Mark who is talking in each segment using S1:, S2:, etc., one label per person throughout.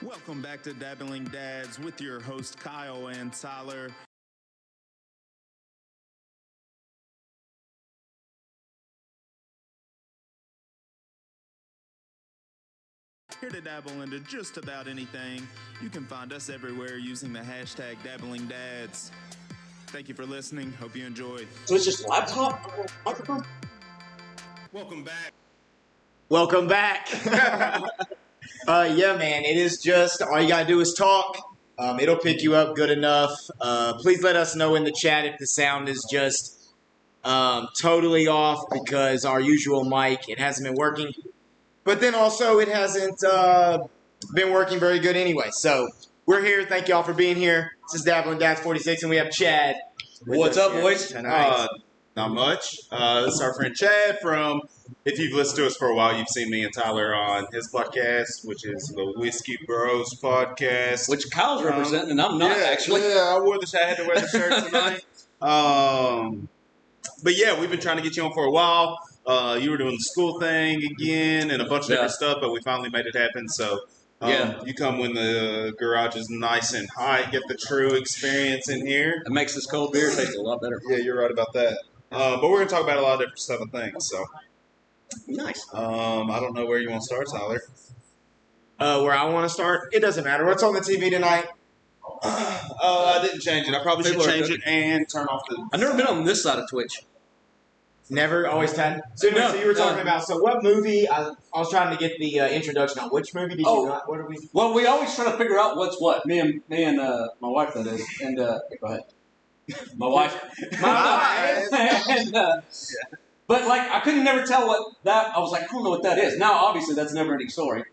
S1: Welcome back to Dabbling Dads with your host Kyle and Tyler. Here to dabble into just about anything. You can find us everywhere using the hashtag Dabbling Dads. Thank you for listening. Hope you enjoyed.
S2: So it's just laptop microphone?
S1: Welcome back.
S3: Welcome back. Yeah, man, it is just, all you gotta do is talk. It'll pick you up good enough. Please let us know in the chat if the sound is just totally off because our usual mic, it hasn't been working. But then also it hasn't been working very good anyway. So we're here. Thank y'all for being here. This is Dabble and Dads 46, and we have Chad.
S2: What's up, boys?
S4: Not much. This is our friend Chad from, if you've listened to us for a while, you've seen me and Tyler on his podcast, which is the Whiskey Bros podcast.
S2: Which Kyle's representing, and I'm not, actually.
S4: Yeah, I had to wear the shirt tonight. But yeah, we've been trying to get you on for a while. You were doing the school thing again and a bunch of different stuff, but we finally made it happen. So you come when the garage is nice and hot, get the true experience in here.
S2: It makes this cold beer taste a lot better.
S4: Yeah, you're right about that. But we're going to talk about a lot of different stuff and things. So
S3: Nice.
S4: I don't know where you want to start, Tyler.
S3: Where I want to start? It doesn't matter. What's on the TV tonight?
S4: I didn't change it. I probably should change it and turn off the...
S2: I've never been on this side of Twitch.
S3: Never, always 10. So anyway, so you were talking about, so what movie, I was trying to get the introduction on. Which movie did you not, what are we?
S2: Well, we always try to figure out what's what. Me and my wife, that is. And, go ahead. My wife. And, but, like, I couldn't never tell what that, I was like, I don't know what that is. Now, obviously, that's a never-ending story.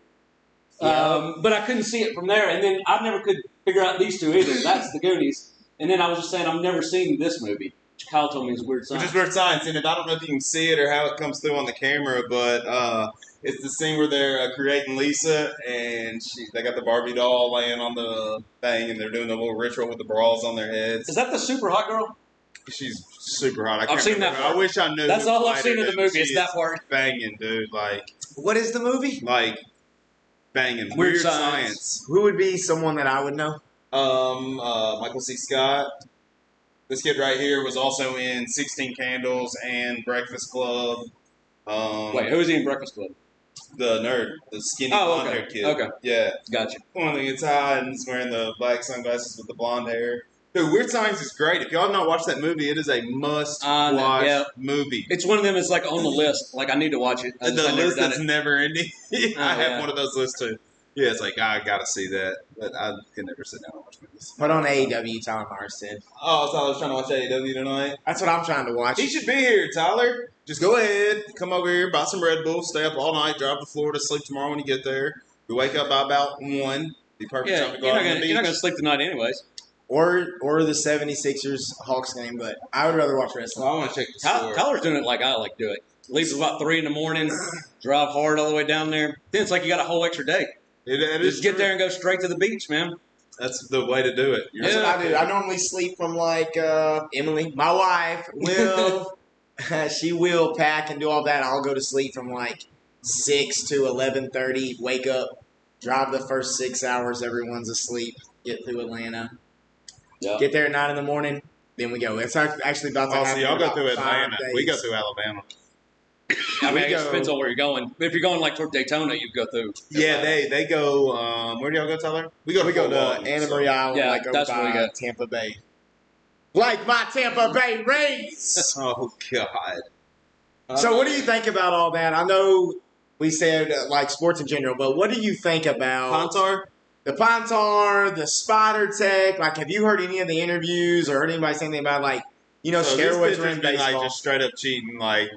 S3: Yeah.
S2: But I couldn't see it from there. And then I never could figure out these two either. That's the Goonies. And then I was just saying, I've never seen this movie. Kyle told me it's Weird Science.
S4: Which is Weird Science, and I don't know if you can see it or how it comes through on the camera, but it's the scene where they're creating Lisa, and they got the Barbie doll laying on the thing, and they're doing the little ritual with the bras on their heads.
S2: Is that the super hot girl?
S4: She's super hot.
S2: I've seen that part.
S4: I wish I knew.
S2: That's all I've seen of the movie is that part.
S4: Banging, dude. Like,
S3: What is the movie?
S4: like banging.
S2: Weird Science.
S3: Who would be someone that I would know?
S4: Michael C. Scott. This kid right here was also in 16 Candles and Breakfast Club.
S2: Wait, who is he in Breakfast Club?
S4: The nerd, the skinny blonde-haired kid.
S2: Okay.
S4: Yeah.
S2: Gotcha.
S4: One thing gets high and he's wearing the black sunglasses with the blonde hair. Dude, Weird Science is great. If y'all have not watched that movie, it is a must-watch movie.
S2: It's one of them that's like on the list. Like, I need to watch it.
S4: The list that's never ending. I have one of those lists too. Yeah, it's like, I gotta see that. But I can never sit down and watch movies.
S3: Put on AEW, Tyler Myers said.
S4: Oh, so I was trying to watch AEW tonight.
S3: That's what I'm trying to watch.
S4: He should be here, Tyler. Just go ahead, come over here, buy some Red Bull, stay up all night, drive to Florida, sleep tomorrow when you get there. You wake up by about 1. Be perfect time to go out on the beach.
S2: You're not going to sleep tonight anyways.
S3: Or the 76ers Hawks game, but I would rather watch wrestling.
S4: Well, I want to check the score.
S2: Tyler's doing it like I like to do it. Leaves about 3 in the morning, drive hard all the way down there. Then it's like you got a whole extra day. Just get there and go straight to the beach, man.
S4: That's the way to do it.
S3: That's what I do. I normally sleep from like Emily, my wife, will. She will pack and do all that. I'll go to sleep from like 6 to 11:30. Wake up, drive the first 6 hours. Everyone's asleep. Get through Atlanta.
S2: Yep.
S3: Get there at 9 in the morning. Then we go. It's actually about to happen.
S4: So y'all go through
S3: about
S4: Atlanta.
S3: 5 days.
S4: We go through Alabama.
S2: I mean, it depends on where you're going. If you're going like toward Daytona, you go through.
S4: Yeah, they go. Where do y'all go, Tyler? We go to
S3: Anna Marie Island,
S2: Yeah,
S3: like over
S2: that's where we
S3: by
S2: go.
S3: Tampa Bay. Like my Tampa Bay Rays.
S4: Oh God.
S3: So what do you think about all that? I know we said like sports in general, but what do you think about
S4: Pontar?
S3: the Pontar, the Spider Tech? Like, have you heard any of the interviews or heard anybody say anything about like,
S4: So
S3: steroids are in
S4: been like
S3: baseball?
S4: just straight up cheating, like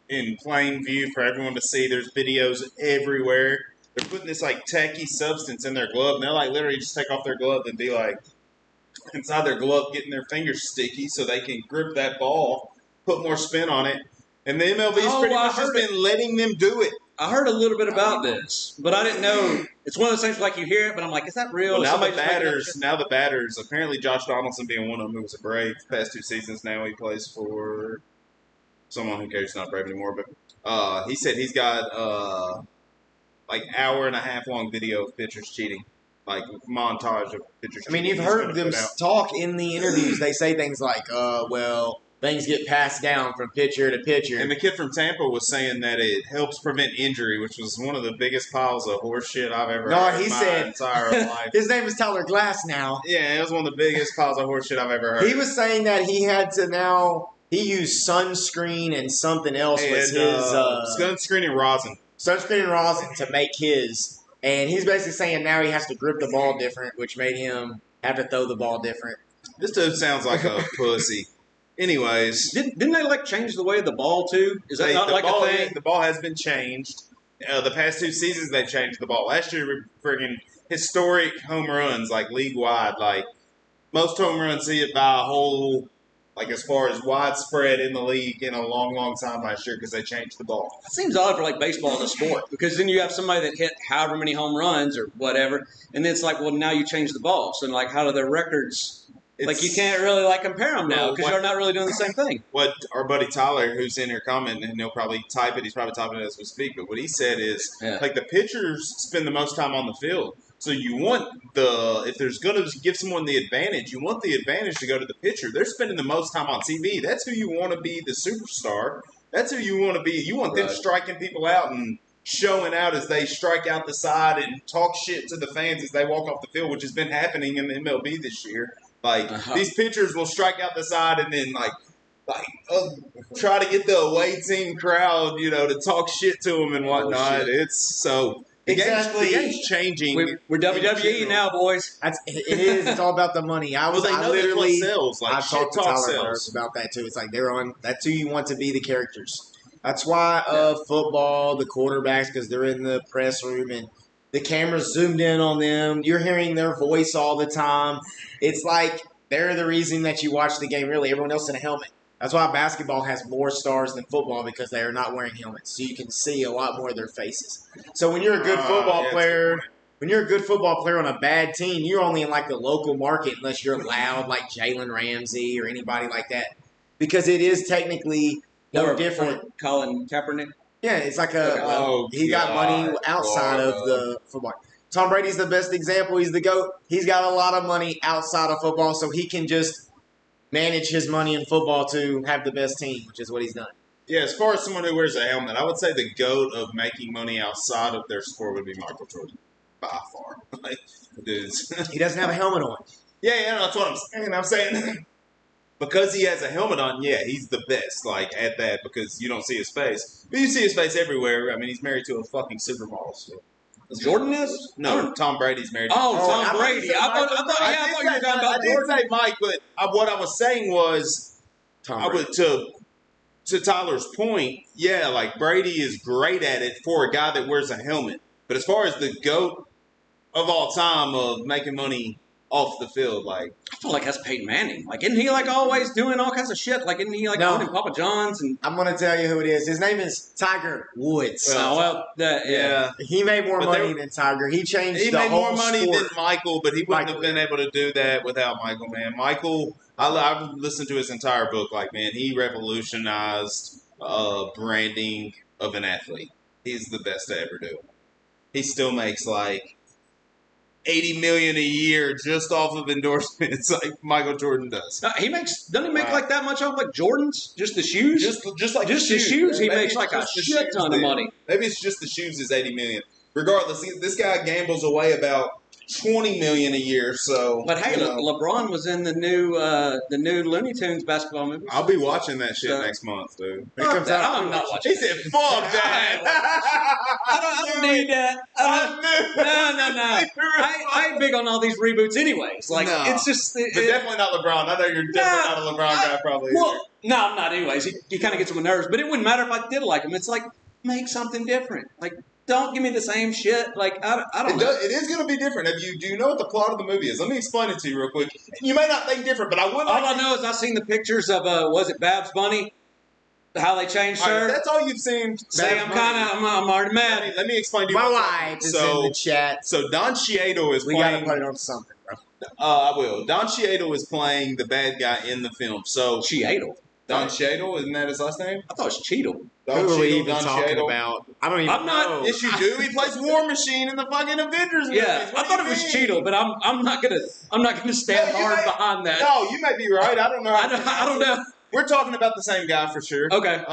S4: in plain view for everyone to see. There's videos everywhere. They're putting this like tacky substance in their glove, and they'll like literally just take off their glove and be like inside their glove, getting their fingers sticky so they can grip that ball, put more spin on it. And the MLB's pretty much just been letting them do it.
S2: I heard a little bit about this, but I didn't know. It's one of those things like you hear it, but I'm like, is that real?
S4: Well,
S2: Is
S4: now the batters, apparently Josh Donaldson being one of them who was a Brave the past 2 seasons. Now he plays for someone who cares not Brave anymore. But he said he's got like hour and a half long video of pitchers cheating. like montage of pictures.
S3: I mean, you've heard them talk in the interviews. They say things like, well, things get passed down from pitcher to pitcher.
S4: And the kid from Tampa was saying that it helps prevent injury, which was one of the biggest piles of horse shit I've ever heard in my entire life.
S3: His name is Tyler Glass now.
S4: Yeah, it was one of the biggest piles of horse shit I've ever heard.
S3: He was saying that he had to now, he used sunscreen and something else was his...
S4: sunscreen and rosin.
S3: Sunscreen and rosin to make his. And he's basically saying now he has to grip the ball different, which made him have to throw the ball different.
S4: This dude sounds like a pussy. Anyways,
S2: didn't they like change the way of the ball too? Is that not like
S4: ball,
S2: a thing?
S4: The ball has been changed. The past 2 seasons they've changed the ball. Last year we friggin' historic home runs, like league wide. Like most home runs hit by a whole, like as far as widespread in the league in a long, long time last year because they changed the ball.
S2: It seems odd for like baseball as a sport because then you have somebody that hit however many home runs or whatever, and then it's like, well, now you change the ball. So like, how do their records? Like you can't really like compare them now because you're not really doing the same thing.
S4: What our buddy Tyler, who's in here commenting, and he'll probably type it. He's probably typing it as we speak. But what he said is, like the pitchers spend the most time on the field, so you want if there's going to give someone the advantage, you want the advantage to go to the pitcher. They're spending the most time on TV. That's who you want to be the superstar. That's who you want to be. You want them striking people out and showing out as they strike out the side and talk shit to the fans as they walk off the field, which has been happening in the MLB this year. Like, these pitchers will strike out the side and then, try to get the away team crowd, to talk shit to them and whatnot. It's so... The game's changing.
S2: We're WWE now, boys.
S3: It is. It's all about the money. I literally
S4: sells. Like,
S3: I've talked to Tyler about that, too. It's like they're on... That's who you want to be the characters. That's why football, the quarterbacks, because they're in the press room and the camera's zoomed in on them. You're hearing their voice all the time. It's like they're the reason that you watch the game, really. Everyone else in a helmet. That's why basketball has more stars than football because they are not wearing helmets. So you can see a lot more of their faces. So when you're a good football player, on a bad team, you're only in like the local market unless you're loud like Jalen Ramsey or anybody like that. Because it is technically different.
S2: Colin Kaepernick?
S3: Yeah, it's like he got money outside of the football. Tom Brady's the best example. He's the GOAT. He's got a lot of money outside of football, so he can just manage his money in football to have the best team, which is what he's done.
S4: Yeah, as far as someone who wears a helmet, I would say the GOAT of making money outside of their sport would be Michael Jordan, by far.
S3: He doesn't have a helmet on.
S4: Yeah, that's what I'm saying. Because he has a helmet on, he's the best, at that, because you don't see his face. But you see his face everywhere. I mean, he's married to a fucking supermodel still.
S2: Jordan is?
S4: No, Tom Brady's married.
S2: Tom Brady. I thought you were talking about Jordan.
S4: I did say Mike, but what I was saying was, to Tyler's point, Brady is great at it for a guy that wears a helmet. But as far as the GOAT of all time of making money off the field,
S2: I feel like that's Peyton Manning. Isn't he always doing all kinds of shit? Isn't he owning Papa John's? And
S3: I'm gonna tell you who it is. His name is Tiger Woods. He made more money than Tiger. He changed. He made more money
S4: than Michael, but he wouldn't have been able to do that without Michael. Man, Michael, I've listened to his entire book. He revolutionized branding of an athlete. He's the best to ever do it. He still makes $80 million a year just off of endorsements like Michael Jordan does.
S2: Doesn't he make that much off Jordans? Just the shoes?
S4: Just the
S2: shoes. He makes a shit ton of money.
S4: Maybe it's just the shoes is $80 million. Regardless, this guy gambles away about $20 million a year. So,
S2: but hey, LeBron was in the new Looney Tunes basketball movie.
S4: I'll be watching that shit next month, dude.
S2: I'm not watching.
S4: He said, "Fuck that."
S2: I don't need that. No. I ain't big on all these reboots, anyways. It's just.
S4: But definitely not LeBron. I know you're definitely not a LeBron guy, probably.
S2: Well, no, I'm not. Anyways, he kind of gets on my nerves, but it wouldn't matter if I did like him. It's make something different. Don't give me the same shit. I don't know.
S4: It is going to be different. Do you know what the plot of the movie is? Let me explain it to you real quick. You may not think different, but I would.
S2: All I know is I've seen the pictures of was it Babs Bunny? How they changed her.
S4: Right, that's all you've seen.
S2: I'm already mad.
S4: Let me explain to you.
S3: My wife is in the chat.
S4: So Don Cheadle is playing.
S3: We got to put it on something, bro.
S4: I will. Don Cheadle is playing the bad guy in the film. So
S2: Cheadle.
S4: Don Cheadle, isn't that his last name?
S2: I thought it was Cheadle.
S4: Don
S3: Who are we
S4: Cheadle,
S3: even
S4: Don
S3: talking
S4: Cheadle.
S3: about? I don't even
S2: I'm not-
S3: know.
S4: Yes, you do. He plays War Machine in the fucking Avengers movies.
S2: Yeah,
S4: What
S2: I
S4: do
S2: thought
S4: you
S2: it was
S4: mean?
S2: Cheadle, but I'm not gonna stand
S4: No, you
S2: hard
S4: may-
S2: behind that.
S4: No, you may be right. I don't know.
S2: I don't know.
S4: We're talking about the same guy for sure.
S2: Okay.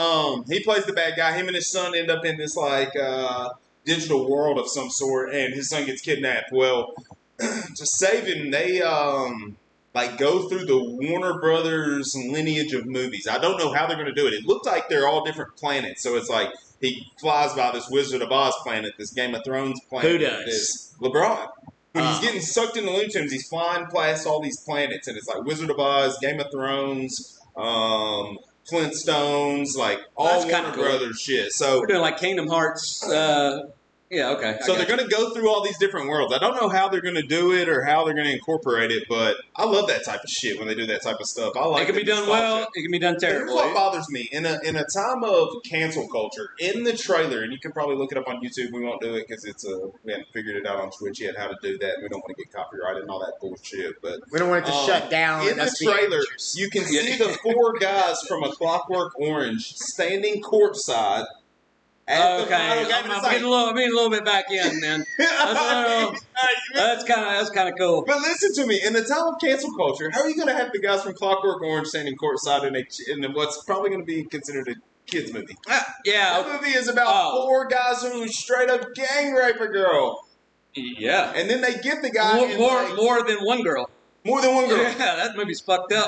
S4: He plays the bad guy. Him and his son end up in this like digital world of some sort, and his son gets kidnapped. Well, to save him, they like go through the Warner Brothers lineage of movies. I don't know how they're going to do it. It looked like they're all different planets, so it's like he flies by this Wizard of Oz planet, this Game of Thrones planet.
S3: Who does?
S4: This LeBron. When he's getting sucked into Looney Tunes, he's flying past all these planets, and it's like Wizard of Oz, Game of Thrones, Flintstones, like all
S2: That's
S4: Warner
S2: kinda cool.
S4: Brothers shit. So
S2: We're doing like Kingdom Hearts. Yeah, okay.
S4: so they're going to go through all these different worlds. I don't know how they're going to do it or how they're going to incorporate it, but I love that type of shit when they do that type of stuff. I like
S2: It can be
S4: the
S2: done
S4: nostalgia.
S2: well. It can be done
S4: Here's
S2: terribly.
S4: what bothers me in a time of cancel culture. In the trailer, and you can probably look it up on YouTube. We won't do it because we haven't figured it out on Twitch yet how to do that. We don't want to get copyrighted and all that bullshit. But
S3: We don't want it to shut down.
S4: in
S3: and
S4: the
S3: us be
S4: trailer,
S3: amateurs.
S4: you can see the 4 guys from A Clockwork Orange standing courtside. At the final game.
S2: I'm
S4: It's
S2: getting I'm getting a little bit back in, man. That's kind of cool.
S4: But listen to me. In the time of cancel culture, how are you going to have the guys from Clockwork Orange standing courtside in what's probably going to be considered a kids movie?
S2: Yeah,
S4: That movie is about 4 guys who straight up gang rape a girl,
S2: yeah.
S4: and then they get the guy
S2: More than one girl.
S4: more than one girl.
S2: Yeah, that movie's fucked up.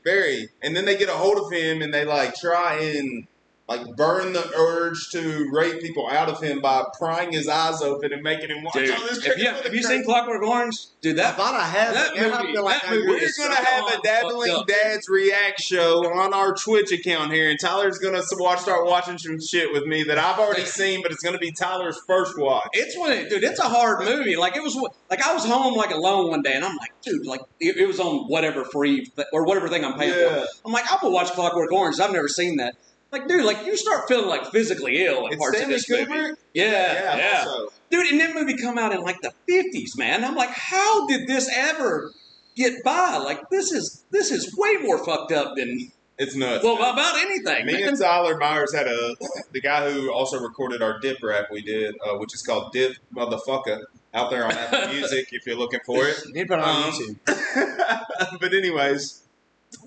S4: Very. And then they get a hold of him and they like try and like burn the urge to rape people out of him by prying his eyes open and making him watch
S2: Dude,
S4: all this
S2: have you seen Clockwork Orange? Dude,
S3: I
S2: that
S3: thought I had
S2: that
S3: it. Now I
S2: movie-
S3: feel like
S2: that
S3: I
S2: movie
S3: do.
S4: We're
S2: is
S4: going to have a
S2: fucked
S4: Dabbling
S2: up.
S4: Dads react show on our Twitch account here, and Tyler's going to start watching some shit with me that I've already seen, but it's going to be Tyler's first watch.
S2: It's a hard movie. Like it was, like I was home like alone one day, and I'm like, dude, like it was on whatever free or whatever thing I'm paying
S4: Yeah.
S2: for. I'm like, I'm gonna watch Clockwork Orange. I've never seen that. Like, dude, like you start feeling like physically ill in
S4: It's
S2: parts
S4: Stanley
S2: of this movie.
S4: Kubrick?
S2: Yeah.
S4: Also.
S2: Dude, and that movie come out in like the 50s, man. I'm like, how did this ever get by? Like, this is way more fucked up than
S4: It's nuts.
S2: about anything.
S4: Me
S2: man.
S4: and Tyler Myers had the guy who also recorded our dip rap we did, which is called Dip Motherfucker, out there on Apple Music if you're looking for it.
S3: You need to put it on YouTube.
S4: But anyways,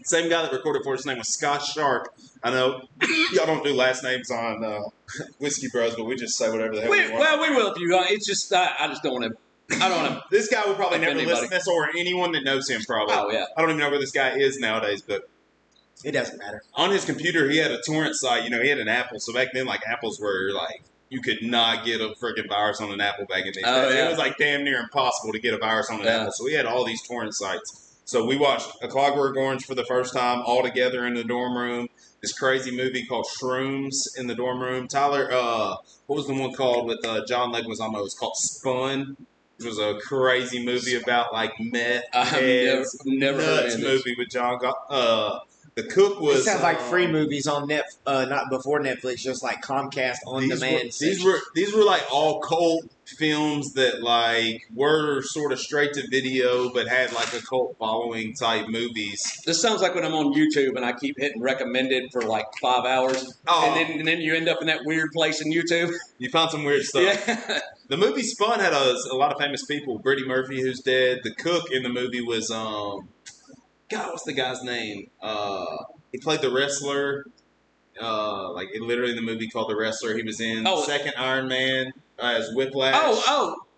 S4: same guy that recorded for us, his name was Scott Sharp. I know y'all don't do last names on Whiskey Bros, but we just say whatever the hell we want.
S2: Well, we will if you. It's just I just don't want to. I don't want to.
S4: This guy will probably never
S2: Anybody.
S4: listen to this, or anyone that knows him probably.
S2: Oh yeah.
S4: I don't even know where this guy is nowadays, but
S3: It doesn't matter.
S4: on his computer he had a torrent site. You know, he had an Apple. So back then, like apples were like you could not get a freaking virus on an Apple back in the day.
S2: Oh, yeah.
S4: It was like damn near impossible to get a virus on an
S2: Yeah.
S4: Apple. So he had all these torrent sites. So we watched A Clockwork Orange for the first time all together in the dorm room. This crazy movie called Shrooms in the dorm room. Tyler, what was the one called with John Leguizamo? It was called Spun. It was a crazy movie about like meth
S2: I've
S4: heads.
S2: never heard
S4: Nuts
S2: of this.
S4: movie with John. The cook was.
S3: It sounds like free movies on not before Netflix, just like Comcast on demand.
S4: These were like all cult films that like were sort of straight to video, but had like a cult following type movies.
S2: This sounds like when I'm on YouTube and I keep hitting recommended for like 5 hours,
S4: Oh.
S2: and then you end up in that weird place in YouTube.
S4: You found some weird stuff.
S2: Yeah.
S4: The movie Spun had a lot of famous people. Brittany Murphy, who's dead. The cook in the movie was God, what's the guy's name? He played the wrestler. Like literally in the movie called The Wrestler. He was in
S2: Oh.
S4: Second Iron Man as Whiplash.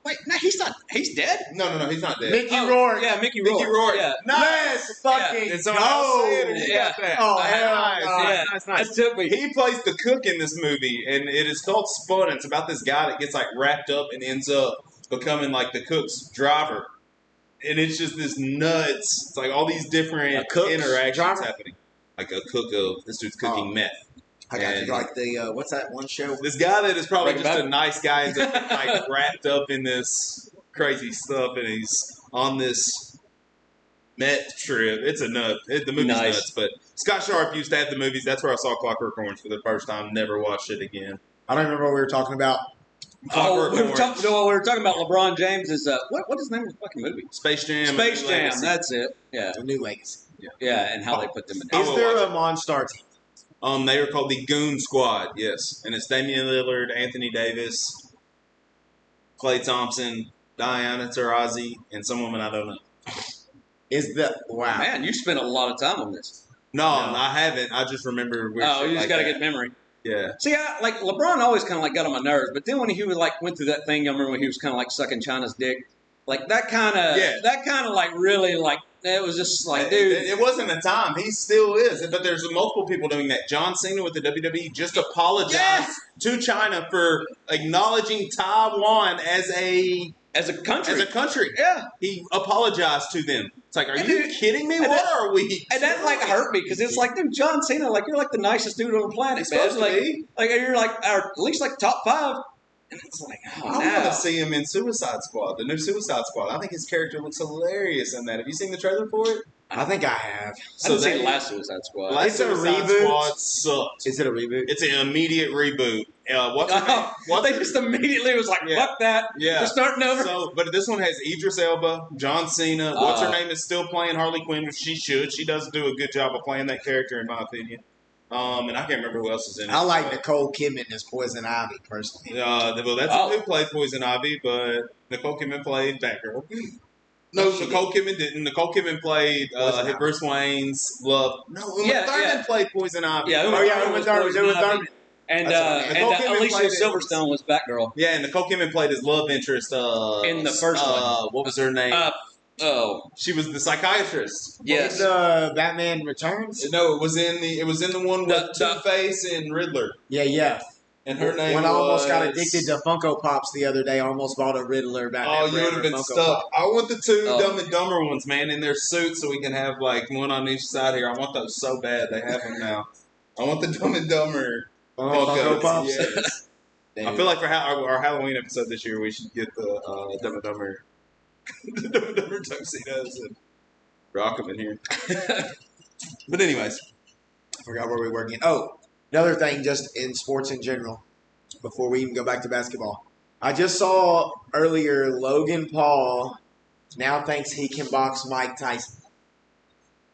S2: Wait, no, he's not. He's dead.
S4: No, he's not dead.
S3: Mickey
S2: Oh,
S3: Rourke.
S2: Yeah, Mickey Rourke.
S4: Mickey Rourke.
S2: Yeah.
S3: Let's fucking
S4: Did someone else say it or
S3: go.
S4: you
S2: Yeah.
S4: got that?
S3: Oh,
S2: I
S3: hell
S4: nice,
S3: no.
S2: yeah.
S3: Nice.
S2: That took me.
S4: He plays the cook in this movie, and it is called Spun. It's about this guy that gets like wrapped up and ends up becoming like the cook's driver. And it's just this nuts. It's like all these different
S3: A cook's
S4: interactions
S3: driver?
S4: happening. Like a cook of this dude's cooking meth.
S3: I got
S4: And
S3: you. Like the what's that one show?
S4: this guy that is probably
S2: Breaking
S4: just
S2: Bad?
S4: a nice guy ends up getting, like wrapped up in this crazy stuff, and he's on this meth trip. It's a nut. The movie's
S2: Nice.
S4: nuts. But Scott Sharp used to have the movies. That's where I saw Clockwork Orange for the first time. Never watched it again.
S3: I don't remember what we were talking about.
S4: Clockwork
S2: we were
S4: Orange.
S2: talking about LeBron James. Is what is the name of the fucking movie?
S4: Space Jam.
S2: Space Jam.
S4: Legacy.
S2: That's it. Yeah.
S3: The New Legacy.
S2: Yeah, and how they put them in
S4: I
S2: there.
S3: Is
S4: will
S3: there
S4: watch
S3: a Monstar team?
S4: They are called the Goon Squad, yes. And it's Damian Lillard, Anthony Davis, Klay Thompson, Diana Taurasi, and some woman I don't know.
S3: Wow?
S2: Man, you spent a lot of time on this.
S4: No, I haven't. I just remember weird
S2: Oh,
S4: shit
S2: you just
S4: like
S2: got to
S4: that.
S2: get memory.
S4: Yeah.
S2: See, like LeBron always kind of like got on my nerves, but then when he was like went through that thing, I remember when he was kind of like sucking China's dick, like that kind of like really like it was just like, dude,
S4: It wasn't a time. He still is. But there's multiple people doing that. John Cena with the WWE just apologized to China for acknowledging Taiwan as a country.
S2: Yeah.
S4: He apologized to them. It's like, are
S2: And
S4: you
S2: dude,
S4: kidding me?
S2: and
S4: What
S2: that-
S4: are we?
S2: And that like hurt me because it's like, dude, John Cena, like you're like the nicest dude on the planet,
S4: He's
S2: man.
S4: supposed to
S2: Like,
S4: be.
S2: like you're like or at least like top 5, and it's like, oh,
S4: I want
S2: now.
S4: to see him in Suicide Squad, the new Suicide Squad. I think his character looks hilarious in that. Have you seen the trailer for it?
S3: I think I have.
S2: I didn't see the last Suicide Squad.
S4: Last
S3: Is it a
S4: Suicide
S3: reboot?
S4: Squad sucked.
S3: Is it a reboot?
S4: It's an immediate reboot. What's her name?
S2: They just immediately was like,
S4: Yeah.
S2: fuck that.
S4: Yeah.
S2: We're starting over.
S4: So, but this one has Idris Elba, John Cena. What's her name is still playing Harley Quinn, which she should. She does do a good job of playing that character, in my opinion. And I can't remember who else is in it.
S3: I like Nicole Kidman as Poison Ivy personally.
S4: Well, that's who played Poison Ivy, but Nicole Kidman played Batgirl. No, Nicole Kidman didn't. Nicole Kidman played Bruce Wayne's love. No, Uma Thurman played Poison Ivy.
S2: Yeah,
S3: Uma Thurman.
S2: And
S4: Nicole Kidman
S2: Alicia
S4: played
S2: Silverstone was Batgirl.
S4: Yeah, and Nicole Kidman played his love interest.
S2: In the first one.
S4: What was her name? She was the psychiatrist.
S2: Yes.
S3: Batman Returns?
S4: No, it was in the one with Two-Face and Riddler.
S3: Yeah.
S4: And her name
S3: When I almost got
S4: was-
S3: addicted to Funko Pops the other day, I almost bought a Riddler Batman.
S4: Oh, you would have been
S3: Funko
S4: stuck.
S3: Pop.
S4: I want the two
S2: Oh.
S4: Dumb and Dumber ones, man, in their suits so we can have like one on each side here. I want those so bad. They have them now. I want the Dumb and Dumber
S3: Funko Pops?
S4: Yes. I feel like for our Halloween episode this year, we should get the Dumb and Dumber, the Dumb and Dumber tuxedos and rock them in here. But anyways,
S3: I forgot where we were again. Oh, another thing just in sports in general, before we even go back to basketball. I just saw earlier Logan Paul now thinks he can box Mike Tyson.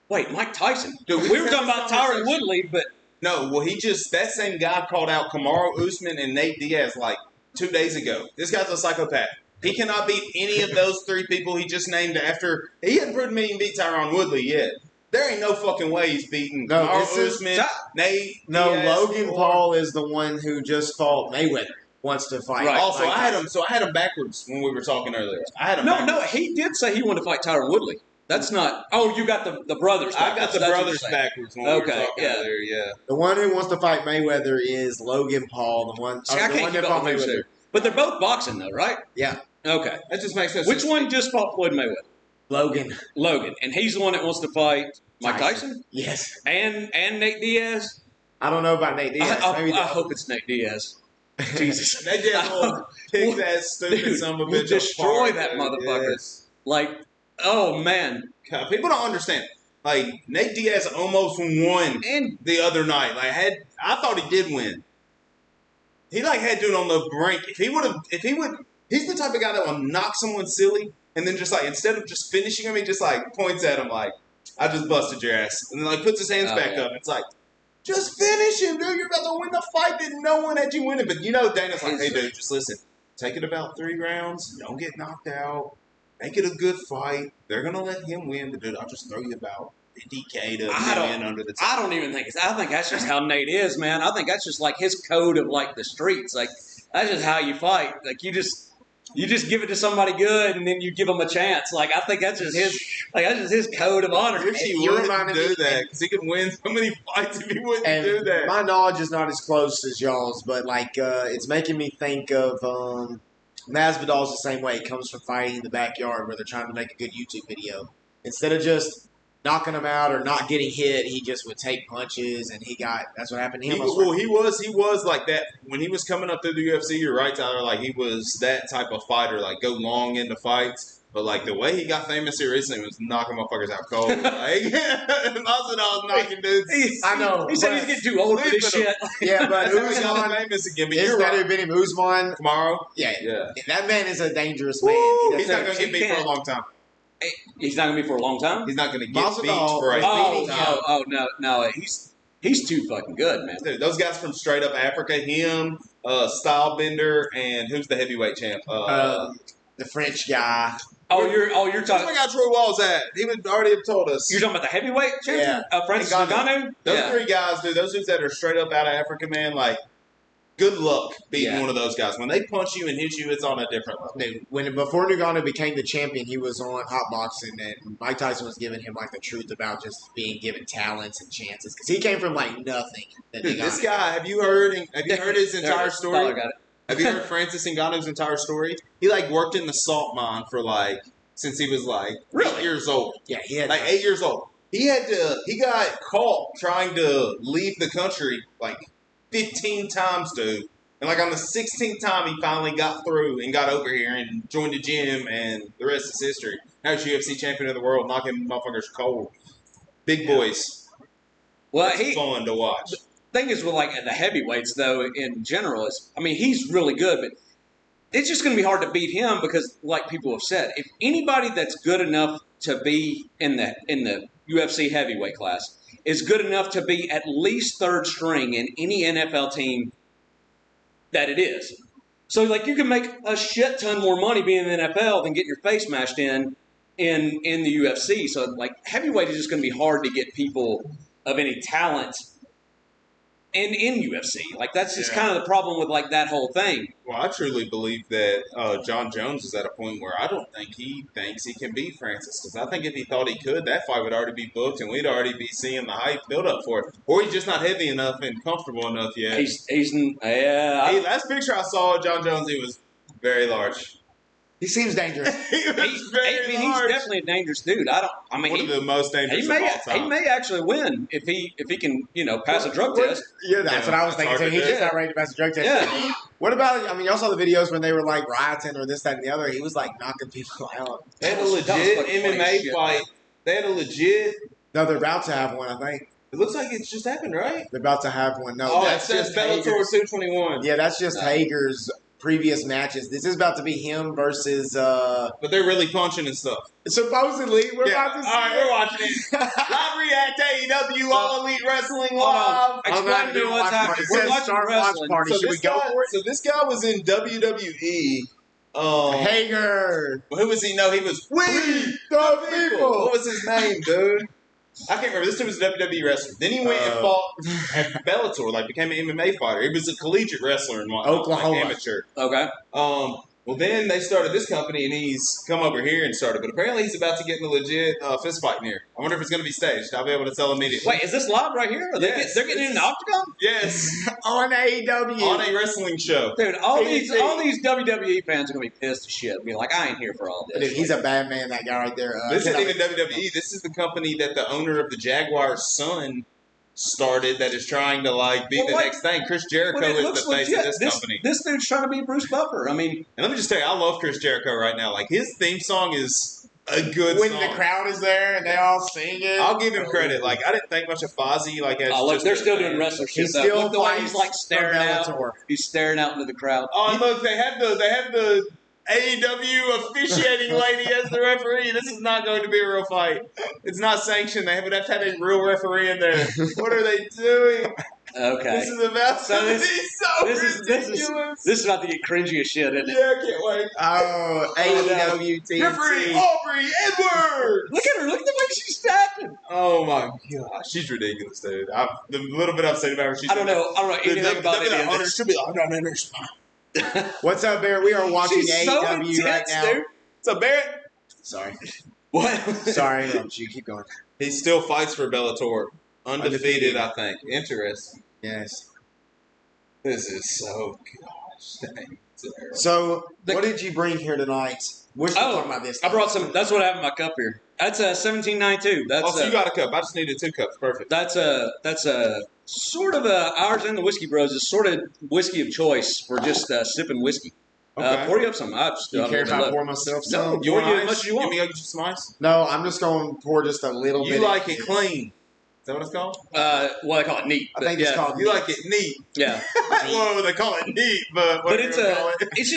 S2: Wait, Mike Tyson.
S4: Dude,
S2: We were talking about Tyron Woodley, but
S4: no, well, that same guy called out Kamaru Usman and Nate Diaz like 2 days ago. This guy's a psychopath. He cannot beat any of those three people he just named after. He hasn't proven me he can beat Tyron Woodley yet. There ain't no fucking way he's beating
S3: No,
S4: Kamaru
S3: this is-
S4: Usman, Nate
S3: No,
S4: Diaz,
S3: Logan
S4: or-
S3: Paul is the one who just fought Mayweather. Wants to fight.
S2: Right.
S4: Also,
S3: Mike
S4: I had
S3: Tyson.
S4: him backwards when we were talking earlier. I had him
S2: no,
S4: backwards.
S2: he did say he wanted to fight Tyron Woodley. That's not. Oh, you got the brothers.
S4: I got
S2: backwards.
S4: the
S2: That's what
S4: brothers
S2: you're saying.
S4: backwards when we were
S2: Okay,
S4: talking
S2: yeah.
S4: earlier, yeah.
S3: The one who wants to fight Mayweather is Logan Paul. The one,
S2: See, I
S3: the
S2: can't
S3: one
S2: keep
S3: that
S2: up
S3: fought
S2: with those
S3: Mayweather.
S2: two. But they're both boxing, though, right?
S3: Yeah,
S2: Okay.
S4: That just makes sense.
S2: Which one just fought Floyd Mayweather?
S3: Logan.
S2: Logan, and he's the one that wants to fight Mike Tyson
S3: Yes.
S2: and Nate Diaz.
S3: I don't know about Nate Diaz. Maybe
S2: I hope it's Nate Diaz. Jesus,
S4: They did a little pig ass stupid
S2: Dude,
S4: son of a
S2: we'll
S4: bitch.
S2: destroy
S4: apart,
S2: that
S4: dude.
S2: motherfucker.
S4: Yes.
S2: Like, oh man,
S4: God, people don't understand. Like Nate Diaz almost won
S2: and
S4: the other night. I thought he did win. He had dude on the brink. If he would, he's the type of guy that will knock someone silly and then just instead of just finishing him, he just points at him like, "I just busted your ass," and then puts his hands back up. It's like, just finish him, dude. You're about to win the fight that no one had you winning. But Dana's like, "Hey, dude, just listen. Take it about 3 rounds. Don't get knocked out. Make it a good fight. They're gonna let him win, but dude, I'll just throw you about 50K to
S2: I don't-
S4: million under the
S2: I don't even think I think that's just how Nate is, man. I think that's just his code of the streets. That's just how you fight. You just give it to somebody good, and then you give them a chance. I think that's just his code of honor.
S4: I wish he
S3: You
S4: wouldn't
S3: reminded
S4: do
S3: me-
S4: that because he could win so many fights if he wouldn't
S3: And
S4: do that.
S3: my knowledge is not as close as y'all's, but it's making me think of Masvidal's the same way. It comes from fighting in the backyard where they're trying to make a good YouTube video. Instead of just knocking him out or not getting hit, he just would take punches, and that's what happened to him.
S4: He was like that when he was coming up through the UFC. You're right, Tyler. He was that type of fighter, go long into fights. But the way he got famous here recently was knocking motherfuckers out cold. Masvidal was knocking dudes.
S3: I know.
S2: He said he's getting too old for this shit.
S3: Yeah, but
S4: That's how he got
S3: Usman
S4: famous again. But
S3: is
S4: you're
S3: better
S4: right.
S3: than him. Usman,
S4: Tomorrow,
S3: yeah,
S4: yeah.
S3: that man is a dangerous man.
S4: He's not going to
S2: He
S4: get beat for a
S2: can't.
S4: long time.
S2: He's not going to be for a long time?
S4: He's not going to get
S3: Masvidal
S4: beat for a
S3: was
S4: long
S3: beating
S4: time.
S2: No. He's too fucking good, man.
S4: Dude, those guys from straight up Africa, him, Stylebender, and who's the heavyweight champ?
S3: The French guy.
S2: You're
S4: Where's
S2: talking.
S4: my guy Troy Walls at? He would already have told us.
S2: You're talking about the heavyweight champion, Francis Ngannou.
S4: Those three guys, dude. Those dudes that are straight up out of Africa, man. Like, good luck beating one of those guys. When they punch you and hit you, it's on a different level.
S3: Dude, before Ngannou became the champion, he was on Hot Boxing, and Mike Tyson was giving him like the truth about just being given talents and chances because he came from like nothing.
S4: Dude, this guy, have you heard his entire story?
S2: I got it.
S4: Have you heard Francis Ngannou's entire story? He like worked in the salt mine for like since he was like 8 years old.
S3: Yeah, he had
S4: like 8 years old. He got caught trying to leave the country like 15 times, dude. And like on the 16th time, he finally got through and got over here and joined the gym, and the rest is history. Now he's UFC champion of the world, knocking motherfuckers cold. Big boys.
S2: Well,
S4: it's fun to watch.
S2: Thing is with like the heavyweights though in general is he's really good, but it's just going to be hard to beat him because like people have said, if anybody that's good enough to be in the UFC heavyweight class is good enough to be at least third string in any NFL team that it is. So like you can make a shit ton more money being in the NFL than getting your face smashed in the UFC. So like heavyweight is just going to be hard to get people of any talent in UFC. Like, that's just kind of the problem with, like, that whole thing.
S4: Well, I truly believe that John Jones is at a point where I don't think he thinks he can beat Francis. Because I think if he thought he could, that fight would already be booked and we'd already be seeing the hype build up for it. Or he's just not heavy enough and comfortable enough yet.
S2: Last
S4: picture I saw of John Jones, he was very large.
S3: He seems dangerous.
S2: He's definitely a dangerous dude.
S4: One of the most dangerous of all time.
S2: He may actually win if he can, pass a drug test.
S3: Yeah, that's what I was thinking. So he's just not ready to pass a drug test.
S2: Yeah.
S3: What about? I mean, y'all saw the videos when they were like rioting or this, that, and the other. He was like knocking people out.
S4: They had a legit MMA fight. They had a legit.
S3: No, they're about to have one. I think.
S4: It looks like it's just happened, right?
S3: They're about to have one. No,
S4: that's just Bellator 221.
S3: Yeah, that's just Hager's previous matches. This is about to be him versus.
S4: But they're really punching and stuff.
S3: Supposedly, we're about to see.
S4: All right, we're watching it. Live react AEW All Elite Wrestling Live.
S2: Explain to me what's happening. We're watching wrestling.
S3: Party. Should we go for it?
S4: So this guy was in WWE.
S3: Hager.
S4: Who was he? No, he was We the People. What was his name, dude? I can't remember. This dude was a WWE wrestler. Then he went and fought at Bellator, became an MMA fighter. He was a collegiate wrestler in
S3: Oklahoma.
S4: Amateur.
S2: Okay.
S4: Well, then they started this company, and he's come over here and started. But apparently, he's about to get in a legit fist fight in here. I wonder if it's going to be staged. I'll be able to tell immediately.
S2: Wait, is this live right here? They're getting in the octagon?
S4: Yes.
S3: On AEW.
S4: On a wrestling show.
S2: Dude, all these WWE fans are going to be pissed as shit. Be like, I ain't here for all this.
S3: Dude, he's a bad man, that guy right there.
S4: This isn't even WWE. This is the company that the owner of the Jaguars' son started that is trying to be the next thing. Chris Jericho is the face of this company.
S2: This dude's trying to be Bruce Buffer. I mean,
S4: and let me just tell you, I love Chris Jericho right now. His theme song is a good
S3: when
S4: song.
S3: the crowd is there and they all sing it.
S4: I'll give him credit. I didn't think much of Fozzy. As
S2: they're still doing wrestler shit.
S3: He's still
S2: the way he's staring out. He's staring out into the crowd.
S4: Oh, and look, they have the AEW officiating lady as the referee. This is not going to be a real fight. It's not sanctioned. They would have to have a real referee in there. What are they doing?
S2: Okay.
S4: This is about to be so ridiculous.
S2: This is about to get cringy as shit, isn't it?
S4: Yeah, I can't wait.
S3: Oh, AEW TNT.
S4: Referee Aubrey Edwards.
S2: Look at her. Look at the way she's tapping.
S4: Oh my gosh, she's ridiculous, dude. The little bit I've seen about her,
S2: I don't know anything about it.
S4: She'll be like, no, it's fine.
S3: What's up, Barrett? We are watching AEW right now.
S4: Dude. What's up, Barrett?
S3: Sorry.
S2: What?
S3: Sorry, I interrupted you. Keep going.
S4: He still fights for Bellator. Undefeated, I think. Interesting.
S3: Yes.
S4: This is so gosh.
S3: So, what did you bring here tonight? We're still talking about this.
S2: I brought some. That's what I have in my cup here. That's a 1792. That's
S4: so you got a cup. I just needed 2 cups. Perfect.
S2: That's a sort of ours and the Whiskey Bros is sort of whiskey of choice for just sipping whiskey.
S4: Okay.
S2: Pour you up some.
S3: You care if I pour myself some?
S2: No, you want as much as you want.
S4: Give me some ice?
S3: No, I'm just going to pour just a little bit.
S4: You like it clean. that what it's called?
S2: Well, they call it neat.
S3: I
S2: but
S3: think it's called
S4: You like it neat.
S2: Yeah.
S4: Well, they call it neat, but what
S2: But
S4: are you
S2: it's
S4: gonna call it?
S2: it's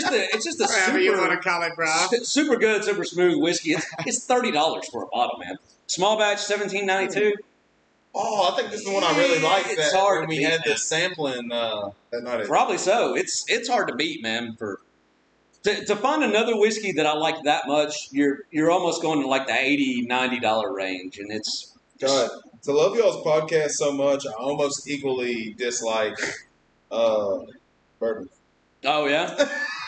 S2: just a
S3: Whatever you want to
S2: super
S3: call it, bro.
S2: super good, super smooth whiskey. It's $30 for a bottle, man. Small batch, $17.92.
S4: Oh, I think this is the one I really like.
S2: It's
S4: That
S2: hard
S4: when
S2: to
S4: we
S2: beat,
S4: had
S2: man.
S4: the sampling that night.
S2: Probably so. It's hard to beat, man. To find another whiskey that I like that much, you're almost going to like the $80-$90 range, and it's
S4: God, to love y'all's podcast so much, I almost equally dislike bourbon.
S2: oh yeah.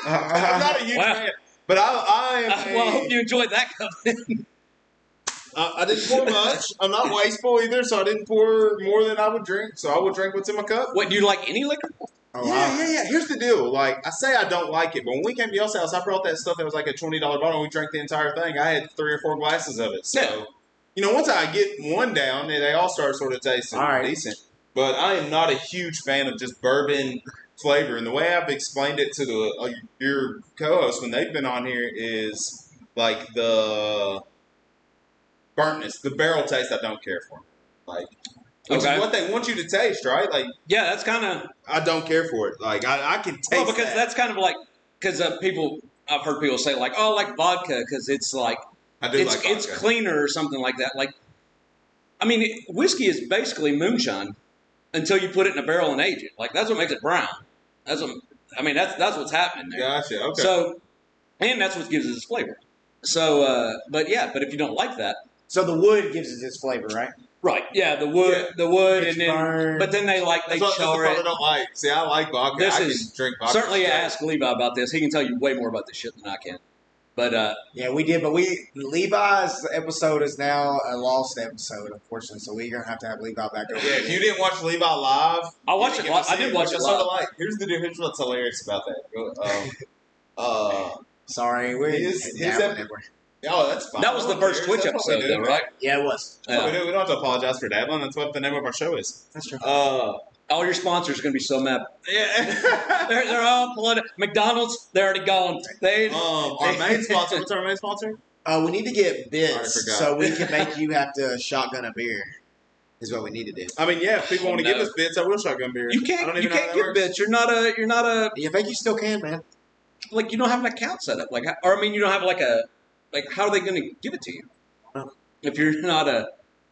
S4: I'm not a huge
S2: Wow.
S4: fan, but I am.
S2: Well, I hope you enjoyed that company.
S4: I didn't pour much. I'm not wasteful either, so I didn't pour more than I would drink. So I would drink what's in my cup.
S2: What, do you like any liquor?
S3: Oh,
S4: Yeah. Here's the deal. Like, I say I don't like it, but when we came to y'all's house, I brought that stuff that was like a $20 bottle, and we drank the entire thing. I had 3 or 4 glasses of it. So, once I get one down, they all start sort of tasting decent. But I am not a huge fan of just bourbon flavor. And the way I've explained it to your co-hosts when they've been on here is like the burntness, the barrel taste I don't care for. Like, which is what they want you to taste, right? Like,
S2: yeah, that's kind of.
S4: I don't care for it. Like, I can taste.
S2: Well, because that's kind of like because I've heard people say like, oh, I like vodka because it's like
S4: I do like vodka.
S2: It's cleaner or something like that. Like, I mean, whiskey is basically moonshine until you put it in a barrel and age it. Like that's what makes it brown. That's what's happening there.
S4: Gotcha. Okay.
S2: So, and that's what gives it its flavor. So, but if you don't like that.
S3: So the wood gives it its flavor, right?
S2: Right. Yeah, the wood, and then
S3: burned.
S2: but then they char
S4: that's the part
S2: it.
S4: I don't like. See, I like vodka. I can drink vodka.
S2: Certainly ask Levi about this. He can tell you way more about this shit than I can. But
S3: yeah, we did. But Levi's episode is now a lost episode, unfortunately. So we're gonna have to have Levi back over.
S4: Yeah, if you didn't watch Levi live,
S2: I watched it. I did watch it live.
S4: Here's the deal. Here's what's hilarious about that.
S3: Sorry,
S4: Oh, that's fine.
S2: That was the first Twitch episode, though, right?
S3: Yeah, it was.
S4: We don't have to apologize for dabbling. That's what the name of our show is.
S3: That's true.
S2: All your sponsors are going to be so mad.
S4: Yeah.
S2: they're all political. McDonald's, they're already gone.
S4: Our main sponsor. What's our main sponsor?
S3: We need to get bits
S4: I forgot.
S3: so we can make you have to shotgun a beer. Is what we need to do.
S4: I mean, yeah, if people want to give us bits, I will shotgun beer.
S2: You can't get bits. You're not a.
S3: You think you still can, man?
S2: Like you don't have an account set up. You don't have how are they going to give it to you? If you're not a.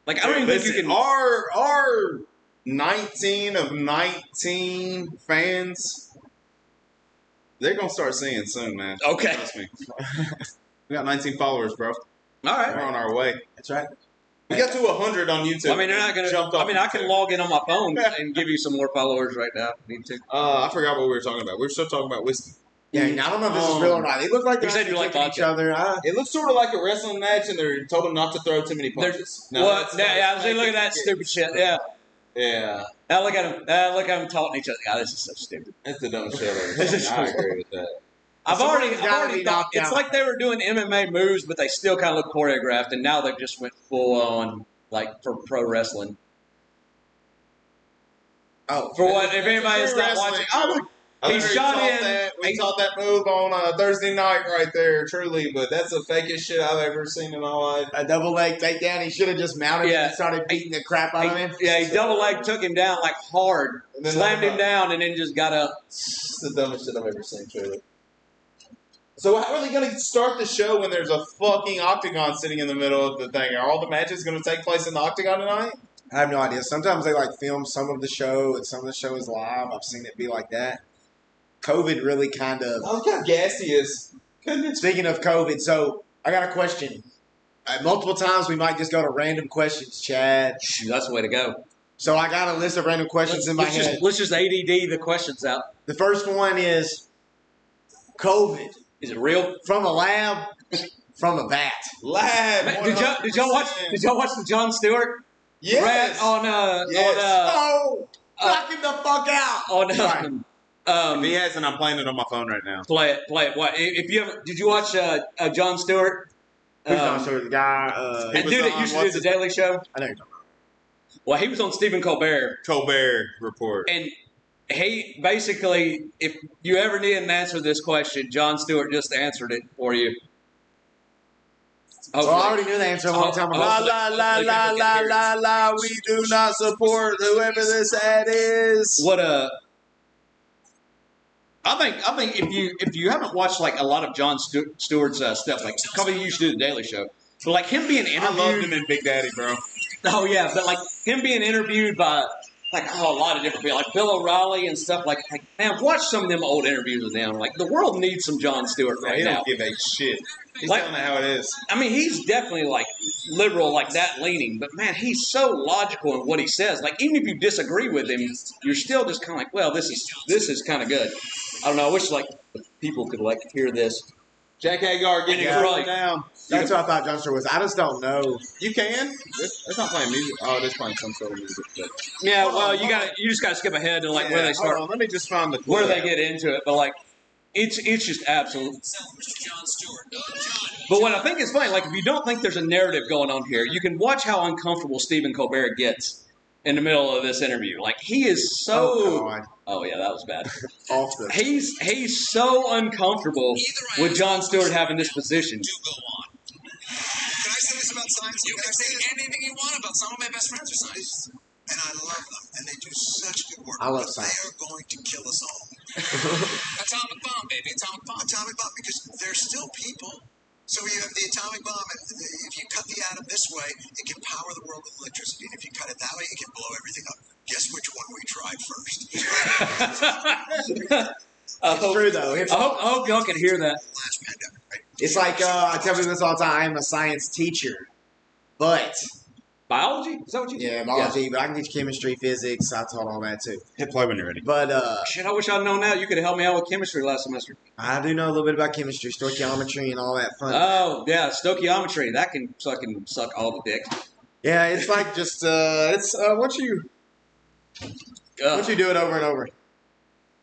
S2: I don't even think you can.
S4: Our 19 of 19 fans, they're going to start seeing soon, man.
S2: Okay.
S4: Trust me. We got 19 followers, bro.
S2: All right.
S4: We're on our way.
S3: That's right.
S4: We got to 100 on YouTube.
S2: I mean, they're not going to. I mean, I can log in on my phone and give you some more followers right now. Need to.
S4: I forgot what we were talking about. We were still talking about whiskey.
S3: Yeah, I don't know if this is real or not. They look like
S2: you said you like
S3: each other.
S4: It looks sort of like a wrestling match, and they told them not to throw too many punches.
S2: Look at that stupid shit. Yeah.
S4: Yeah.
S2: Now look at them taunting each other. God, this is so stupid.
S4: That's the dumbest shit I've ever seen. I agree with that.
S2: I've already thought
S3: it's
S2: it's like they were doing MMA moves, but they still kind of look choreographed, and now they've just went full on for pro wrestling.
S3: Oh,
S2: for what? If anybody's not watching, he shot in.
S4: We taught that move on Thursday night right there, truly, but that's the fakest shit I've ever seen in my life.
S3: A double leg takedown. He should have just mounted and started beating the crap out of him.
S2: Yeah, he double leg took him down hard, slammed him down, and then just got up.
S4: It's the dumbest shit I've ever seen, truly. So how are they going to start the show when there's a fucking octagon sitting in the middle of the thing? Are all the matches going to take place in the octagon tonight?
S3: I have no idea. Sometimes they film some of the show, and some of the show is live. I've seen it be like that. COVID really kind of.
S4: Oh, look how gassy he is.
S3: Speaking of COVID, so I got a question. Multiple times we might just go to random questions, Chad.
S2: That's the way to go.
S3: So I got a list of random questions in my head.
S2: Let's just ADD the questions out.
S3: The first one is COVID.
S2: Is it real?
S3: From a lab, from a vat.
S4: Lab.
S2: Did y'all watch the Jon Stewart?
S4: Yes.
S3: Knock him the fuck out.
S4: If he hasn't, I'm playing it on my phone right now.
S2: Play it. What? If you ever did you watch Jon Stewart?
S3: Who's Jon Stewart? The guy.
S2: That dude that used to do the Daily Show.
S3: I know you're talking about.
S2: Well, he was on Stephen Colbert.
S4: Colbert Report.
S2: And he basically, if you ever need an answer to this question, Jon Stewart just answered it for you.
S3: Well, I already knew the answer a long time ago.
S4: La la la la la la la. We do not support whoever this ad is.
S2: What I think if you haven't watched like a lot of Jon Stewart's stuff, like a couple of you used to do the Daily Show, but like him being interviewed.
S4: I loved him in Big Daddy, bro.
S2: Oh yeah, but like him being interviewed by a lot of different people, like Bill O'Reilly and stuff. Like man, watch some of them old interviews with him. Like the world needs some Jon Stewart right
S4: He
S2: now.
S4: don't give a shit. He's
S2: Like-
S4: telling it how it is.
S2: I mean, he's definitely like liberal, like that leaning, but man, he's so logical in what he says. Like even if you disagree with him, you're still just kind of like, well, this is kind of good. I don't know. I wish like people could like hear this. Jack Hagar getting
S3: Yeah.
S2: it
S4: Right
S2: right.
S4: now.
S3: That's what I thought Jon Stewart was. I just don't know.
S4: You can. It's not playing music. Oh, it is playing some sort of music. But.
S2: Yeah,
S4: Hold
S2: well,
S4: on,
S2: you just gotta skip ahead to like
S4: Yeah,
S2: where they start,
S4: hold on, let me just find the clip.
S2: where they get into it. But like, it's just absolute. But what I think is funny, like if you don't think there's a narrative going on here, you can watch how uncomfortable Stephen Colbert gets in the middle of this interview. Like he is so.
S3: God.
S2: Oh yeah, that was bad.
S3: Off the.
S2: He's so uncomfortable with Jon Stewart having this position.
S5: Do go on. Can I say this about science? You can say anything you want about some of my best friends are scientists. And I love them. And they do such good work.
S3: I love
S5: but
S3: science.
S5: They are going to kill us all. Atomic bomb, baby. Atomic bomb. Atomic bomb, because they're still people. So you have the atomic bomb, and if you cut the atom this way, it can power the world with electricity. And if you cut it that way, it can blow everything up. Guess which one we tried first?
S3: It's true though. It's,
S2: I hope y'all can hear that.
S5: Last pandemic, right?
S3: it's like I tell people this all the time. I am a science teacher, but
S2: Biology? Is that what you
S3: yeah, biology. But I can teach chemistry, physics. I taught all that too.
S4: Hit play when you're ready.
S3: But
S2: Shit, I wish I'd known that. You could have helped me out with chemistry last semester.
S3: I do know a little bit about chemistry, stoichiometry, and all that fun.
S2: Oh, yeah, stoichiometry. That can fucking suck all the dick.
S3: Yeah, it's like just once you do it over and over.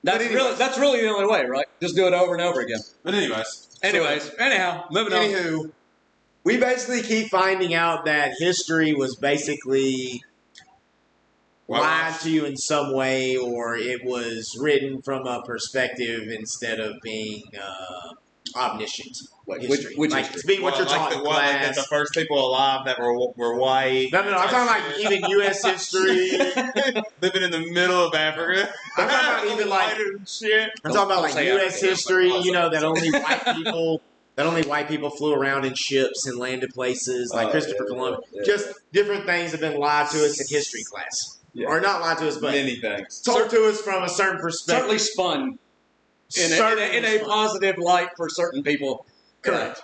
S2: That's really the only way, right? Just do it over and over again.
S4: But anyways.
S2: Anyhow, moving on.
S3: Anywho, we basically keep finding out that history was basically lied to you in some way, or it was written from a perspective instead of being omniscient. History.
S2: Which
S3: like,
S2: history?
S3: to be what you're taught in
S4: Like
S3: class.
S4: the first people alive that were white.
S3: No, I'm talking like even U.S. history.
S4: Living in the middle of Africa.
S3: I'm talking about even like
S4: Whiter than shit.
S3: I'm talking about like
S2: say
S3: U.S.
S2: Africa.
S3: history. You know that only white people flew around in ships and landed places like Christopher Columbus.
S2: yeah.
S3: Just different things have been lied to us in history class, or not lied to us, but
S4: Many things.
S3: told to us from a certain perspective.
S2: Certainly spun in
S3: Certainly
S2: a
S3: spun.
S2: positive light for certain people.
S3: Correct.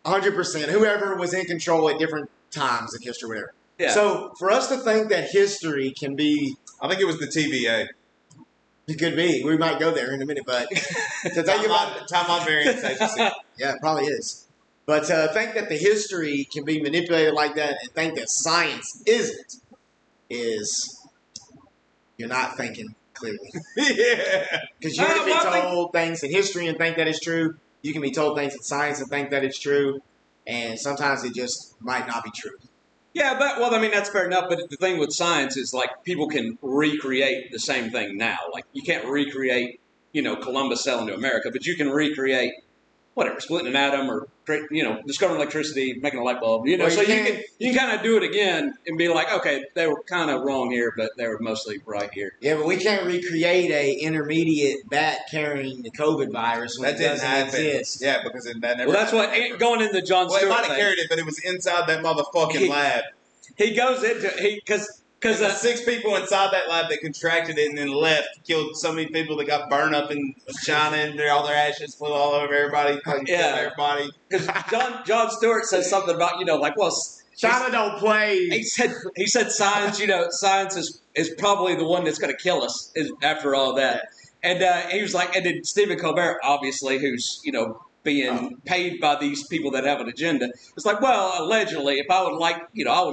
S3: 100%. Whoever was in control at different times in history, whatever.
S2: Yeah.
S3: So for us to think that history can be,
S4: I think it was the TVA.
S3: it could be. We might go there in a minute, but to think about
S4: Time on variance agency.
S3: yeah, it probably is. But to think that the history can be manipulated like that and think that science isn't, is you're not thinking clearly.
S4: Yeah.
S3: Because you can be
S2: I think-
S3: told things in history and think that it's true. You can be told things in science and think that it's true. And sometimes it just might not be true.
S2: Yeah, I mean, that's fair enough. But the thing with science is, like, people can recreate the same thing now. Like, you can't recreate, Columbus sailing to America, but you can recreate, whatever, splitting an atom or, discovering electricity, making a light bulb.
S3: Well,
S2: So
S3: you
S2: you can kind of do it again and be like, okay, they were kind of wrong here, but they were mostly right here.
S3: Yeah, but we can't recreate a intermediate bat carrying the COVID virus when
S4: That
S3: it
S4: didn't
S3: doesn't
S4: happen.
S3: exist.
S4: Yeah, because that never.
S2: Well, that's what going into Jon
S4: Well, it
S2: Stewart
S4: might have
S2: thing.
S4: carried it, but it was inside that motherfucking lab.
S2: He goes into because
S4: Because 6 people inside that lab that contracted it and then left killed so many people that got burned up in China and all their ashes flew all over everybody.
S2: Yeah.
S4: Everybody.
S2: John Stewart says something about
S3: China don't play.
S2: he said science science is probably the one that's going to kill us after all that. And he was like, and then Stephen Colbert, obviously, who's being paid by these people that have an agenda, was like, well, allegedly, if I would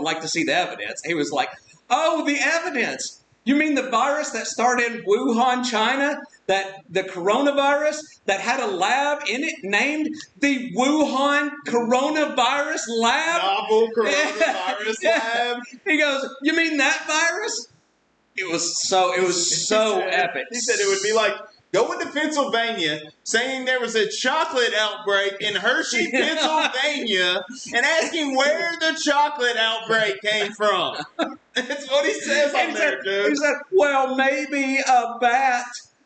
S2: like to see the evidence. He was like, oh, the evidence. You mean the virus that started in Wuhan, China? That the coronavirus that had a lab in it named the Wuhan Coronavirus Lab?
S4: Novel coronavirus lab.
S2: He goes, you mean that virus? It was so epic.
S4: He said it would be like going to Pennsylvania, saying there was a chocolate outbreak in Hershey, Pennsylvania, and asking where the chocolate outbreak came from. That's what he says on there, dude.
S2: He said, well, maybe a bat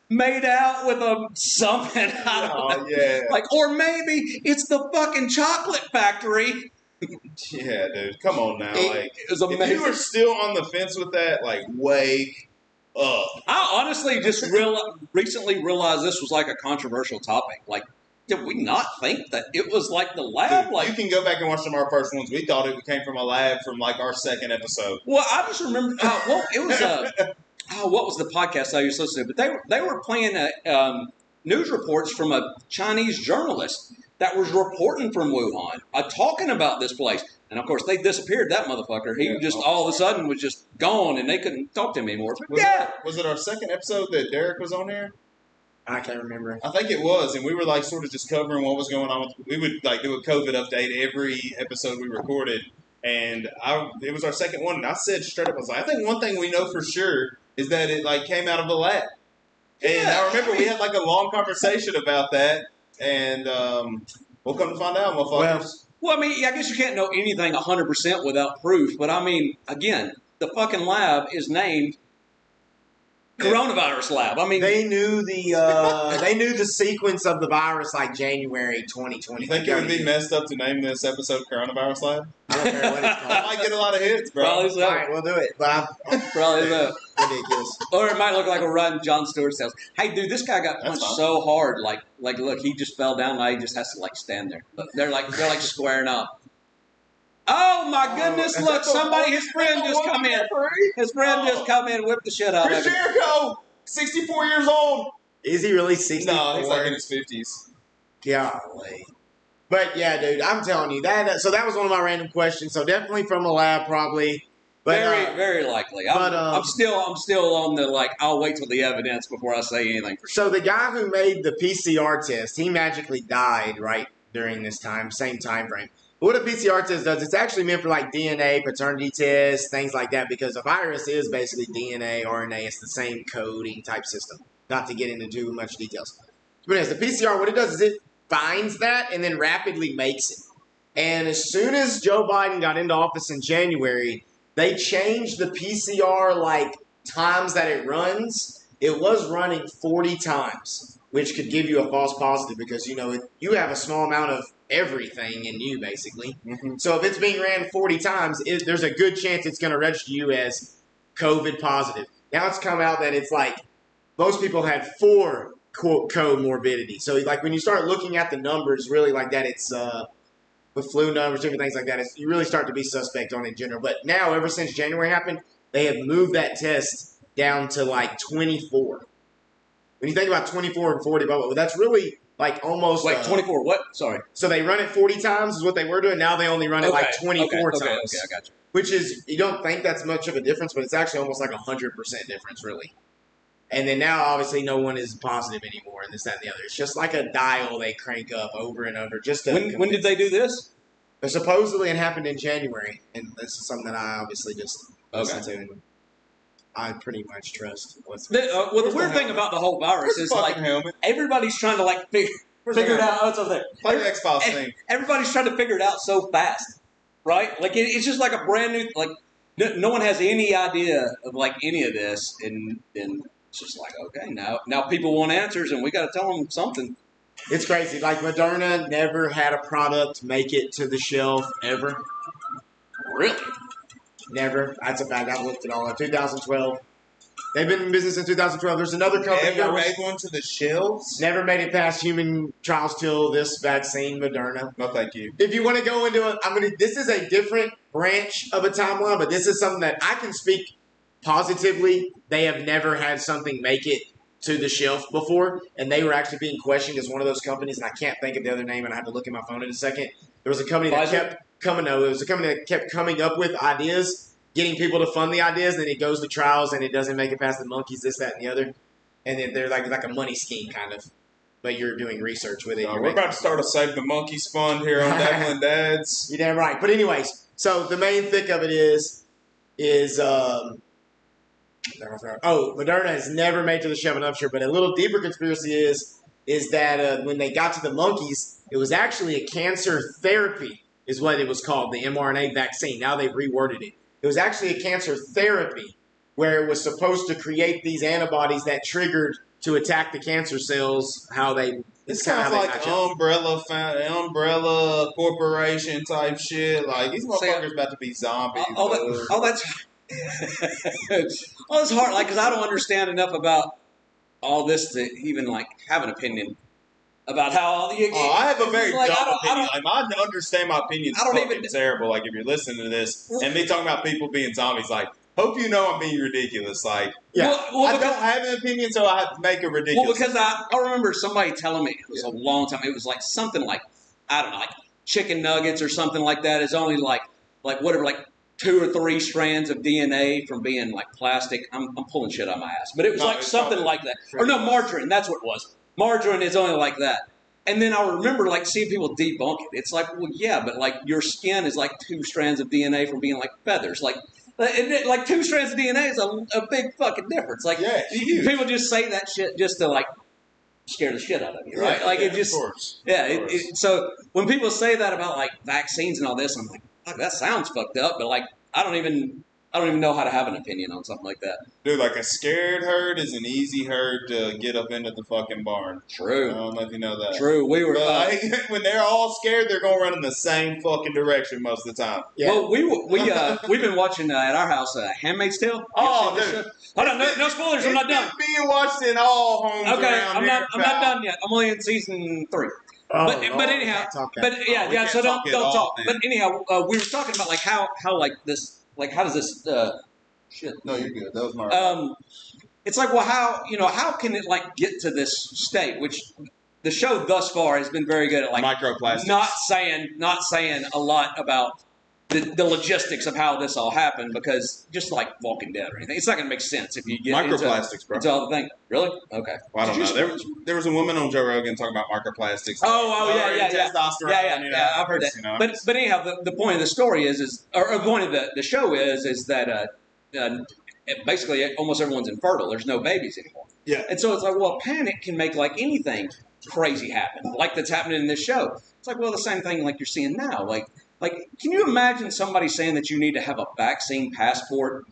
S2: made out with a something. I don't know.
S4: Yeah.
S2: Like, or maybe it's the fucking chocolate factory.
S4: Yeah, dude. Come on now.
S2: It was
S4: if
S2: amazing.
S4: you are still on the fence with that, wake up.
S2: I honestly just recently realized this was like a controversial topic. Like, did we not think that it was like the lab?
S4: Dude, you can go back and watch some of our first ones. We thought it came from a lab from our second episode.
S2: Well, I just remember. It was what was the podcast I used to listen to? But they were playing news reports from a Chinese journalist that was reporting from Wuhan, talking about this place. And, of course, they disappeared, that motherfucker. He just all of a sudden was just gone, and they couldn't talk to him anymore.
S4: Was it our second episode that Derek was on here?
S3: I can't remember.
S4: I think it was, and we were sort of just covering what was going on. We would do a COVID update every episode we recorded, and it was our second one, and I said straight up, I was like, I think one thing we know for sure is that it came out of the lab. And I remember we had a long conversation about that, and we'll come to find out, motherfuckers.
S2: Well, I mean, I guess you can't know anything 100% without proof, but I mean, again, the fucking lab is named Coronavirus Lab. I mean,
S3: they knew the sequence of the virus January 2020.
S4: You think it would be messed up to name this episode Coronavirus Lab?
S3: I don't care what it's called.
S4: I might get a lot of hits, bro.
S2: Probably so.
S3: All right, we'll do it. But
S2: probably so.
S3: Ridiculous.
S2: Or it might look like a run John Stewart's house. Hey, dude, this guy got punched so hard. Look, he just fell down. Now he just has to stand there. But they're squaring up. Oh my goodness! Look, his friend just come in. His friend just come in, whipped the shit out of him.
S4: Chris Jericho, 64 years old.
S3: Is he really 64?
S4: No, he's in his 50s.
S3: Golly. But yeah, dude, I'm telling you that. So that was one of my random questions. So definitely from a lab, probably. But,
S2: very, very likely. I'm still on the I'll wait till the evidence before I say anything for sure.
S3: So the guy who made the PCR test, he magically died right during this time, same time frame. But what a PCR test does, it's actually meant for DNA, paternity tests, things like that, because a virus is basically DNA, RNA. It's the same coding type system. Not to get into too much details. But as the PCR, what it does is it finds that and then rapidly makes it. And as soon as Joe Biden got into office in January, they changed the PCR times that it runs. It was running 40 times, which could give you a false positive because you have a small amount of everything in you, basically. Mm-hmm. So if it's being ran 40 times, there's a good chance it's going to register you as COVID positive. Now it's come out that it's most people had 4 comorbidity. So when you start looking at the numbers really like that, it's with flu numbers, different things like that, you really start to be suspect on it in general. But now, ever since January happened, they have moved that test down to 24. When you think about 24 and 40, that's really almost...
S2: Wait, 24 what? Sorry.
S3: So they run it 40 times is what they were doing. Now they only run it 24 times.
S2: Okay, I got you.
S3: Which is, you don't think that's much of a difference, but it's actually almost 100% difference, really. And then now, obviously, no one is positive anymore, and this, that, and the other. It's just like a dial they crank up over and over. Just to
S2: when did they do this?
S3: But supposedly it happened in January, and this is something that I obviously just listened to, and I pretty much trust.
S2: The weird thing about the whole virus is everybody's trying to figure it out. Oh, it's over there.
S4: Play the Xbox thing.
S2: Everybody's trying to figure it out so fast, right? It's just a brand new. No one has any idea of any of this, and it's just okay, now people want answers, and we got to tell them something.
S3: It's crazy. Moderna never had a product make it to the shelf ever.
S2: Really?
S3: Never. That's a fact. I've looked it all up. 2012. They've been in business since 2012. There's another company
S4: never made one to the shelves.
S3: Never made it past human trials till this vaccine, Moderna.
S4: No, thank you.
S3: If you want to go into it, this is a different branch of a timeline, but this is something that I can speak positively. They have never had something make it to the shelf before, and they were actually being questioned as one of those companies, and I can't think of the other name, and I had to look at my phone in a second. There was a company that kept coming up with ideas, getting people to fund the ideas, and then it goes to trials, and it doesn't make it past the monkeys, this, that, and the other. And then they're like a money scheme, kind of. But you're doing research with it.
S4: We're about to start a Save the Monkeys fund here on Dabble and Dads.
S3: You're damn right. But anyways, so the main thick of it is Oh, Moderna has never made to the show, and I'm sure. But a little deeper conspiracy is that when they got to the monkeys, it was actually a cancer therapy, is what it was called, the mRNA vaccine. Now they've reworded it. It was actually a cancer therapy where it was supposed to create these antibodies that triggered to attack the cancer cells. How they
S4: It's
S3: kinda
S4: kind
S3: how
S4: of
S3: they
S4: like
S3: match up.
S4: umbrella corporation type shit. Like these
S2: See,
S4: motherfuckers about to be zombies.
S2: that's hard. Like, because I don't understand enough about all this to even like have an opinion about how all the.
S4: I have a very
S2: like,
S4: dumb
S2: I
S4: opinion.
S2: don't,
S4: I understand my opinion's
S2: I don't
S4: fucking
S2: even-
S4: terrible. Like if you're listening to this and me talking about people being zombies, like hope you know I'm being ridiculous. Like
S3: Yeah.
S4: I don't have an opinion, so I have to make it ridiculous.
S2: Well, because I remember somebody telling me it was a long time. It was like something like I don't know, like chicken nuggets or something like that is only like whatever, like 2 or 3 strands of DNA from being like plastic. I'm pulling shit on my ass, but it was
S4: No,
S2: like
S4: it's
S2: something
S4: not.
S2: like that. Or no, margarine. That's what it was. Margarine is only like that. And then I remember like seeing people debunk it. It's like, well, yeah, but like your skin is like 2 strands of DNA from being like feathers. Like 2 strands of DNA is a big fucking difference. Like
S4: Yeah, huge.
S2: people just say that shit just to like scare the shit out of you, right? Like it just,
S4: of course.
S2: yeah.
S4: Of course.
S2: So when people say that about like vaccines and all this, I'm like, fuck, that sounds fucked up. But like, I don't even know how to have an opinion on something like that.
S4: Dude, like a scared herd is an easy herd to get up into the fucking barn.
S2: True.
S4: I don't know if you know that.
S2: True. We were.
S4: But like, when they're all scared, they're gonna run in the same fucking direction most of the time.
S3: Yeah.
S2: Well, we've been watching at our house *Handmaid's Tale*.
S4: Oh,
S2: You ever seen
S4: dude.
S2: this show? Hold on, no spoilers. I'm not done.
S4: It's being watched in all homes
S2: Okay,
S4: around
S2: I'm
S4: here,
S2: not done yet. I'm only in season 3.
S3: Oh,
S2: But anyhow,
S3: can't talk that.
S2: but yeah,
S4: we
S2: yeah.
S4: can't
S2: So
S4: talk
S2: don't
S4: at all
S2: talk.
S4: then.
S2: But anyhow, we were talking about like how like this, like how does this shit?
S4: No, you're good. That was my.
S2: It's like, well, how can it like get to this state? Which the show thus far has been very good at like
S4: Microplastics.
S2: not saying a lot about the logistics of how this all happened, because just like Walking Dead or anything, it's not going to make sense if you get
S4: Microplastics, bro.
S2: into all the thing. Really? Okay.
S4: Well, I don't know. There was a woman on Joe Rogan talking about microplastics.
S2: Yeah.
S4: Testosterone.
S2: Yeah. I've heard that.
S4: You know,
S2: But anyhow, the point of the story is or the point of the show is that basically almost everyone's infertile. There's no babies anymore.
S4: Yeah.
S2: And so it's like, well, panic can make like anything crazy happen, like that's happening in this show. It's like, well, the same thing like you're seeing now. Like, can you imagine somebody saying that you need to have a vaccine passport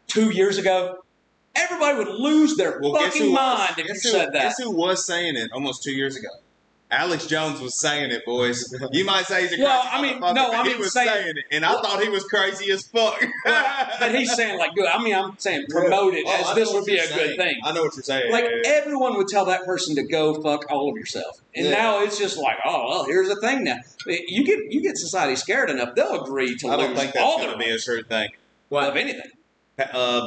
S2: 2 years ago? Everybody would lose their fucking mind if you said that.
S4: Guess who was saying it almost 2 years ago? Alex Jones was saying it, boys. You might say he's a crazy motherfucker, but he was saying it, and I thought he was crazy as fuck.
S2: But he's saying like good. I mean, I'm saying promote it as this would be a good thing.
S4: I know what you're saying.
S2: Like everyone would tell that person to go fuck all of yourself, and now it's just like, oh well, here's the thing now. You get society scared enough, they'll agree to
S4: I don't
S2: lose
S4: think that's
S2: all
S4: going
S2: their
S4: to be a true thing.
S2: of anything.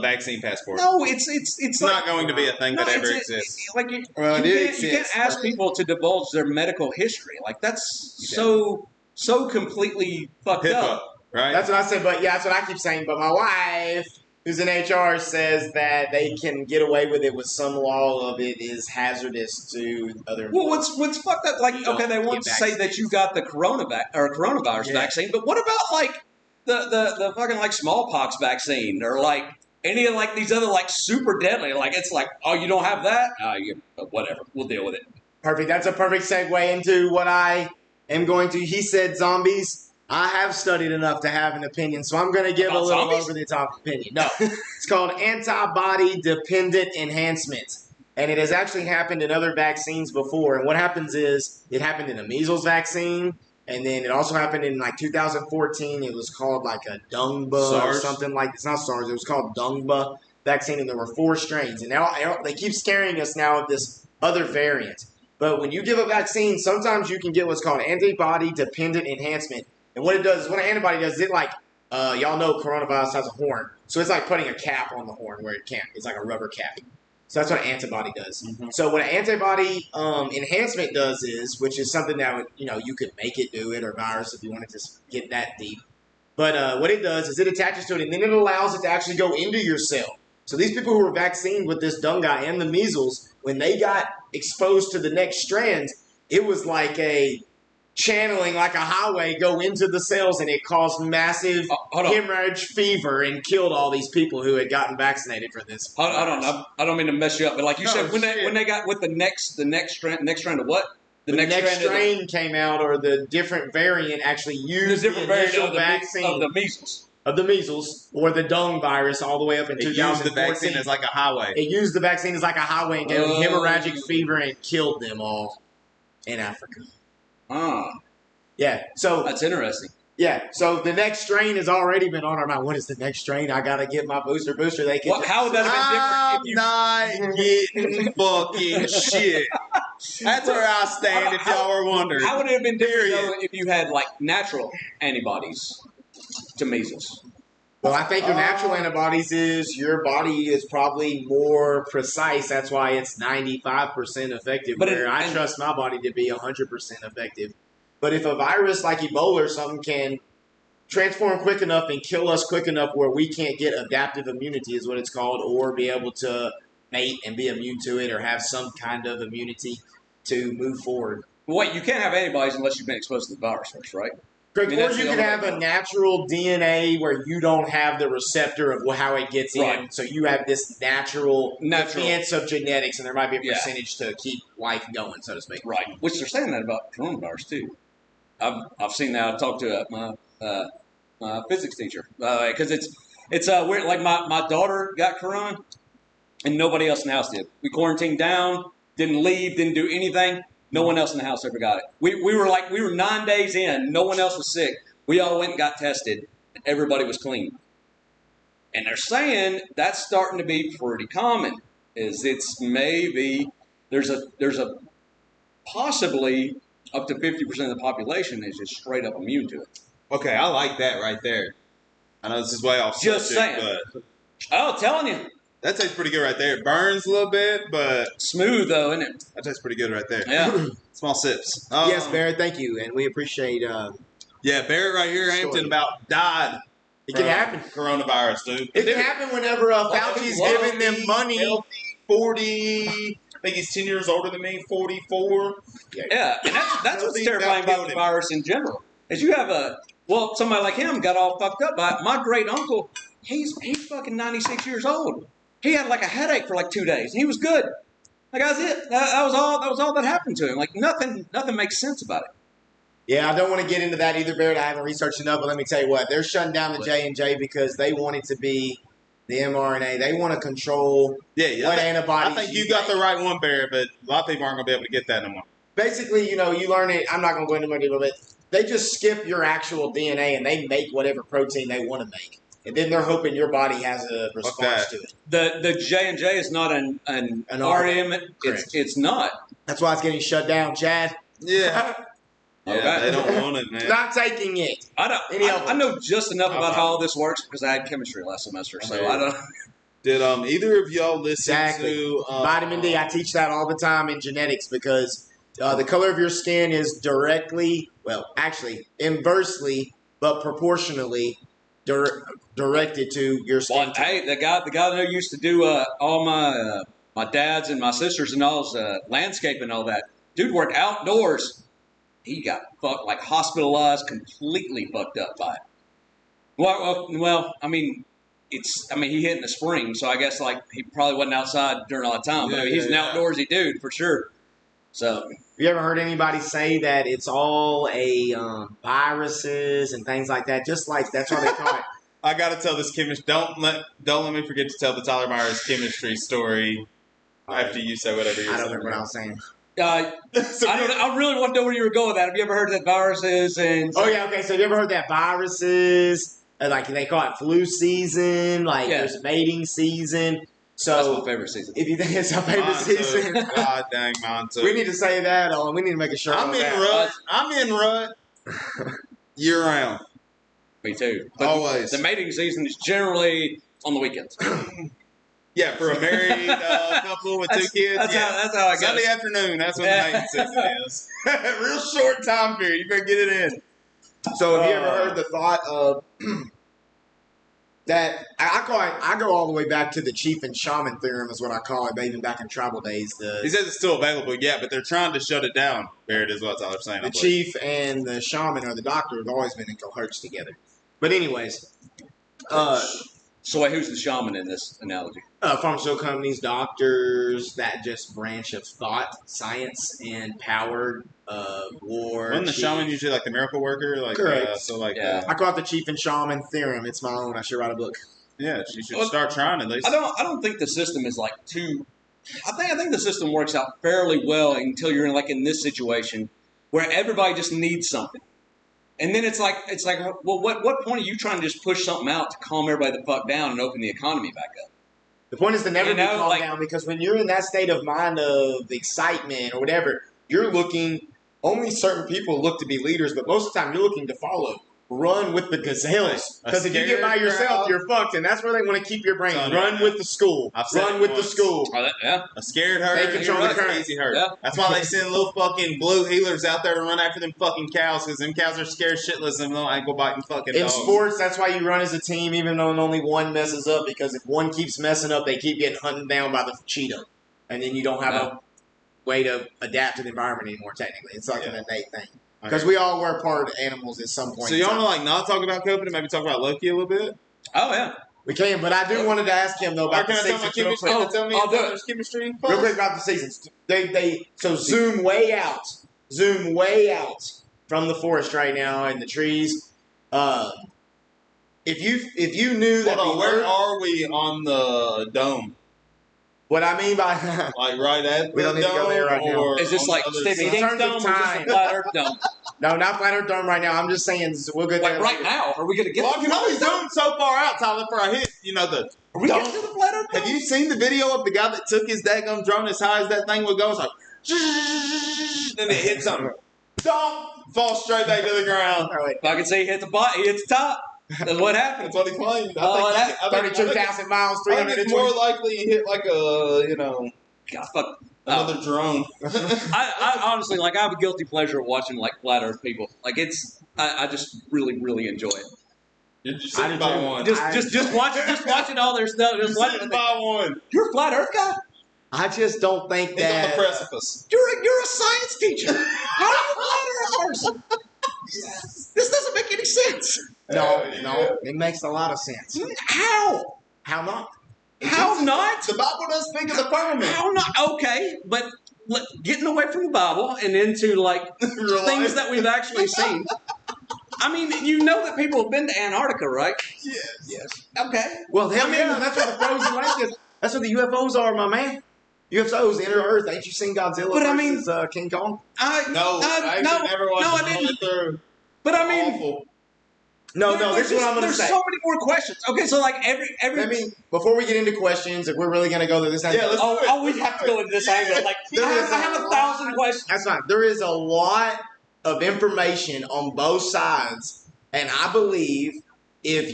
S4: Vaccine passport.
S2: No, it's
S4: not
S2: like,
S4: going to be a thing that ever exists.
S2: Like
S4: Well, it
S2: you
S4: exists,
S2: can't ask people to divulge their medical history. Like that's so completely fucked
S4: HIPAA,
S2: up.
S4: right?
S3: That's what I said, but yeah, that's what I keep saying. But my wife, who's in HR, says that they can get away with it with some law of it is hazardous to other.
S2: Well, what's fucked up? Like, okay, they want to say that you got the coronavirus vaccine, but what about like the fucking like smallpox vaccine or like any of like these other like super deadly? Like it's like, oh, you don't have that? Whatever, we'll deal with it.
S3: Perfect. That's a perfect segue into what I am going to. He said zombies. I have studied enough to have an opinion, so I'm going to give
S2: About
S3: a little
S2: zombies?
S3: over-the-top opinion. No, it's called antibody-dependent enhancement, and it has actually happened in other vaccines before. And what happens is it happened in a measles vaccine, and then it also happened in like 2014. It was called like a Dungba or something like. It's not SARS. It was called Dungba vaccine, and there were 4 strains. And now they keep scaring us now with this other variant. But when you give a vaccine, sometimes you can get what's called antibody-dependent enhancement. And what it does is, what an antibody does, is it like, y'all know coronavirus has a horn. So it's like putting a cap on the horn where it can't. It's like a rubber cap. So that's what an antibody does. Mm-hmm. So what an antibody enhancement does is, which is something that, you could make it do it, or virus if you want to just get that deep. But what it does is it attaches to it, and then it allows it to actually go into your cell. So these people who were vaccinated with this Dungai and the measles, when they got exposed to the next strands, it was like a channeling like a highway go into the cells, and it caused massive
S2: hold on.
S3: hemorrhage fever and killed all these people who had gotten vaccinated for this.
S2: Hold on. I don't mean to mess you up, but like you said, when
S4: shit.
S2: they got with the next strand of what?
S3: The next strain came out, or the different variant actually used the initial vaccine
S2: of the measles.
S3: Of the measles or the dung virus all the way up in
S4: It
S3: 2014.
S4: used the vaccine as like a highway.
S3: It used the vaccine as like a highway and gave them hemorrhagic fever and killed them all in Africa. Yeah, so
S2: That's interesting.
S3: Yeah, so the next strain has already been on our mind. What is the next strain? I gotta get my booster. They can.
S2: How would that have
S4: I'm
S2: been different?
S4: not getting fucking shit. That's where I stand. If y'all were wondering,
S2: How would it have been different though, if you had like natural antibodies to measles?
S3: Well, I think your natural antibodies is your body is probably more precise. That's why it's 95% effective.
S2: But
S3: I trust my body to be 100% effective. But if a virus like Ebola or something can transform quick enough and kill us quick enough where we can't get adaptive immunity is what it's called, or be able to mate and be immune to it or have some kind of immunity to move forward.
S2: Wait, you can't have antibodies unless you've been exposed to the virus first, right?
S3: Or you can have a natural DNA where you don't have the receptor of how it gets in. So you have this natural defense of genetics, and there might be a percentage to keep life going, so to speak.
S2: Right. Which they're saying that about coronavirus, too. I've seen that. I talked to my physics teacher because it's weird. Like my daughter got corona, and nobody else in the house did. We quarantined down, didn't leave, didn't do anything. No one else in the house ever got it. We were 9 days in. No one else was sick. We all went and got tested. Everybody was clean. And they're saying that's starting to be pretty common. It's maybe there's a possibly up to 50% of the population is just straight up immune to it.
S4: Okay, I like that right there. I know this is way off
S2: Just
S4: subject,
S2: saying.
S4: but
S2: Oh, telling you.
S4: that tastes pretty good right there. It burns a little bit, but
S2: Smooth, though, isn't it?
S4: that tastes pretty good right there.
S2: Yeah.
S4: Small sips.
S3: Yes, Barrett, thank you. And we appreciate
S4: Yeah, Barrett right here, Hampton, about died.
S3: It can happen.
S4: Coronavirus, dude.
S3: It can happen whenever Fauci's giving them money.
S4: Healthy, 40, I think he's 10 years older than me, 44.
S2: Yeah, and that's what's terrifying about the virus in general. Is you have somebody like him got all fucked up by it. My great uncle, he's fucking 96 years old. He had like a headache for like 2 days. He was good. Like that's it. That was all that happened to him. Like nothing makes sense about it.
S3: Yeah, I don't want to get into that either, Barrett. I haven't researched enough, but let me tell you what. They're shutting down the J&J because they want it to be the mRNA. They want to control what antibodies.
S4: I think you got the right one, Barrett, but a lot of people aren't going to be able to get that anymore.
S3: Basically, you learn it. I'm not going to go into more detail, but they just skip your actual DNA and they make whatever protein they want to make. And then they're hoping your body has a response to it.
S2: The J&J is not an RM. It's not.
S3: That's why it's getting shut down, Chad.
S4: Yeah. Yeah, they don't want it, man.
S3: Not taking it.
S2: I know just enough about how all this works because I had chemistry last semester, so I don't.
S4: Did either of y'all listen to
S3: vitamin D? I teach that all the time in genetics because the color of your skin is inversely, but proportionally directed to your skin.
S2: Well, hey, the guy that used to do all my dad's and my sisters and all's landscape and all that. Dude worked outdoors. He got hospitalized, completely fucked up by it. Well, I mean, he hit in the spring, so I guess he probably wasn't outside during all the time. But he's an outdoorsy dude for sure. So,
S3: have you ever heard anybody say that it's all viruses and things like that? Just like that's what they call it.
S4: I got to tell this chemistry. Don't let me forget to tell the Tyler Myers chemistry story after you say whatever you're saying.
S3: I don't remember what I was saying.
S2: I really want to know where you were going with that. Have you ever heard that viruses and?
S3: Oh yeah, okay. So have you ever heard that viruses? Like they call it flu season. There's mating season. So
S2: that's my favorite season.
S3: If you think it's our favorite season,
S4: God dang, mine too.
S3: We need to say that on. We need to make a shirt.
S4: I'm in rut year round.
S2: Me too. But
S4: always.
S2: The mating season is generally on the weekends.
S4: Yeah, for a married couple with 2 kids.
S2: That's how I got
S4: Sunday afternoon, that's when the mating season is. Real short time period. You better get it in.
S3: So have you ever heard the thought of that I call it. I go all the way back to the chief and shaman theorem is what I call it. Even back in tribal days,
S4: He says it's still available, yeah, but they're trying to shut it down. Barrett is what I'm saying.
S3: the chief and the shaman or the doctor have always been in cohorts together. But anyways,
S2: So wait, who's the shaman in this analogy?
S3: pharmaceutical companies, doctors, that just branch of thought, science, and power, war.
S4: Wasn't the shaman usually like the miracle worker? Like,
S3: Correct. I call it the chief and shaman theorem. It's my own. I should write a book.
S4: yeah, you should start trying at least.
S2: I don't think the system is like too. I think the system works out fairly well until you're in this situation where everybody just needs something. And then it's like, well, what point are you trying to just push something out to calm everybody the fuck down and open the economy back up?
S3: The point is to never be calmed down, because when you're in that state of mind of excitement or whatever, you're looking, only certain people look to be leaders, but most of the time you're looking to follow. Run with the gazelles. Because if you get by yourself, you're fucked, and that's where they want to keep your brain. Run with the school. Run with the school.
S2: Yeah.
S4: A scared herd.
S3: They control the current.
S4: Easy herd.
S2: Yeah.
S4: That's why they send little fucking blue healers out there to run after them fucking cows, because them cows are scared shitless of little ankle biting fucking dogs.
S3: In sports, that's why you run as a team, even though only one messes up, because if one keeps messing up, they keep getting hunted down by the cheetah. And then you don't have a way to adapt to the environment anymore, technically. It's like an innate thing. Because we all were part of animals at some point.
S4: So you want to like not talk about COVID and maybe talk about Loki a little bit?
S2: Oh yeah,
S3: we can. But I do wanted to ask him though about the seasons. Real quick.
S4: Tell me there's chemistry.
S3: Real quick about the seasons. So zoom way out from the forest right now and the trees. If you knew that
S4: where are we on the dome?
S3: What I mean by
S4: like right at
S3: we don't need to go there right now.
S2: Is this like Stephen King's
S3: terms of
S2: dome or just a
S3: time.
S2: flat Earth dome?
S3: No, not flat Earth dome right now. I'm just saying we'll get there.
S2: Like right now, are we gonna get?
S4: Well, I can only zoom so far out, Tyler, before I hit.
S2: Are we getting to the flat Earth dome?
S4: Have you seen the video of the guy that took his daggum drone as high as that thing would go? It's like, then it hits something. Don't fall straight back to the ground.
S2: If I can say he hit the bottom, he hits the top. That's what happened.
S4: That's what he claimed.
S2: Oh,
S3: 32,000 miles,
S4: I think it's
S3: 320.
S4: more likely you hit like a,
S2: God, fuck.
S4: another drone.
S2: I honestly, like, I have a guilty pleasure of watching, like, flat Earth people. Like, I just really, really enjoy it.
S4: You're just sitting by one.
S2: Just watching all their stuff. Just watching
S4: sitting by one.
S2: You're a flat Earth guy?
S3: I just don't think
S4: He's
S3: that.
S4: on the precipice.
S2: You're a science teacher. How are you a flat Earth person? This doesn't make any sense.
S3: No, it makes a lot of sense.
S2: How?
S3: How not?
S2: How not?
S4: The Bible does speak of the firmament.
S2: How not? Okay, but getting away from the Bible and into like things that we've actually seen. I mean, you know that people have been to Antarctica, right?
S4: Yes.
S2: Okay.
S3: Well, hell yeah, that's what the frozen lake is. That's what the UFOs are, my man. UFOs, Inner Earth. Ain't you seen Godzilla versus King Kong?
S4: I never watched
S2: I didn't.
S4: through.
S2: But I mean,
S4: Awful.
S3: No, this is what I'm going to say.
S2: There's so many more questions. Okay, so like every.
S3: I mean, before we get into questions, if we're really going to go there, this
S4: Yeah, let's do it.
S2: We have to go into this angle. Like,
S3: There
S2: I
S3: is
S2: have 1,000 questions.
S3: That's fine. There is a lot of information on both sides, and I believe if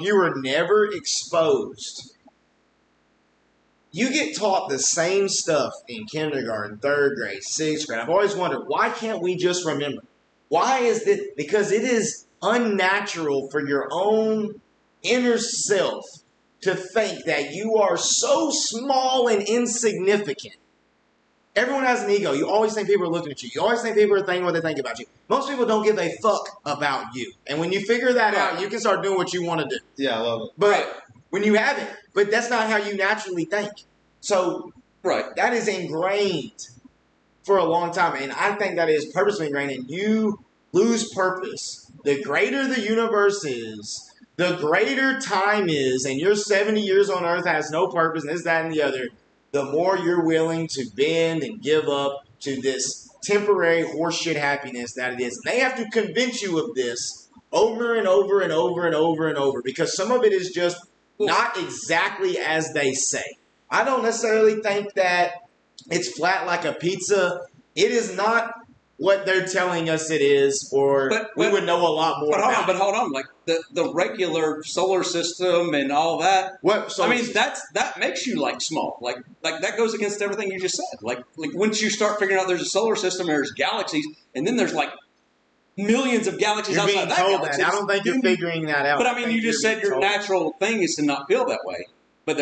S3: you were never exposed, you get taught the same stuff in kindergarten, 3rd grade, 6th grade. I've always wondered, why can't we just remember? Why is it? Because it is unnatural for your own inner self to think that you are so small and insignificant. Everyone has an ego. You always think people are looking at you. You always think people are thinking what they think about you. Most people don't give a fuck about you. And when you figure that out, you can start doing what you want to do.
S4: Yeah, I love it.
S3: But when you haven't, but that's not how you naturally think. So that is ingrained for a long time. And I think that is purposely ingrained, and you lose purpose. The greater the universe is, the greater time is, and your 70 years on Earth has no purpose, and this, that, and the other, the more you're willing to bend and give up to this temporary horseshit happiness that it is. And they have to convince you of this over and over and over and over and over, because some of it is just not exactly as they say. I don't necessarily think that it's flat like a pizza. It is not what they're telling us it is, or we would know a lot more about it.
S2: But hold on. Like the regular solar system and all that. That makes you like small. Like that goes against everything you just said. Like once you start figuring out there's a solar system, there's galaxies, and then there's like millions of galaxies
S3: You're
S2: outside
S3: being
S2: that
S3: told
S2: galaxy.
S3: that. I don't think you're figuring that out.
S2: But I mean, you just said your
S3: told.
S2: natural thing is to not feel that way. But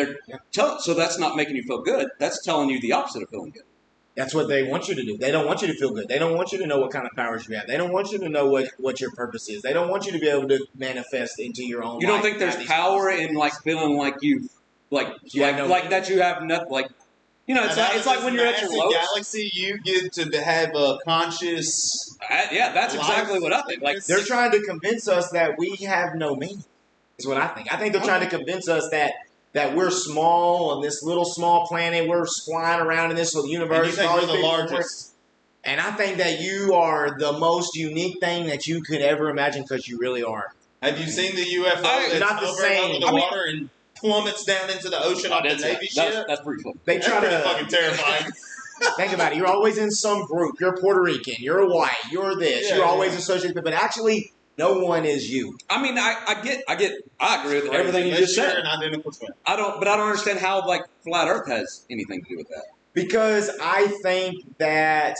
S2: so that's not making you feel good. That's telling you the opposite of feeling good.
S3: That's what they want you to do. They don't want you to feel good. They don't want you to know what kind of powers you have. They don't want you to know what your purpose is. They don't want you to be able to manifest into your own.
S2: You don't
S3: life
S2: think
S3: and
S2: there's
S3: have these
S2: power
S3: powers.
S2: in like feeling like you, like that you have nothing. Like it's like when you're at your lowest.
S4: Galaxy, you get to have a conscious.
S2: Yeah, that's
S4: life.
S2: exactly what I think. Like
S3: They're trying to convince us that we have no meaning. Is what I think. I think they're trying to convince us that we're small on this little small planet. We're flying around in this little universe.
S4: And you think we're the largest.
S3: And I think that you are the most unique thing that you could ever imagine because you really are.
S4: Have you seen the UFO that's
S3: not the
S4: hovering
S3: same.
S4: over the water and plummets down into the ocean off the Navy ship?
S2: That's pretty cool.
S3: They
S4: That's
S3: try
S4: pretty
S3: to
S4: fucking terrifying.
S3: think about it. You're always in some group. You're Puerto Rican. You're white. You're this.
S4: Yeah,
S3: you're always associated, but actually, no one is you.
S2: I mean, I agree with everything you just said.
S4: An identical twin.
S2: I don't understand how like flat Earth has anything to do with that.
S3: Because I think that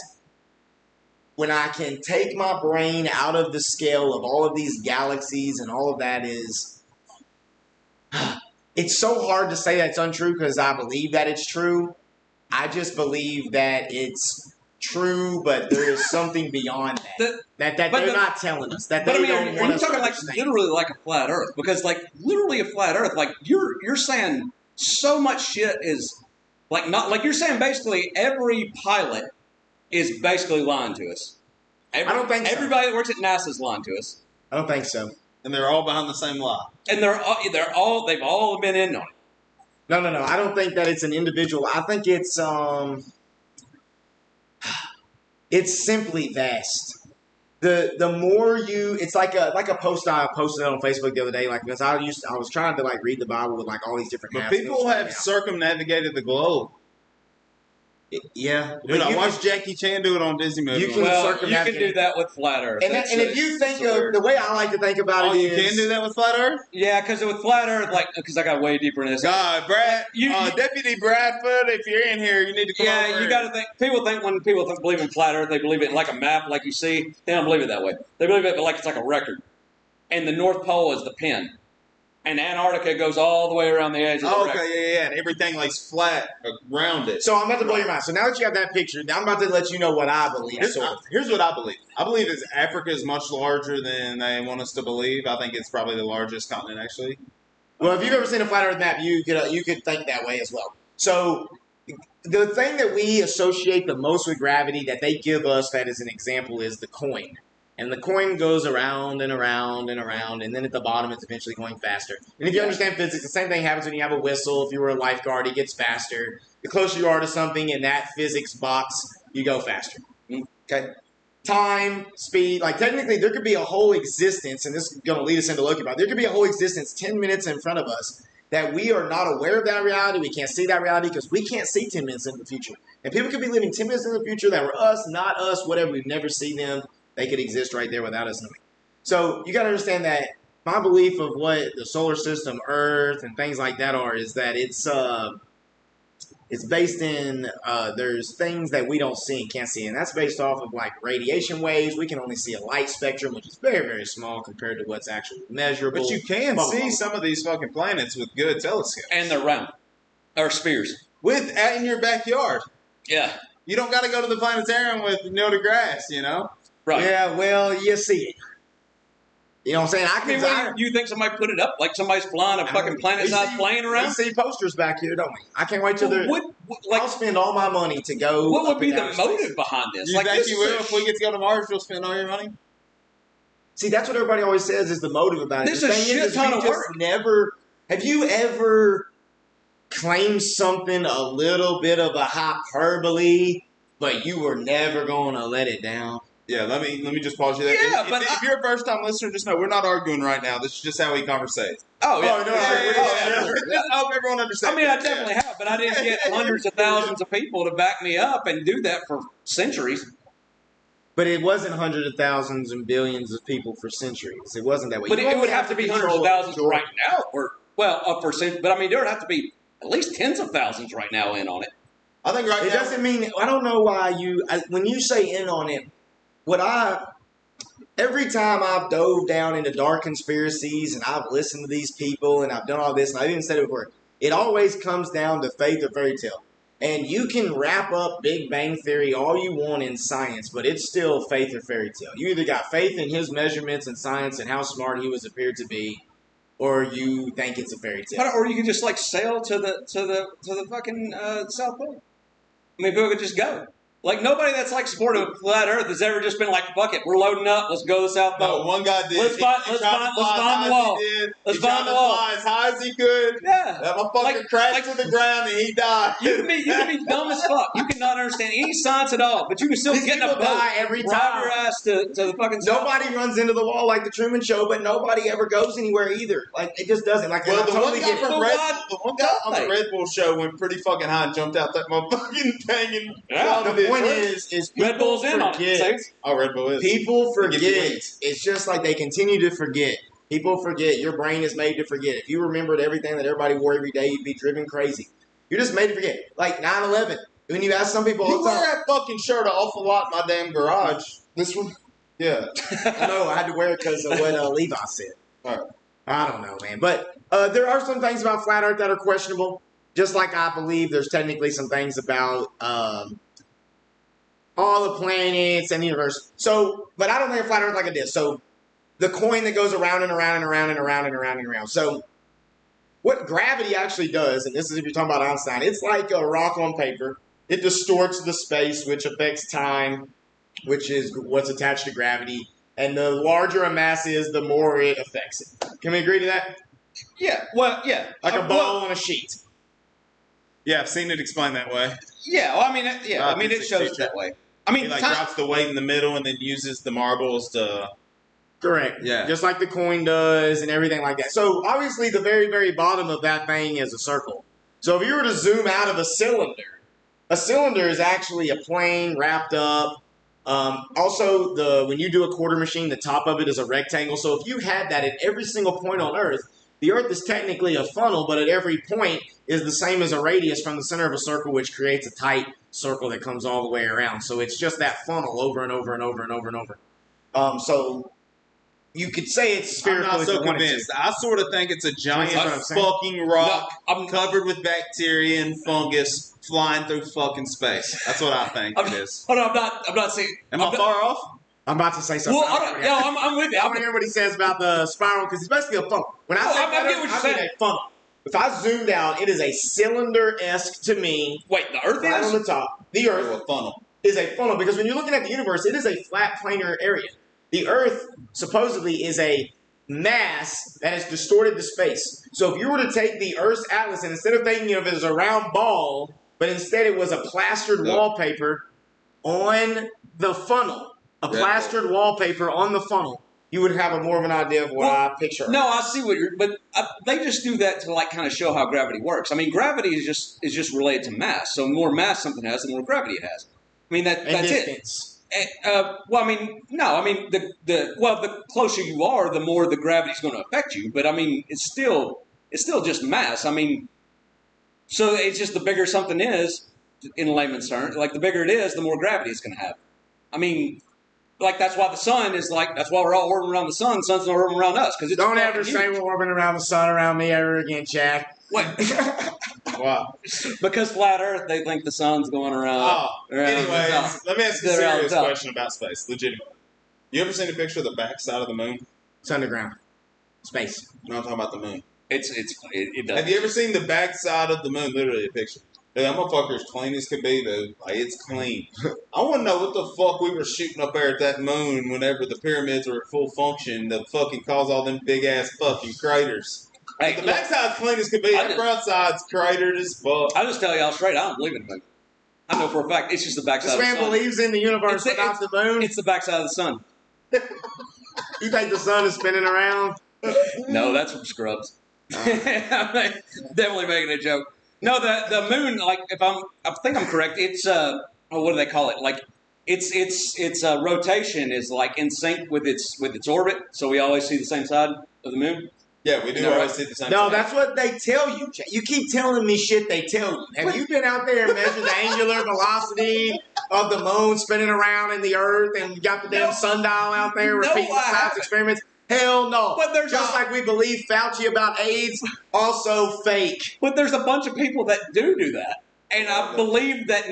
S3: when I can take my brain out of the scale of all of these galaxies and all of that is, it's so hard to say that it's untrue because I believe that it's true. I just believe that it's true, but there is something beyond that. They're not telling us. That they don't
S2: are
S3: want
S2: you
S3: us
S2: talking
S3: to
S2: like
S3: understand.
S2: literally like a flat Earth? Because like literally a flat Earth, like you're saying so much shit is like not like you're saying basically every pilot is basically lying to us.
S3: I don't think so.
S2: Everybody that works at NASA is lying to us,
S3: I don't think so.
S4: And they're all behind the same lie.
S2: and they've all been in on it.
S3: No. I don't think that it's an individual. I think it's simply vast. The more you, it's like a post I posted on Facebook the other day. Like because I was trying to like read the Bible with like all these different.
S4: But
S3: apps,
S4: people have circumnavigated the globe.
S3: Yeah,
S4: Dude, I watched Jackie Chan do it on Disney movies.
S3: You can
S2: Well, you can do that with flat Earth.
S3: And if you think of the way I like to think about it,
S4: you can do that with flat Earth?
S2: Yeah, because with flat Earth, like, because I got way deeper into this.
S4: God, Brad, Deputy Bradford, if you're in here, you need to come over.
S2: Yeah, you got to think. When people believe in flat Earth, they believe it like a map, like you see. They don't believe it that way. They believe it like it's like a record, and the North Pole is the pin, and Antarctica goes all the way around the edge of the record.
S4: Yeah, and everything lays flat around it.
S3: So I'm about to blow your mind. So now that you have that picture, I'm about to let you know what I believe.
S4: Here's what I believe. I believe is Africa is much larger than they want us to believe. I think it's probably the largest continent, actually.
S3: Well, if you've ever seen a flat Earth map, you could think that way as well. So the thing that we associate the most with gravity that they give us that as an example is the coin. And the coin goes around and around and around, and then at the bottom it's eventually going faster. And if you understand physics, the same thing happens when you have a whistle. If you were a lifeguard, it gets faster. The closer you are to something in that physics box, you go faster. Okay? Time, speed, like technically there could be a whole existence, and this is going to lead us into Loki, but there could be a whole existence 10 minutes in front of us that we are not aware of that reality. We can't see that reality because we can't see 10 minutes in the future. And people could be living 10 minutes in the future that were us, not us, whatever. We've never seen them. They could exist right there without us knowing. So you got to understand that my belief of what the solar system, Earth, and things like that are is that it's based in there's things that we don't see and can't see, and that's based off of like radiation waves. We can only see a light spectrum, which is very, very small compared to what's actually measurable.
S4: But you can see some of these fucking planets with good telescopes.
S2: And they're round. Or spheres.
S4: In your backyard.
S2: Yeah.
S4: You don't got to go to the planetarium with Neil deGrasse, you know?
S2: Right.
S3: Yeah, well, you see it. You know what I'm saying?
S2: I mean, you think somebody put it up like somebody's flying a fucking planet-sized plane around?
S3: We see posters back here, don't we? I can't wait till I'll spend all my money to go.
S2: What would be the motive behind this?
S4: You think you will? If we get to go to Mars, you'll spend all your money?
S3: See, that's what everybody always says is the motive about it.
S2: This is a shit ton of work.
S3: Have you ever claimed something a little bit of a hyperbole, but you were never going to let it down?
S4: Yeah, let me just pause you there.
S2: Yeah,
S4: if you're a first time listener, just know we're not arguing right now. This is just how we conversate.
S2: Oh, yeah.
S4: I hope everyone understands.
S2: I mean, I definitely have, but I didn't get hundreds of thousands of people to back me up and do that for centuries.
S3: But it wasn't hundreds of thousands and billions of people for centuries. It wasn't that way.
S2: But it would have to be hundreds of thousands right now, for centuries. But I mean, there would have to be at least tens of thousands right now in on it.
S4: I think right now.
S3: It doesn't mean, I don't know why when you say in on it, every time I've dove down into dark conspiracies and I've listened to these people and I've done all this, and I've even said it before, it always comes down to faith or fairy tale. And you can wrap up Big Bang Theory all you want in science, but it's still faith or fairy tale. You either got faith in his measurements and science and how smart he was appeared to be, or you think it's a fairy tale.
S2: Or you can just like sail to the fucking South Pole. I mean, people could just go. Like, nobody that's like supportive of flat Earth has ever just been like, fuck it, we're loading up, let's go to the South Pole.
S4: No, one guy did.
S2: Let's find the wall. Let's find the wall.
S4: Fly as high as he could.
S2: Yeah.
S4: That motherfucker crashed to the ground and he died.
S2: You can be dumb as fuck. You cannot understand any science at all, but you can still
S3: These
S2: get in a
S3: people
S2: boat,
S3: die every
S2: drive
S3: time.
S2: your ass to the fucking South
S3: Nobody runs into the wall like the Truman Show, but nobody ever goes anywhere either. Like, it just doesn't. Like,
S4: Well,
S3: I
S4: the
S3: totally
S4: one guy
S3: get it.
S4: from the one guy on the Red Bull show went pretty fucking high and jumped out that motherfucking thing and
S3: The point is
S2: Red
S3: people
S2: Bull's in on
S3: forget.
S2: it.
S4: Oh, Red Bull is.
S3: People
S4: They give you
S3: forget.
S4: wings.
S3: It's just like they continue to forget. People forget. Your brain is made to forget. If you remembered everything that everybody wore every day, you'd be driven crazy. You're just made to forget. Like 9/11. When you ask some people all
S4: You
S3: the
S4: wear
S3: time.
S4: that fucking shirt an awful lot in my damn garage. This one? Yeah.
S3: No, I had to wear it because of what Levi said.
S4: All right.
S3: I don't know, man. But there are some things about Flat Earth that are questionable. Just like I believe there's technically some things about all the planets and the universe. So, but I don't think of Flat Earth like a disc. So, the coin that goes around and around and around and around and around and around. So, what gravity actually does, and this is if you're talking about Einstein, it's like a rock on paper. It distorts the space, which affects time, which is what's attached to gravity. And the larger a mass is, the more it affects it. Can we agree to that?
S2: Yeah. Well, yeah.
S3: Like a ball on a sheet.
S4: Yeah, I've seen it explained that way.
S2: Yeah. Well, I mean, yeah. I mean, it shows it that way. I mean,
S4: He drops the weight in the middle and then uses the marbles to.
S3: Correct.
S4: Yeah.
S3: Just like the coin does and everything like that. So obviously the very, very bottom of that thing is a circle. So if you were to zoom out of a cylinder is actually a plane wrapped up. Also, when you do a quarter machine, the top of it is a rectangle. So if you had that at every single point on Earth, the Earth is technically a funnel, but at every point is the same as a radius from the center of a circle, which creates a tight circle that comes all the way around. So it's just that funnel over and over and over and over and over. So you could say it's spherical.
S4: I'm not
S3: if
S4: so
S3: you wanted to.
S4: convinced. I sort of think it's a giant
S3: That's what I'm saying.
S4: fucking rock
S2: No, I'm-
S4: covered with bacteria and fungus flying through fucking space. That's what I think it is.
S2: Hold on, I'm not saying.
S4: Am I far off?
S3: I'm about to say something.
S2: Well, I'm with you.
S3: I want to hear what he says about the spiral because it's basically a funnel. When I
S2: Oh,
S3: say
S2: I get what you're
S3: I mean
S2: saying.
S3: a funnel. If I zoomed out, it is a cylinder-esque to me.
S2: Wait, the Earth
S3: Right on
S2: is?
S3: the top. The
S4: Or
S3: Earth
S4: a funnel.
S3: is a funnel because when you're looking at the universe, it is a flat planar area. The Earth supposedly is a mass that has distorted the space. So if you were to take the Earth's atlas and instead of thinking of it as a round ball, but instead it was a plastered
S4: Yep.
S3: wallpaper on the funnel, plastered wallpaper on the funnel, you would have a more of an idea of what I picture.
S2: No, I see what you're. But they just do that to like kind of show how gravity works. I mean, gravity is just related to mass. So the more mass something has, the more gravity it has. I mean
S3: and
S2: that's
S3: distance.
S2: it. Well, I mean, no, I mean the closer you are, the more the gravity's going to affect you. But I mean, it's still just mass. I mean, so it's just the bigger something is, in layman's terms, like the bigger it is, the more gravity it's going to have. I mean, like that's why the sun is like that's why we're all orbing around the sun. The sun's not orbing around us because it's
S3: Don't
S2: fucking
S3: ever say
S2: huge.
S3: we're orbing around the sun around me ever again, Jack.
S2: Wait,
S4: Wow.
S2: because flat Earth, they think the sun's going around.
S4: Oh,
S2: around the
S4: anyways,
S2: top.
S4: let me ask you a
S2: Around
S4: serious
S2: the top.
S4: question about space. Legitimately. You ever seen a picture of the backside of the moon?
S3: It's underground. Space.
S4: No, I'm talking about the moon.
S2: It does.
S4: Have you ever seen the backside of the moon? Literally a picture. Dude, that motherfucker's clean as could be, dude. Like, it's clean. I want to know what the fuck we were shooting up there at that moon whenever the pyramids were at full function to fucking cause all them big-ass fucking craters.
S2: Hey,
S4: The
S2: look,
S4: backside's clean as could be.
S2: I
S4: That
S2: just-
S4: front side's cratered as fuck.
S2: I'll just tell y'all straight. I don't believe in the moon. I know for a fact it's just the backside
S3: This
S2: of the
S3: man
S2: sun.
S3: believes in the universe
S2: It's-
S3: without the moon.
S2: It's the backside of the sun.
S3: You think the sun is spinning around?
S2: No, that's from Scrubs. Definitely making a joke. No, the moon. Like I think I'm correct. It's what do they call it? Like its rotation is like in sync with its orbit. So we always see the same side of the moon.
S4: Yeah, we do
S2: No,
S4: always
S2: right.
S4: see the same
S3: No,
S4: thing.
S3: that's what they tell you. You keep telling me shit they tell you. Have you been out there and measured the angular velocity of the moon spinning around in the earth and you got the damn sundial out there repeating science experiments? Hell no.
S2: But there's
S3: just like we believe Fauci about AIDS, also fake.
S2: But there's a bunch of people that do that. And I believe that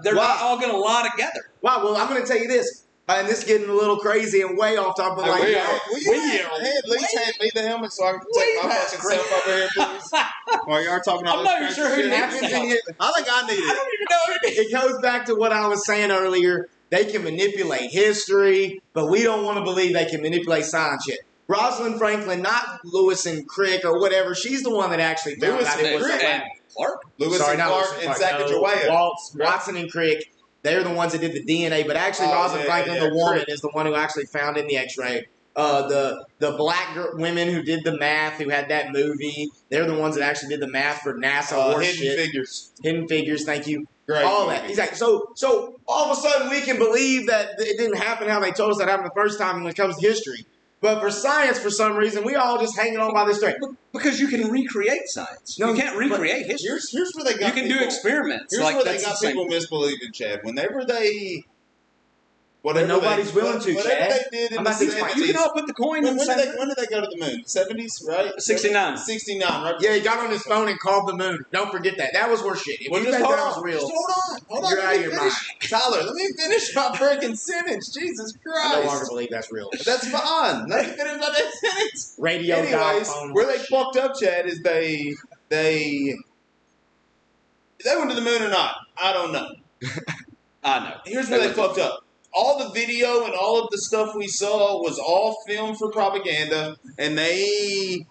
S2: they're not all going to lie together.
S3: Wow, well, I'm going to tell you this. And this is getting a little crazy and way off topic. But like,
S4: Will you at least hand me the helmet so I can take my fucking self over here, please? While you are talking all
S2: I'm
S4: this
S2: not even sure who
S4: shit.
S2: happens
S4: I think I need it.
S2: I don't even know who
S3: it goes back to what I was saying earlier. They can manipulate history, but we don't want to believe they can manipulate science yet. Rosalind Franklin, not Lewis and Crick or whatever. She's the one that actually found out it was a lab.
S2: Clark?
S4: Lewis and Clark and Sacagawea.
S3: Watson and Crick. They're the ones that did the DNA, but actually Rosalind Franklin, the woman, is the one who actually found in the X-ray. The black women who did the math, who had that movie, they're the ones that actually did the math for NASA. Hidden Figures, thank you.
S4: Great
S3: all
S4: movie.
S3: that. Exactly. So all of a sudden we can believe that it didn't happen how they told us that happened the first time when it comes to history. But for science, for some reason, we all just hanging on by this thread.
S2: Because you can recreate science. No, you can't recreate history.
S4: Here's where they got
S2: You can do experiments.
S4: Here's where they got people misbelieving, Chad. Whenever they...
S3: nobody's willing to,
S4: whatever
S3: Chad.
S4: they did in
S3: I'm
S4: the
S3: about to explain.
S4: 70s.
S2: You can all put the coin in the
S4: when did they go to the moon? 70s, right?
S2: 69.
S4: 69, right?
S3: Yeah, he got on his phone and called the moon. Don't forget that. That was horseshit. If you think that was real,
S4: Just hold on.
S3: You're out of your mind.
S4: Tyler, let me finish my freaking sentence. Jesus Christ.
S3: I no longer believe that's real.
S4: That's fine. Let me finish my sentence.
S3: Radio
S4: Anyways,
S3: phone
S4: where they fucked up, Chad, is they went to the moon or not. I don't know.
S2: I know.
S4: Here's where they fucked up. All the video and all of the stuff we saw was all filmed for propaganda, and they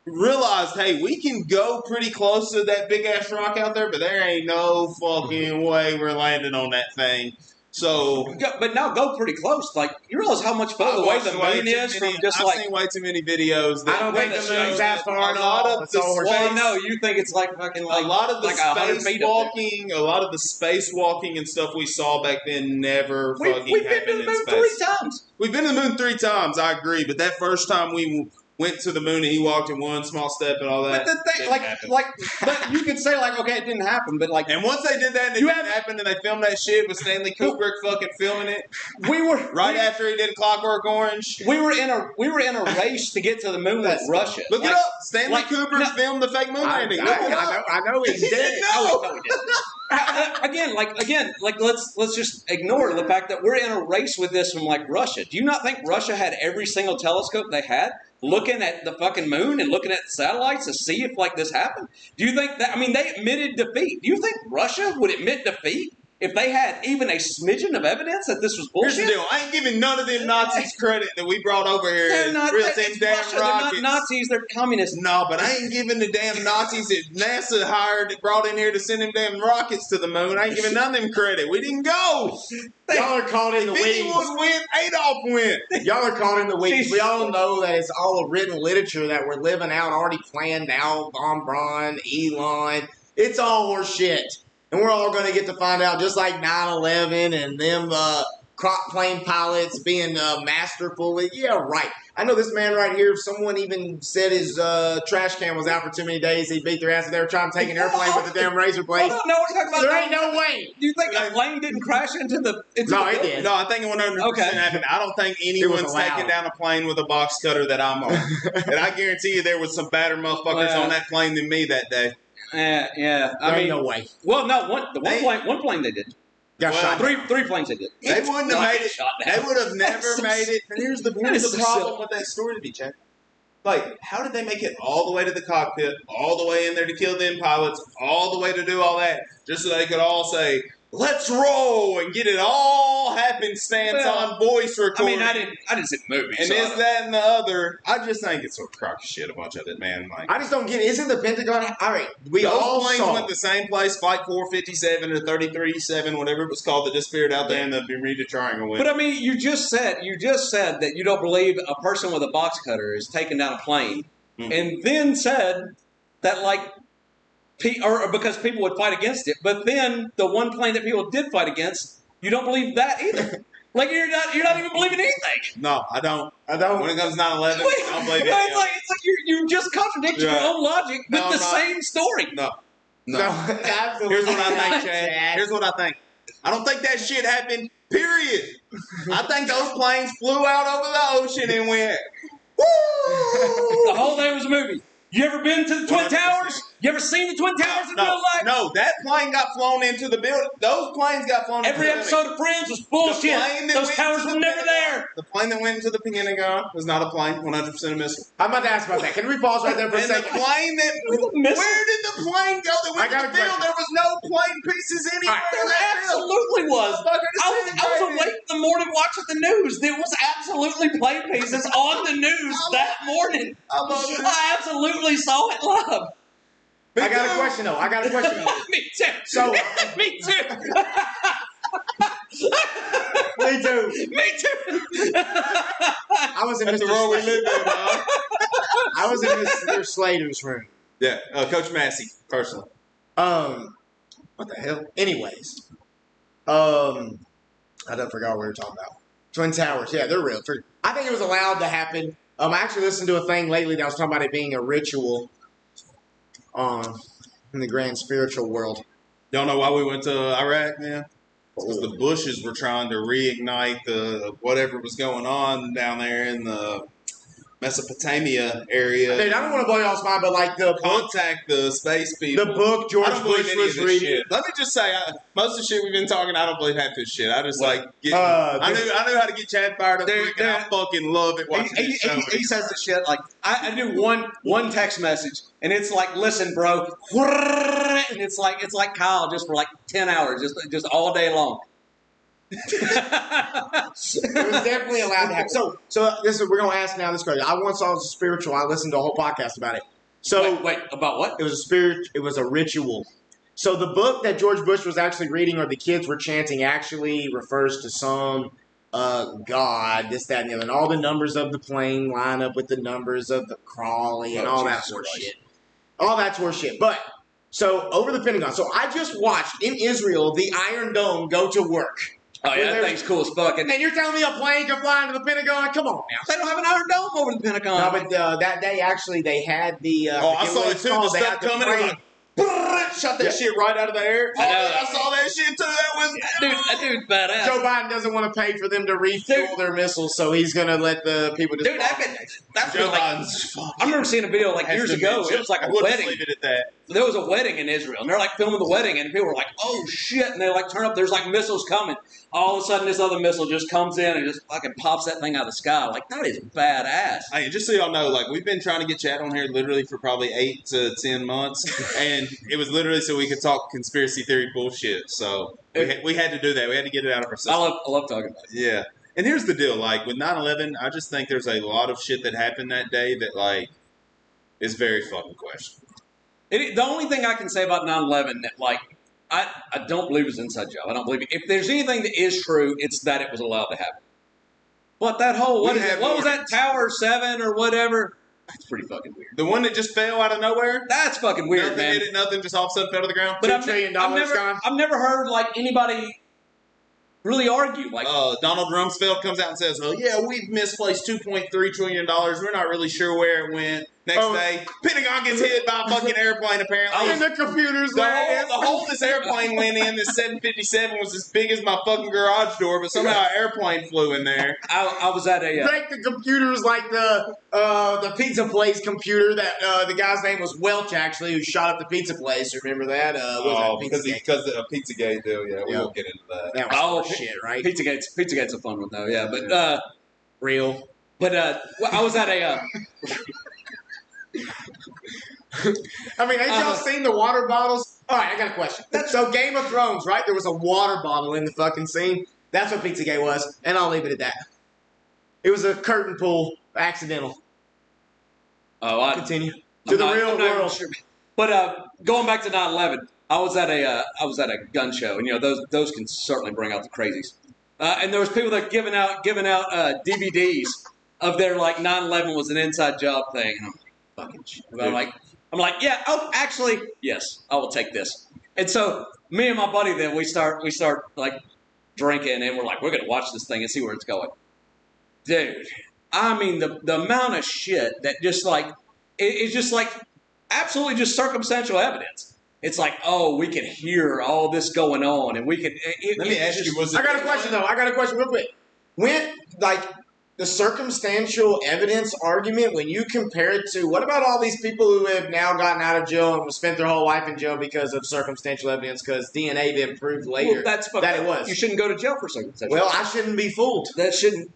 S4: realized, hey, we can go pretty close to that big-ass rock out there, but there ain't no fucking way we're landing on that thing. So,
S2: but now go pretty close. Like, you realize how much further away the moon is from just
S4: I've seen way too many videos.
S3: I don't think the moon's that far.
S4: A lot of the
S2: well, no, you think it's like fucking like
S4: a lot of the
S2: like
S4: spacewalking, a lot of the spacewalking and stuff we saw back then never fucking
S2: We've been
S4: happened
S2: to the moon
S4: in space.
S2: 3 times.
S4: We've been to the moon 3 times. I agree, but that first time we went to the moon and he walked in one small step and all that.
S2: But the thing, but you could say like, okay, it didn't happen, but like,
S4: and once they did that and it didn't happen and they filmed that shit with Stanley Kubrick fucking filming it, after he did Clockwork Orange.
S2: We were in a race to get to the moon with Russia.
S4: Look it up. Stanley Kubrick filmed the fake moon landing.
S3: I know he did.
S2: No, he didn't. Again, let's just ignore the fact that we're in a race with this from like Russia. Do you not think Russia had every single telescope they had looking at the fucking moon and looking at satellites to see if like this happened? Do you think that? I mean, they admitted defeat. Do you think Russia would admit defeat if they had even a smidgen of evidence that this was bullshit?
S4: Here's the deal. I ain't giving none of them Nazis credit that we brought over here.
S2: They're not.
S4: Damn
S2: Russia. They're not Nazis. They're communists.
S4: No, but I ain't giving the damn Nazis that NASA hired that brought in here to send them damn rockets to the moon. I ain't giving none of them credit. We didn't go.
S3: Y'all are caught in the weeds.
S4: Anyone went, Adolf went.
S3: Y'all are caught in the weeds. We all know that it's all a written literature that we're living out, already planned out. Von Braun, Elon. It's all horse shit. And we're all going to get to find out, just like 9/11 and them crop plane pilots being masterful. Yeah, right. I know this man right here, if someone even said his trash can was out for too many days, he beat their ass if they were trying to take an airplane with a damn razor blade.
S2: No, we're talking about
S3: there ain't no way.
S2: Do you think a plane didn't crash into the
S3: No, it did.
S4: No, I think it 100% happened. I don't think anyone's taking down a plane with a box cutter that I'm on. And I guarantee you there was some badder motherfuckers on that plane than me that day.
S2: Yeah. I mean,
S3: no way.
S2: Well, no, one plane they did.
S3: Got shot.
S2: Three planes they did.
S4: They wouldn't have made it. They would have never made it. And here's the problem with that story to be checked. Like, how did they make it all the way to the cockpit, all the way in there to kill them pilots, all the way to do all that, just so they could all say, "Let's roll," and get it all happenstance on voice recording.
S2: I mean, I didn't see the movie.
S4: And
S2: so
S4: this, that, and the other. I just think it's a crock of shit, a bunch of it, man. Like,
S3: I just don't get it. Isn't the Pentagon... All right, we
S4: those
S3: all
S4: planes
S3: saw...
S4: went the same place, Flight 457 or 337, whatever it was called, that disappeared out there in the Bermuda Triangle.
S2: But I mean, you just said that you don't believe a person with a box cutter is taking down a plane, and then said that like... or because people would fight against it, but then the one plane that people did fight against, you don't believe that either. Like you're not even believing anything.
S4: No, I don't. When it comes to 9/11, I don't believe it.
S2: It's like you just contradict your own logic with the same story.
S4: No.
S3: Absolutely.
S4: Here's what I think, Chad. Here's what I think. I don't think that shit happened, period. I think those planes flew out over the ocean and went, woo!
S2: The whole thing was a movie. You ever been to the Twin
S4: 100%.
S2: Towers? You ever seen the Twin Towers in real life?
S4: No, that plane got flown into the building. Those planes got flown into the
S2: Every
S4: building.
S2: episode of Friends was bullshit. Those towers were never there.
S4: The plane that went into the Pentagon was not a plane, 100% a missile.
S3: I'm about to ask about that. Can we pause right there for a
S4: And
S3: second?
S4: the plane that... Where did the plane go that went to the field? There was no plane pieces anywhere.
S2: There absolutely was. I was awake in the morning watching the news. There was absolutely plane pieces on the news that morning. I absolutely saw it live.
S3: I got a question though.
S2: Me too.
S3: So
S2: Me too.
S3: me too.
S2: Me too.
S3: I was in
S4: That's the
S3: Mr.
S4: world we
S3: Slater.
S4: live in, dog.
S3: I was in Mr. Slater's room.
S4: Yeah, Coach Massey, personally.
S3: What the hell? Anyways, I don't forgot what we were talking about. Twin Towers. Yeah, they're real. I think it was allowed to happen. I actually listened to a thing lately that was talking about it being a ritual. In the grand spiritual world.
S4: Y'all know why we went to Iraq, man? Because the Bushes were trying to reignite the whatever was going on down there in the Mesopotamia area.
S3: Dude, I don't want to blow y'all's mind, but like the book,
S4: Contact the space people.
S3: the book George
S4: I don't believe
S3: Bush
S4: any of
S3: was
S4: this
S3: reading.
S4: shit. Let me just say, most of the shit we've been talking, I don't believe half this shit. I just I knew how to get Chad fired up quick, and I fucking love it watching this show.
S6: He says the shit like I do one text message and it's like, listen, bro, and it's like Kyle just for like 10 hours, just all day long.
S3: It was definitely allowed to happen. So this is we're gonna ask now this question. I once saw it was spiritual. I listened to a whole podcast about it. So
S2: Wait, about what?
S3: it was a spirit. It was a ritual. So the book that George Bush was actually reading, or the kids were chanting, actually refers to some God, this, that, and the other, and all the numbers of the plane line up with the numbers of the Crawley and all that sort of shit. All that sort of shit. But so over the Pentagon. So I just watched in Israel the Iron Dome go to work.
S2: Oh yeah, that thing's cool as fuck.
S3: And you're telling me a plane can fly into the Pentagon? Come on now.
S2: They don't have an Iron Dome over the Pentagon.
S3: No, but that day actually they had the.
S4: I saw it too. The stuff coming. It was like, shot that shit right out of the air. I saw that shit too. That was
S2: that dude's badass.
S3: Joe Biden doesn't want to pay for them to refuel their missiles, so he's gonna let the people just.
S2: Dude, that's
S4: Joe
S2: like,
S4: Biden's.
S2: I remember seeing a video like years ago. It was like a wedding.
S4: Leave it at that.
S2: There was a wedding in Israel, and they're like filming the wedding, and people were like, "Oh shit!" And they like turn up. There's like missiles coming. All of a sudden, this other missile just comes in and just fucking pops that thing out of the sky. Like that is badass.
S4: Hey, just so y'all know, like we've been trying to get Chad on here literally for probably 8 to 10 months, and it was literally so we could talk conspiracy theory bullshit. So we had to do that. We had to get it out of our system.
S2: I love talking about it.
S4: Yeah. And here's the deal, like with 9/11, I just think there's a lot of shit that happened that day that like is very fucking questionable.
S2: The only thing I can say about 9/11 that like I don't believe it's inside job. I don't believe it. If there's anything that is true, it's that it was allowed to happen. But that whole what was that Tower 7 or whatever? That's pretty fucking weird.
S4: The one that just fell out of nowhere?
S2: That's fucking weird,
S4: Nothing
S2: man.
S4: did it, nothing just all of a sudden fell to the ground.
S2: But
S3: $2 trillion gone.
S2: I've never heard like anybody really argue like.
S4: Donald Rumsfeld comes out and says, "Oh yeah, we've misplaced $2.3 trillion. We're not really sure where it went." Next day, Pentagon gets hit by a fucking airplane. Apparently,
S3: And the computers
S4: the hole this airplane went in, this 757 was as big as my fucking garage door, but somehow an airplane flew in there.
S2: I was at a.
S3: Like the computers, like the pizza place computer that the guy's name was Welch, actually, who shot up the pizza place. Remember that?
S4: Because of Pizzagate deal. Yeah, we won't get into that.
S3: That was shit, right?
S2: Pizzagate's a fun one though. Yeah, but
S3: Real.
S2: But I was at a.
S3: I mean, ain't y'all seen the water bottles? All right, I got a question. So Game of Thrones, right? There was a water bottle in the fucking scene. That's what Pizzagate was, and I'll leave it at that. It was a curtain pull, accidental.
S2: Oh,
S3: Continue to the real world.
S2: Sure. But going back to 9/11, I was at a gun show, and you know those can certainly bring out the crazies. And there was people that giving out DVDs of their like 9/11 was an inside job thing, and I'm like, fucking shit. I'm like, yeah. Oh, actually, yes, I will take this. And so me and my buddy then we start like drinking, and we're like, we're gonna watch this thing and see where it's going, dude. I mean the amount of shit that just like it's just like absolutely just circumstantial evidence.
S6: it's like, oh, we can hear all this going on, and we can.
S4: Let me ask you: was it
S3: I got a question though. I got a question real quick. When like the circumstantial evidence argument, when you compare it to what about all these people who have now gotten out of jail and spent their whole life in jail because of circumstantial evidence because DNA didn't prove later that it was.
S6: You shouldn't go to jail for circumstantial.
S3: Well, I shouldn't be fooled.
S6: That shouldn't.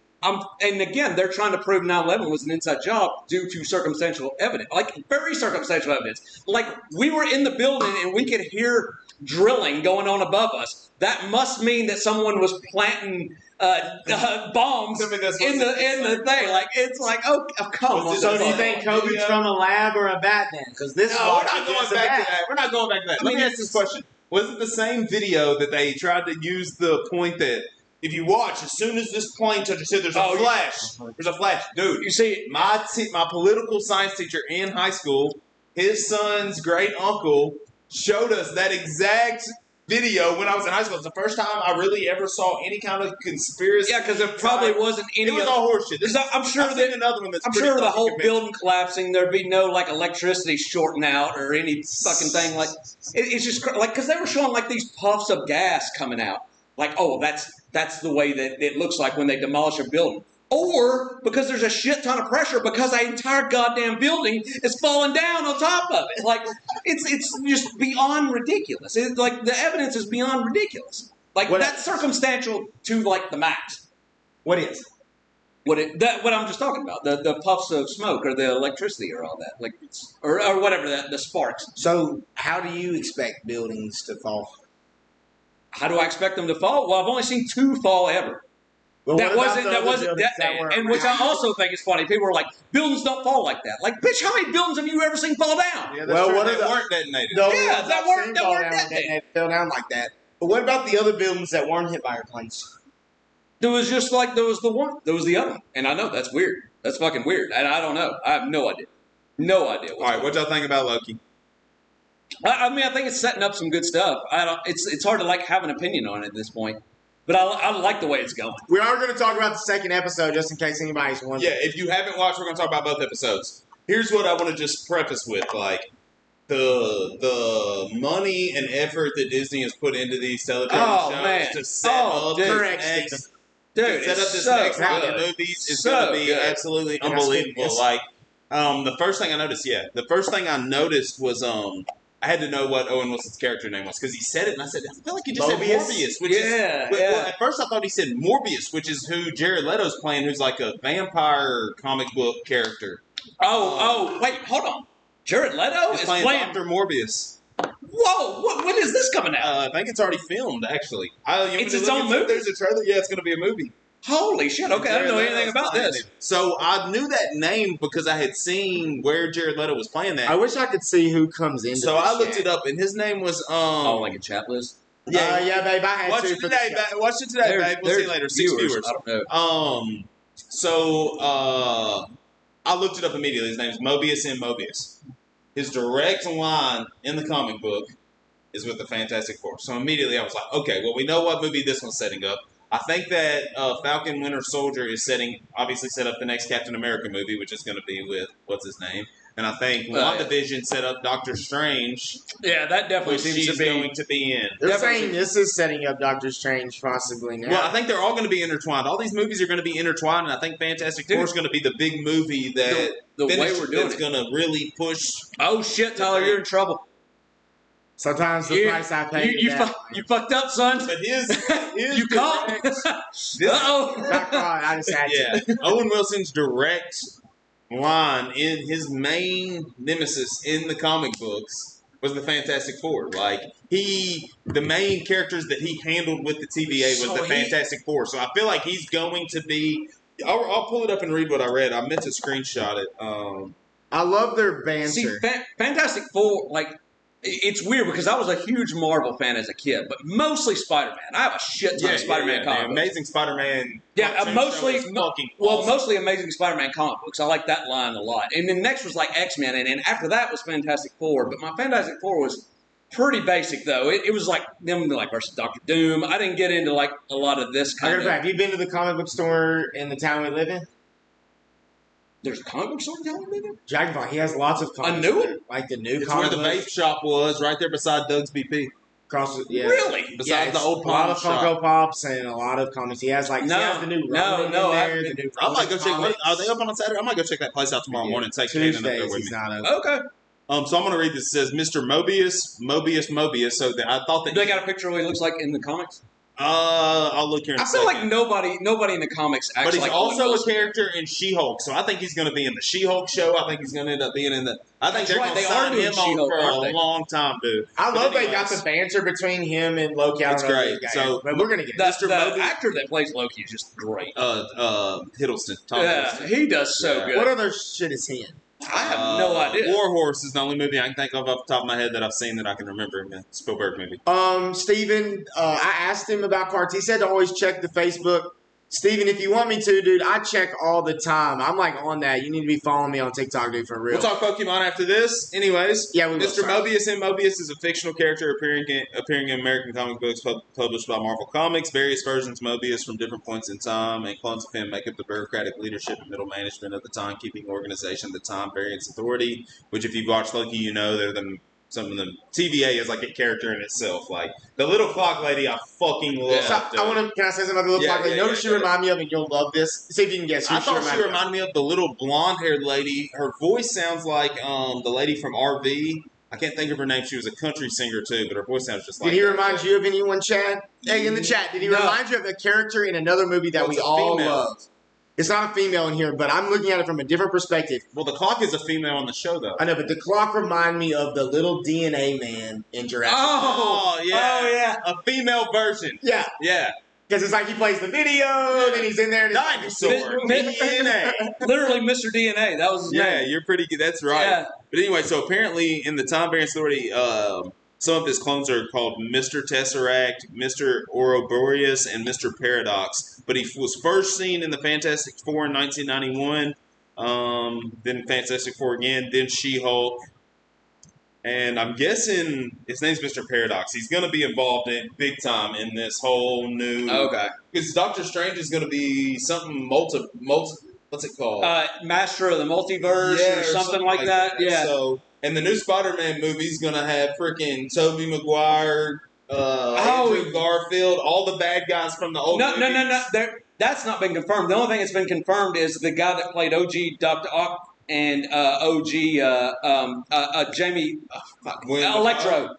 S6: And again, they're trying to prove 9/11 was an inside job due to circumstantial evidence, like very circumstantial evidence. Like we were in the building and we could hear drilling going on above us. That must mean that someone was planting bombs in the thing. Like it's like, oh come on.
S3: So do you think COVID's from a lab or a Batman? Because this
S4: No, we're not going back to that. We're not going back to that. Let me ask this question: was it the same video that they tried to use the point that? If you watch, as soon as this plane touches, there's a flash. There's a flash, dude.
S6: You see,
S4: my political science teacher in high school, his son's great uncle showed us that exact video when I was in high school. It's the first time I really ever saw any kind of conspiracy.
S6: Yeah, because there probably wasn't any.
S4: It was all horseshit.
S6: I'm sure that
S4: another one that's
S6: I'm sure the whole building collapsing, there'd be no like electricity shorting out or any fucking thing like. It's just like because they were showing like these puffs of gas coming out. Like, oh, that's the way that it looks like when they demolish a building. Or because there's a shit ton of pressure because the entire goddamn building is falling down on top of it. Like, it's just beyond ridiculous. Like, the evidence is beyond ridiculous. Like, that's circumstantial to, like, the max.
S3: What is?
S6: What I'm just talking about. The puffs of smoke or the electricity or all that. Like, or whatever, the sparks.
S3: So, how do you expect buildings to fall?
S6: How do I expect them to fall? Well, I've only seen 2 fall ever.
S3: Well,
S6: and which I also think is funny. People are like, buildings don't fall like that. Like, bitch, how many buildings have you ever seen fall down?
S4: Yeah, that's true. What weren't detonated?
S6: That weren't detonated.
S3: Fell down like that. But what about the other buildings that weren't hit by airplanes?
S6: There was just like, there was the one. There was the other. And I know, that's weird. That's fucking weird. And I don't know. I have no idea. No idea.
S4: All right, what y'all think about Loki?
S6: I mean, I think it's setting up some good stuff. It's hard to like have an opinion on it at this point, but I like the way it's going.
S3: We are going to talk about the second episode just in case anybody's wondering.
S4: Yeah, if you haven't watched, we're going to talk about both episodes. Here's what I want to just preface with, like the money and effort that Disney has put into these television shows to set up this next round of movies is going to be absolutely unbelievable. Like the first thing I noticed was I had to know what Owen Wilson's character name was because he said it, and I said, I feel like he just said Morbius. Well, at first I thought he said Morbius, which is who Jared Leto's playing, who's like a vampire comic book character.
S6: Wait, hold on. Jared Leto is playing
S4: Dr. Morbius.
S6: Whoa, when is this coming out?
S4: I think it's already filmed, actually.
S6: It's its own movie?
S4: There's a trailer. Yeah, it's going to be a movie.
S6: Holy shit, okay, I didn't know anything about this.
S4: So I knew that name because I had seen where Jared Leto was playing that.
S3: I wish I could see who comes in.
S4: So I looked it up, and his name was...
S6: like a chat list?
S3: Yeah, babe, I had
S4: Watch it today, babe. We'll see you later. 6 viewers.
S6: I don't know.
S4: I looked it up immediately. His name's Mobius M. Mobius. His direct line in the comic book is with the Fantastic Four. So immediately I was like, okay, well, we know what movie this one's setting up. I think that Falcon Winter Soldier is obviously set up the next Captain America movie, which is going to be with, what's his name? And I think WandaVision set up Doctor Strange.
S6: Yeah, that definitely seems to be
S4: going to be in.
S3: They're saying this is setting up Doctor Strange possibly now.
S4: Well, I think they're all going to be intertwined. All these movies are going to be intertwined, and I think Fantastic Four is going to be the big movie that
S6: the way we're doing
S4: it's going to really push.
S6: Oh shit, Tyler, you're in trouble.
S3: Sometimes the price I pay.
S6: You fucked up, son.
S4: But his
S6: you caught. Uh-oh.
S3: Not caught. I just had to.
S4: Owen Wilson's direct line in his main nemesis in the comic books was the Fantastic Four. Like the main characters that he handled with the TVA was the Fantastic Four. So I feel like he's going to be. I'll pull it up and read what I read. I meant to screenshot it.
S3: I love their banter.
S6: See, Fantastic Four, like. It's weird because I was a huge Marvel fan as a kid, but mostly Spider-Man. I have a shit ton of Spider-Man comic books.
S4: Amazing Spider-Man.
S6: Yeah, mostly Amazing Spider-Man comic books. I like that line a lot. And then next was like X-Men, and then after that was Fantastic Four. But my Fantastic Four was pretty basic though. It was like them like versus Doctor Doom. I didn't get into like a lot of this kind of.
S3: Have you been to the comic book store in the town we live in?
S6: There's a comic book store in California?
S3: Dragonfly, he has lots of comics.
S6: new
S3: there.
S6: one?
S3: Like the new
S4: It's where
S3: comic
S4: the
S3: books.
S4: vape shop was, right there beside Doug's BP.
S3: Across the, yeah.
S6: Really?
S4: Besides the
S3: it's
S4: old
S3: a lot
S4: pawn
S3: of
S4: shop.
S3: Funko Pops and a lot of comics. He has he has the new Ronin in there. The new
S4: I might go check.
S3: comics.
S4: Are they open on Saturday? I might go check that place out tomorrow morning. Take Kanan up there
S3: Tuesdays
S4: with
S3: he's
S4: me.
S3: not open.
S6: Okay.
S4: So I'm going to read this. It says Mr. Mobius. So I thought that
S6: They got a picture of what he looks like in the comics?
S4: I'll look here in
S6: I
S4: a
S6: feel
S4: second.
S6: like nobody in the comics acts
S4: But he's
S6: like
S4: also
S6: Owen
S4: a
S6: Wilson.
S4: character in She-Hulk, so I think he's going to be in the She-Hulk show. I think he's going to end up being in the. I think
S6: That's
S4: they're
S6: right,
S4: going to
S6: they
S4: sign
S6: are doing
S4: him on
S6: She-Hulk,
S4: for
S6: aren't
S4: a
S6: they?
S4: long time, dude.
S3: I
S4: But
S3: love they got
S4: anyways,
S3: the banter between him and Loki. I
S4: It's
S3: don't know
S4: great.
S3: the guy,
S4: So,
S3: but we're gonna get
S6: The,
S4: Mr.
S6: the
S4: Mobius-
S6: actor that plays Loki is just great.
S4: Hiddleston. Tom
S6: Yeah,
S4: Hiddleston.
S6: he does so
S4: Yeah.
S6: good.
S3: What other shit is he in?
S6: I have no idea.
S4: War Horse is the only movie I can think of off the top of my head that I've seen that I can remember. Man, Spielberg movie.
S3: Steven, I asked him about cards. He said to always check the Facebook. Steven, if you want me to, dude, I check all the time. I'm on that. You need to be following me on TikTok, dude, for real.
S4: We'll talk Pokemon after this. Anyways,
S3: Yeah, we will.
S4: Mr. Mobius and Mobius is a fictional character appearing in American comic books published by Marvel Comics. Various versions of Mobius from different points in time and clones of him make up the bureaucratic leadership and middle management of the timekeeping organization, the Time Variance Authority, which if you've watched Loki, you know they're some of them. TVA is like a character in itself. Like the little clock lady, I fucking love.
S3: So, can I say something about the little clock? You know what she remind me of, and you'll love this. See if you can guess. Who
S4: I thought she
S3: me of.
S4: reminded me of the little blonde-haired lady. Her voice sounds like the lady from RV. I can't think of her name. She was a country singer too, but her voice sounds just like.
S3: Did he remind you of anyone, Chad? Hey, in the chat, did he remind you of a character in another movie that we all love? It's not a female in here, but I'm looking at it from a different perspective.
S4: Well, the clock is a female on the show, though.
S3: I know, but the clock reminded me of the little DNA man in Jurassic Park.
S4: Oh, yeah. A female version.
S3: Yeah.
S4: Yeah.
S3: Because it's like he plays the video, then he's in there. And
S4: Dinosaur. DNA.
S6: Literally Mr. DNA. That was his name.
S4: Yeah, you're pretty good. That's right.
S6: Yeah.
S4: But anyway, so apparently in the Time Variance Authority, some of his clones are called Mr. Tesseract, Mr. Ouroboros, and Mr. Paradox. But he was first seen in the Fantastic Four in 1991, then Fantastic Four again, then She-Hulk. And I'm guessing his name's Mr. Paradox. He's going to be involved in big time in this whole new...
S6: Okay.
S4: Because Doctor Strange is going to be something what's it called?
S6: Master of the Multiverse or something like that. Yeah.
S4: So, and the new Spider-Man movie is going to have freaking Tobey Maguire, Andrew Garfield, all the bad guys from the old movies.
S6: No. That's not been confirmed. The only thing that's been confirmed is the guy that played OG Dr. Ock and OG Jamie Electro.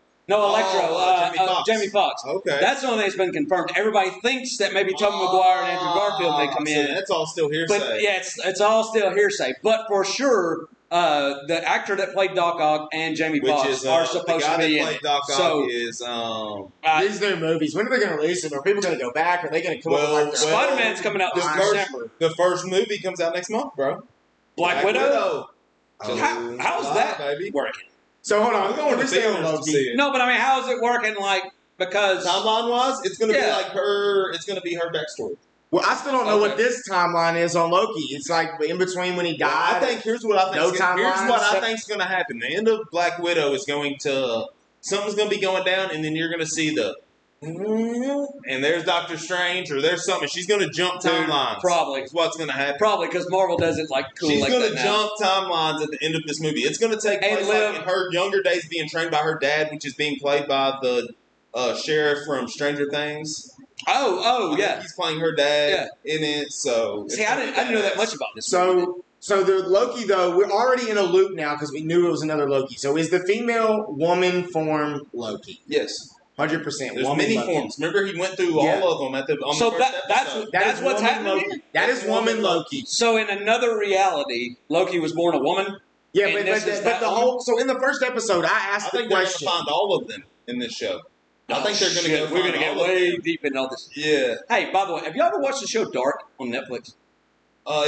S6: Jamie Foxx.
S4: Okay.
S6: That's the only thing that's been confirmed. Everybody thinks that maybe Tobey Maguire and Andrew Garfield may come in.
S4: That's all still hearsay.
S6: But yeah, it's all still hearsay. But for sure, the actor that played Doc Ock and Jamie Foxx are supposed to be in it.
S4: Doc Ock is
S3: these new movies. When are they going to release them? Are people going to go back? Are they going to come up with
S6: Spider-Man's coming out this December.
S4: The first movie comes out next month, bro.
S6: Black Widow. How's that working?
S3: So hold on,
S4: we're going to theaters to see it.
S6: No, but I mean, how is it working? Because
S4: timeline wise, it's going to be like her. It's going to be her backstory.
S3: Well, I still don't know what this timeline is on Loki. It's like in between when he died.
S4: I think here's what I think.
S3: Here's
S4: what I think's going to happen. The end of Black Widow is going to something's going to be going down, and then you're going to see the. And there's Doctor Strange, or there's something. She's going to jump timelines.
S6: Probably.
S4: That's what's going to happen.
S6: Probably, because Marvel does it cool
S4: She's
S6: like
S4: going
S6: that
S4: to
S6: now.
S4: jump timelines at the end of this movie. It's going to take place in her younger days being trained by her dad, which is being played by the sheriff from Stranger Things.
S6: Yeah.
S4: He's playing her dad in it, so...
S6: See, I didn't know that much about this
S3: movie. So the Loki, though, we're already in a loop now because we knew it was another Loki. So is the female woman form Loki?
S4: Yes.
S3: 100%.
S4: There's many forms. Remember, he went through all of them on the first episode.
S6: That's what's happening here?
S3: That is woman Loki.
S6: So in another reality, Loki was born a woman?
S3: Yeah, but the whole... So in the first episode, I asked the question...
S4: I think they're going to find all of them in this show. I think they're going to go.
S6: We're going to get way deep into all this.
S4: Yeah.
S6: Hey, by the way, have you ever watched the show Dark on Netflix?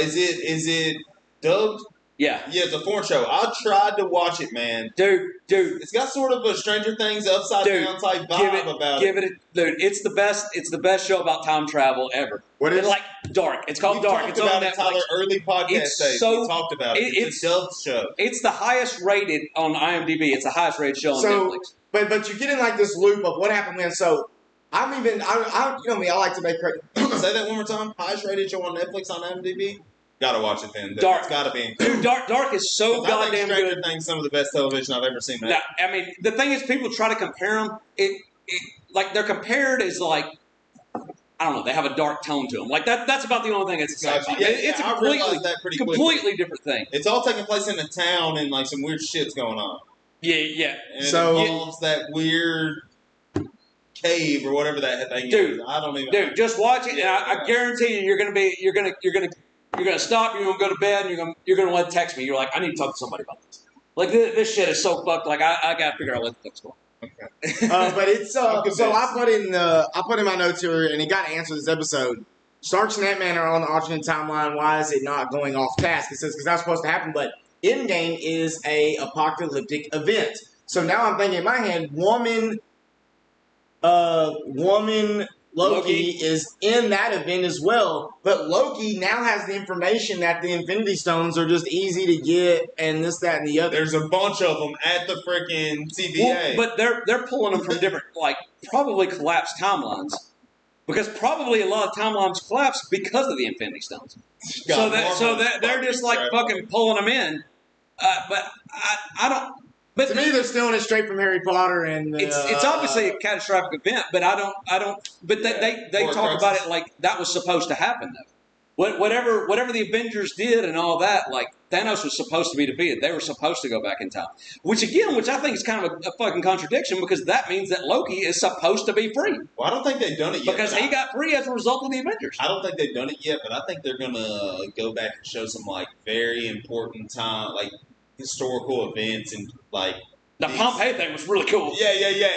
S4: Is it dubbed?
S6: Yeah.
S4: Yeah, it's a foreign show. I tried to watch it, man.
S6: Dude.
S4: It's got sort of a Stranger Things upside down type vibe about it.
S6: Dude, it's the best show about time travel ever.
S3: What is
S6: it? Dark. It's called Dark. It's on Netflix.
S4: Tyler, early podcast days. We talked about it. It's a dubbed show.
S6: It's the highest rated on IMDb. It's the highest rated show on Netflix.
S3: But you get in this loop of what happened when. So I like to make credit.
S4: Say that one more time. Highest rated show on Netflix on IMDb. Gotta watch it then.
S6: Dark.
S4: It's gotta be incredible.
S6: Dude, Dark is so
S4: I think
S6: goddamn
S4: Stranger
S6: good.
S4: Things some of the best television I've ever seen. Man.
S6: Now, I mean, the thing is, people try to compare them. Like they're compared as like, I don't know, they have a dark tone to them. Like that's about the only thing that's exciting.
S4: Gotcha. Yeah,
S6: It's a
S4: I realized that pretty quickly.
S6: completely different thing.
S4: It's all taking place in a town and like some weird shit's going on.
S6: Yeah.
S4: And
S3: So-
S4: it involves that weird cave or whatever that thing
S6: Dude,
S4: is. I don't even.
S6: Dude, just watch it,
S4: Yeah.
S6: and I guarantee you, you're gonna stop. You're gonna go to bed, and you're gonna want to text me. You're like, I need to talk to somebody about this. Like this shit is so fucked. Like I gotta figure out what the fuck's going on.
S3: But it's
S4: I'm convinced.
S3: so I put in my notes here, and it got to answer this episode. Starks and Ant-Man are on the alternate timeline. Why is it not going off task? It says because that's supposed to happen, but Endgame is a apocalyptic event. So now I'm thinking in my head, woman Loki is in that event as well. But Loki now has the information that the Infinity Stones are just easy to get, and this, that, and the other.
S4: There's a bunch of them at the freaking TVA.
S6: Well, but they're pulling them from different, like probably collapsed timelines, because probably a lot of timelines collapsed because of the Infinity Stones. So they're just like fucking pulling them in. But I don't. But
S3: To me, they're stealing it straight from Harry Potter, and
S6: it's obviously a catastrophic event. But I don't. But they
S4: Or
S6: talk about it like that was supposed to happen though. Whatever the Avengers did and all that, like Thanos was supposed to be defeated. They were supposed to go back in time. Which I think is kind of a fucking contradiction, because that means that Loki is supposed to be free.
S4: Well, I don't think they've done it yet.
S6: Because he got free as a result of the Avengers.
S4: I don't think they've done it yet, but I think they're gonna go back and show some like very important time, like historical events and like.
S6: The Pompeii thing was really cool.
S4: Yeah.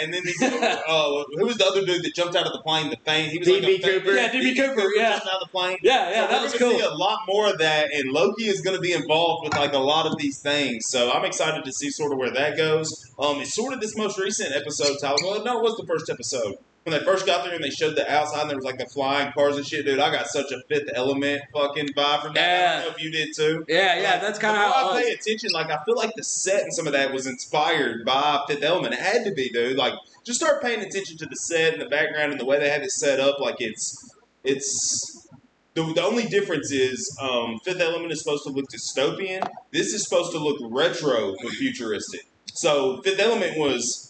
S4: And then these, who was the other dude that jumped out of the plane? The fame. He was
S3: D.B.
S4: like a
S3: Cooper.
S6: Yeah, D.B. Cooper, yeah.
S4: jumped out of the plane.
S6: Yeah,
S4: So
S6: that was
S4: we're gonna
S6: cool.
S4: see a lot more of that, and Loki is going to be involved with like a lot of these things. So I'm excited to see sort of where that goes. It's sort of this most recent episode, Tyler. Well, no, it was the first episode. When they first got there and they showed the outside and there was like the flying cars and shit, dude, I got such a Fifth Element fucking vibe from that. I don't know if you did too.
S6: Yeah, that's kind of how it
S4: I
S6: was.
S4: pay attention. Like, I feel like the set and some of that was inspired by Fifth Element. It had to be, dude. Like, just start paying attention to the set and the background and the way they have it set up. Like, it's the only difference is Fifth Element is supposed to look dystopian. This is supposed to look retro but futuristic. So Fifth Element was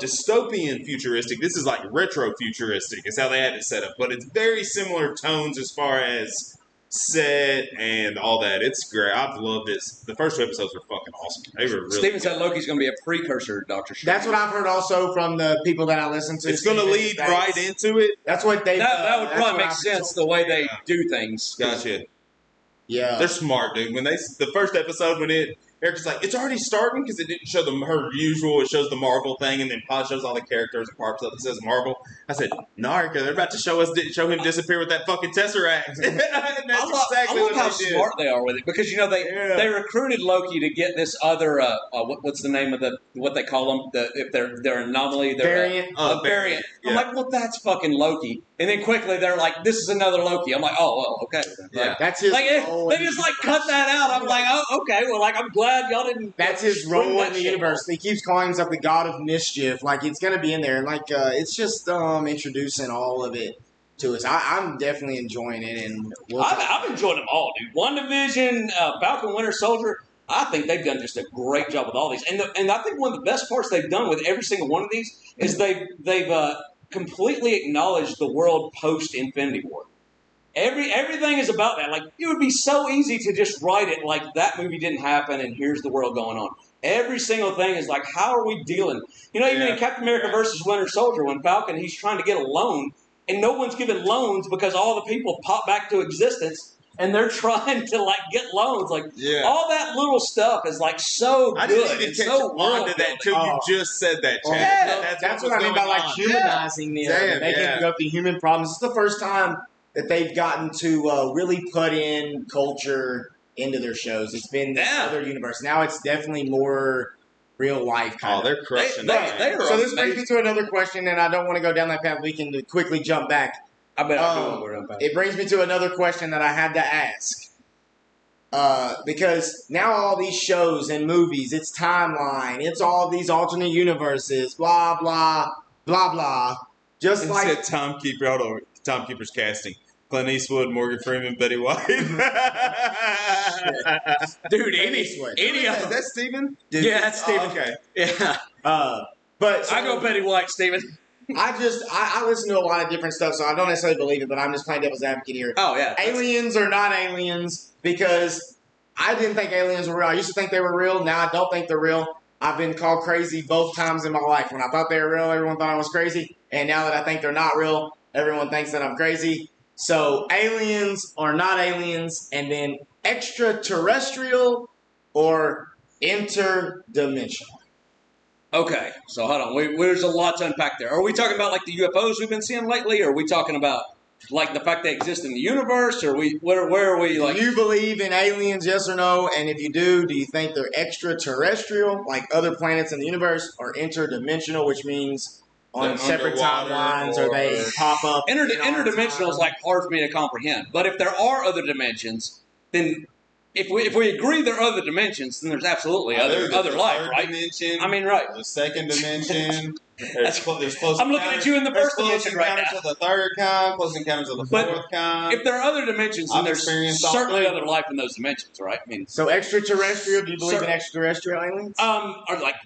S4: dystopian futuristic. This is like retro futuristic. Is how they had it set up. But it's very similar tones as far as set and all that. It's great. I've loved this. The first two episodes were fucking awesome. They were really
S6: Steven
S4: good.
S6: said Loki's going to be a precursor to Doctor Strange.
S3: that's what I've heard also from the people that I listen to.
S4: It's going to lead right into it.
S3: That's what they.
S6: That would
S3: that's
S6: probably
S3: what
S6: make
S3: I've
S6: sense
S3: told.
S6: the way they do things.
S4: Gotcha.
S3: Yeah,
S4: They're smart, dude. When the first episode when Erica's like, it's already starting because it didn't show them her usual. It shows the Marvel thing, and then Pod shows all the characters and parts up. It says Marvel. I said, no, Erica, they're about to show him disappear with that fucking Tesseract. And that's exactly
S6: I love how
S4: what they did.
S6: smart they are with it, because they recruited Loki to get this other what's the name of what they call them, if they're anomaly, they're
S3: variant.
S6: a variant. I'm like, well, that's fucking Loki. And then quickly they're like, this is another Loki. I'm like, oh, well, okay.
S4: Yeah.
S3: That's his.
S6: Like
S3: role
S6: they
S3: in
S6: just
S3: the
S6: like cut that out. I'm like, oh, okay. Well, like I'm glad y'all didn't.
S3: That's his
S6: bring
S3: role
S6: that
S3: in the
S6: shit
S3: universe. He keeps calling himself the God of Mischief. Like it's gonna be in there, and like it's just introducing all of it to us. I'm definitely enjoying it, and
S6: I've enjoyed them all, dude. WandaVision, Falcon Winter Soldier. I think they've done just a great job with all these, and I think one of the best parts they've done with every single one of these is they've completely acknowledged the world post Infinity War. Everything is about that. Like, it would be so easy to just write it like that movie didn't happen and here's the world going on. Every single thing is like, how are we dealing? Even in Captain America versus Winter Soldier, when Falcon, he's trying to get a loan, and no one's giving loans because all the people pop back to existence, and they're trying to, like, get loans. Like, all that little stuff is, like, so
S4: I
S6: good.
S4: didn't even
S6: It's
S4: catch
S6: so
S4: on to that till you just said that, Chad.
S6: Yeah.
S3: that's what I mean by like humanizing them.
S4: Damn,
S3: They can go through human problems. It's the first time that they've gotten to really put in culture into their shows. It's been this other universe. Now it's definitely more real life kind of.
S4: They're crushing
S6: They
S4: it.
S6: are
S3: So this brings
S6: amazing.
S3: me to another question, and I don't want to go down that path. We can quickly jump back.
S6: I bet I do know about it.
S3: It brings me to another question that I had to ask. Because now all these shows and movies, it's timeline, it's all these alternate universes, blah, blah, blah, blah. Just
S4: It
S3: like
S4: said Timekeeper. Hold on. Timekeeper's casting. Clint Eastwood, Morgan Freeman, Betty White.
S6: Dude,
S3: Eastwood.
S6: any of
S4: Is
S6: them.
S4: that Steven?
S6: Yeah, that's Steven.
S4: Okay.
S6: Yeah.
S3: But so,
S6: I go Betty White, Steven.
S3: I listen to a lot of different stuff, so I don't necessarily believe it, but I'm just playing devil's advocate here.
S6: Oh, yeah.
S3: Aliens or not aliens, because I didn't think aliens were real. I used to think they were real. Now I don't think they're real. I've been called crazy both times in my life. When I thought they were real, everyone thought I was crazy. And now that I think they're not real, everyone thinks that I'm crazy. So aliens or not aliens, and then extraterrestrial or interdimensional.
S6: Okay, so hold on. There's a lot to unpack there. Are we talking about like the UFOs we've been seeing lately? Or are we talking about like the fact they exist in the universe? Or where are we like?
S3: Do you believe in aliens, yes or no? And if you do you think they're extraterrestrial, like other planets in the universe, or interdimensional, which means on
S4: They're
S3: separate
S4: underwater
S3: timelines, or they pop up?
S6: Interdimensional is like hard for me to comprehend. But if there are other dimensions, then if we agree there are other dimensions, then there's absolutely other life,
S4: third
S6: right?
S4: dimension.
S6: I mean, right.
S4: The second dimension. There's close
S6: I'm looking at you in the first dimension right
S4: encounters
S6: now.
S4: of the third kind, close encounters of the
S6: But
S4: fourth kind.
S6: If there are other dimensions, then
S4: I've
S6: there's
S4: experienced all
S6: certainly
S4: three.
S6: other life in those dimensions, right? I mean,
S3: So extraterrestrial? Do you believe
S6: Sir.
S3: in extraterrestrial aliens?
S6: or like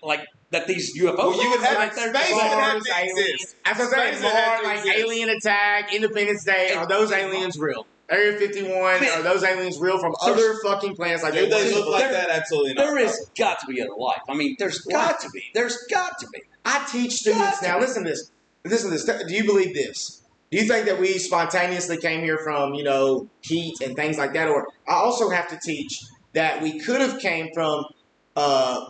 S6: that these UFOs.
S4: Well, you would have
S3: Like
S4: space
S3: Mars,
S4: would have to
S3: aliens.
S4: exist.
S3: As I
S4: Space
S3: said,
S4: would have
S3: Mars,
S4: to
S3: like
S4: exist.
S3: Alien Attack, Independence Day, are those aliens real? Area 51, are those aliens real from other fucking planets? Like
S4: Do they look like
S6: There-
S4: that? Absolutely not.
S6: There is got to be other life. I mean, there's got to be. There's got to be.
S3: I teach students now. Listen to this. Listen to this. Do you believe this? Do you think that we spontaneously came here from, heat and things like that? Or I also have to teach that we could have came from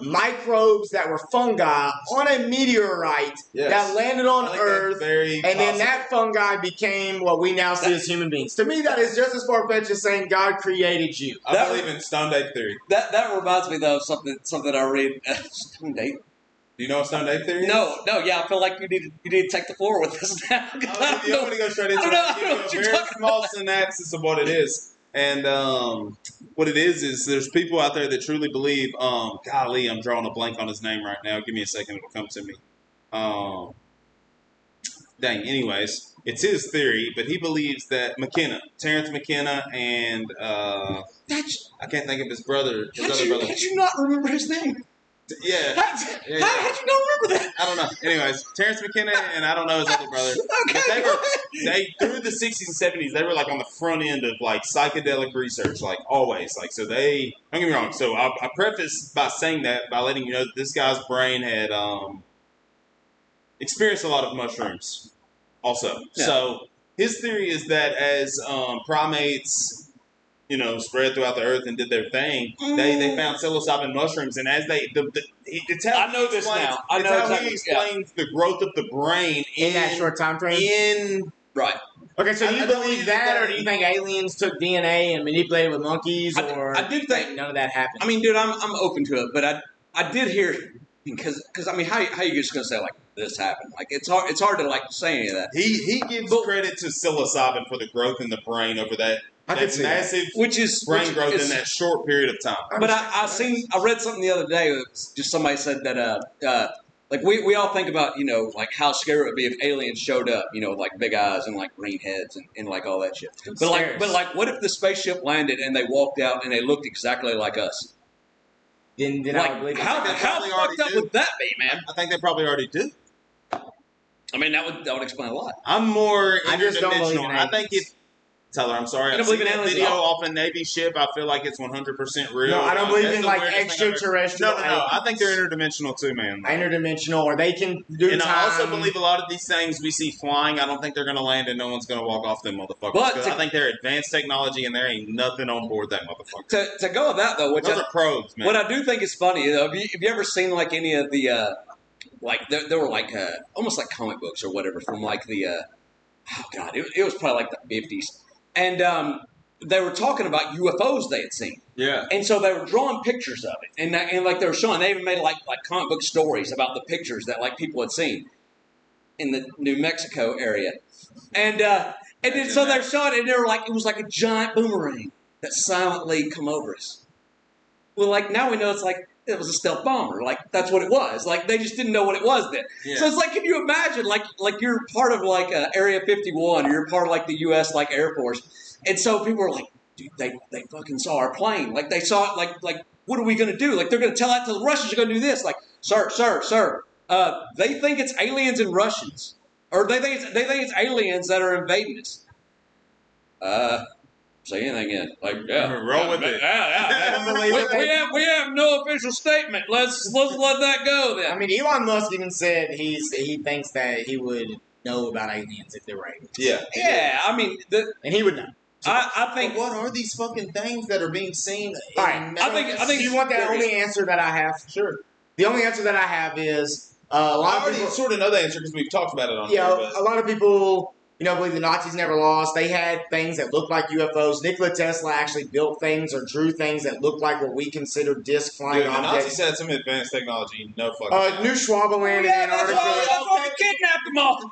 S3: microbes that were fungi on a meteorite
S4: Yes.
S3: that landed on
S4: I think that's
S3: Earth,
S4: very
S3: and then
S4: possible.
S3: that fungi became what we now see as human beings. To me, that is just as far-fetched as saying God created you.
S4: I believe in Stone Ape theory.
S6: That reminds me though of something I read. Nate.
S4: Do you know what Stone Ape theory is?
S6: No, yeah. I feel like you need to take the floor with this now.
S4: I'm going to go straight into it.
S6: I
S4: I'll
S6: don't know
S4: give
S6: what
S4: you
S6: you're
S4: a very
S6: talking
S4: small synopsis of what it is. And what it is there's people out there that truly believe, golly, I'm drawing a blank on his name right now. Give me a second, it'll come to me. Anyways, it's his theory, but he believes that Terrence McKenna, and I can't think of his brother, his other brother.
S6: Did you not remember his name?
S4: Yeah.
S6: How did you not remember that?
S4: I don't know. Anyways, Terrence McKenna and I don't know his other brother.
S6: Okay,
S4: But they through the 60s and 70s, they were like on the front end of like psychedelic research, like always. Like, so they, don't get me wrong. So I preface by saying that by letting you know that this guy's brain had experienced a lot of mushrooms also.
S6: Yeah.
S4: So his theory is that as primates, spread throughout the earth and did their thing, they found psilocybin mushrooms, and as it's how
S6: I know this now. I know
S4: how
S6: exactly,
S4: he explains the growth of the brain
S3: In that short time frame?
S6: Right.
S3: Okay, so
S4: I
S3: you
S4: don't
S3: believe
S4: believe
S3: that,
S4: that-
S3: or do you think aliens took DNA and manipulated with monkeys, or
S6: I do think-
S3: none of that happened?
S6: I mean, dude, I'm open to it, but I did hear because I mean, how you just gonna say like this happened? Like it's hard to like say any of that.
S4: He gives credit to psilocybin for the growth in the brain over that
S3: could see that.
S4: massive
S6: Which is
S4: brain growth in that short period of time.
S6: But I read something the other day. It was just somebody said that like we all think about like how scary it would be if aliens showed up, with like big eyes and like green heads and like all that shit. But like what if the spaceship landed and they walked out and they looked exactly like us?
S3: Then I would
S6: Like
S3: believe
S6: how
S4: They
S6: fucked
S4: probably already
S6: up
S4: do.
S6: would that be, man?
S4: I think they probably already do.
S6: I mean that would explain a lot.
S4: I'm more
S3: I just don't believe in
S4: interdimensional. I think
S3: aliens.
S4: Tyler, I'm sorry.
S6: You don't
S4: I've
S6: believe
S4: seen
S6: in
S4: that
S6: aliens
S4: video
S6: at all?
S4: off a Navy ship. I feel like it's 100% real.
S3: No, I don't believe
S4: That's
S3: in
S4: the
S3: like
S4: weirdest thing I've ever-
S3: extraterrestrial.
S4: No. I think they're interdimensional too, man.
S3: interdimensional, or they can do
S4: And
S3: time.
S4: I also believe a lot of these things we see flying, I don't think they're going to land and no one's going to walk off them motherfuckers.
S6: But
S4: 'Cause I think they're advanced technology and there ain't nothing on board that motherfucker.
S6: To go with that though, which
S4: Those are probes, man.
S6: what I do think is funny, though, have you ever seen like any of the like there were like almost like comic books or whatever from like the oh god, it was probably like the 50s, and they were talking about UFOs they had seen,
S4: Yeah.
S6: and so they were drawing pictures of it, and like they were showing, they even made like comic book stories about the pictures that like people had seen in the New Mexico area, and then so they're showing it, and they were like it was like a giant boomerang that silently come over us. Well, like now we know it's like it was a stealth bomber. Like that's what it was. Like they just didn't know what it was then.
S4: Yeah.
S6: So it's like, can you imagine? Like you're part of like Area 51, or you're part of like the U.S. like Air Force, and so people are like, dude, they fucking saw our plane. Like they saw it. Like what are we gonna do? Like they're gonna tell that to the Russians. Are gonna do this? Like, sir. They think it's aliens and Russians, or they think it's aliens that are invading us. Say anything in. Like, yeah.
S4: Roll with it.
S6: Yeah. We have no official statement. Let's let that go then.
S3: I mean, Elon Musk even said he thinks that he would know about aliens if they were aliens.
S4: Yeah.
S6: Yeah, I mean,
S3: And he would know.
S6: I think.
S4: But what are these fucking things that are being seen?
S3: All right.
S6: I think.
S3: Do you want the only answer that I have?
S4: Sure.
S3: The only answer that I have is a
S4: I
S3: lot of
S4: already
S3: people.
S4: sort of know the answer because we've talked about it on
S3: You know,
S4: here.
S3: a lot of people, believe the Nazis never lost. They had things that looked like UFOs. Nikola Tesla actually built things or drew things that looked like what we consider disc flying
S4: Dude, the Nazis
S3: objects.
S4: had some advanced technology. No fucking.
S3: New Schwabeland in
S6: Yeah, that's
S3: Antarctica.
S6: why we kidnapped them all.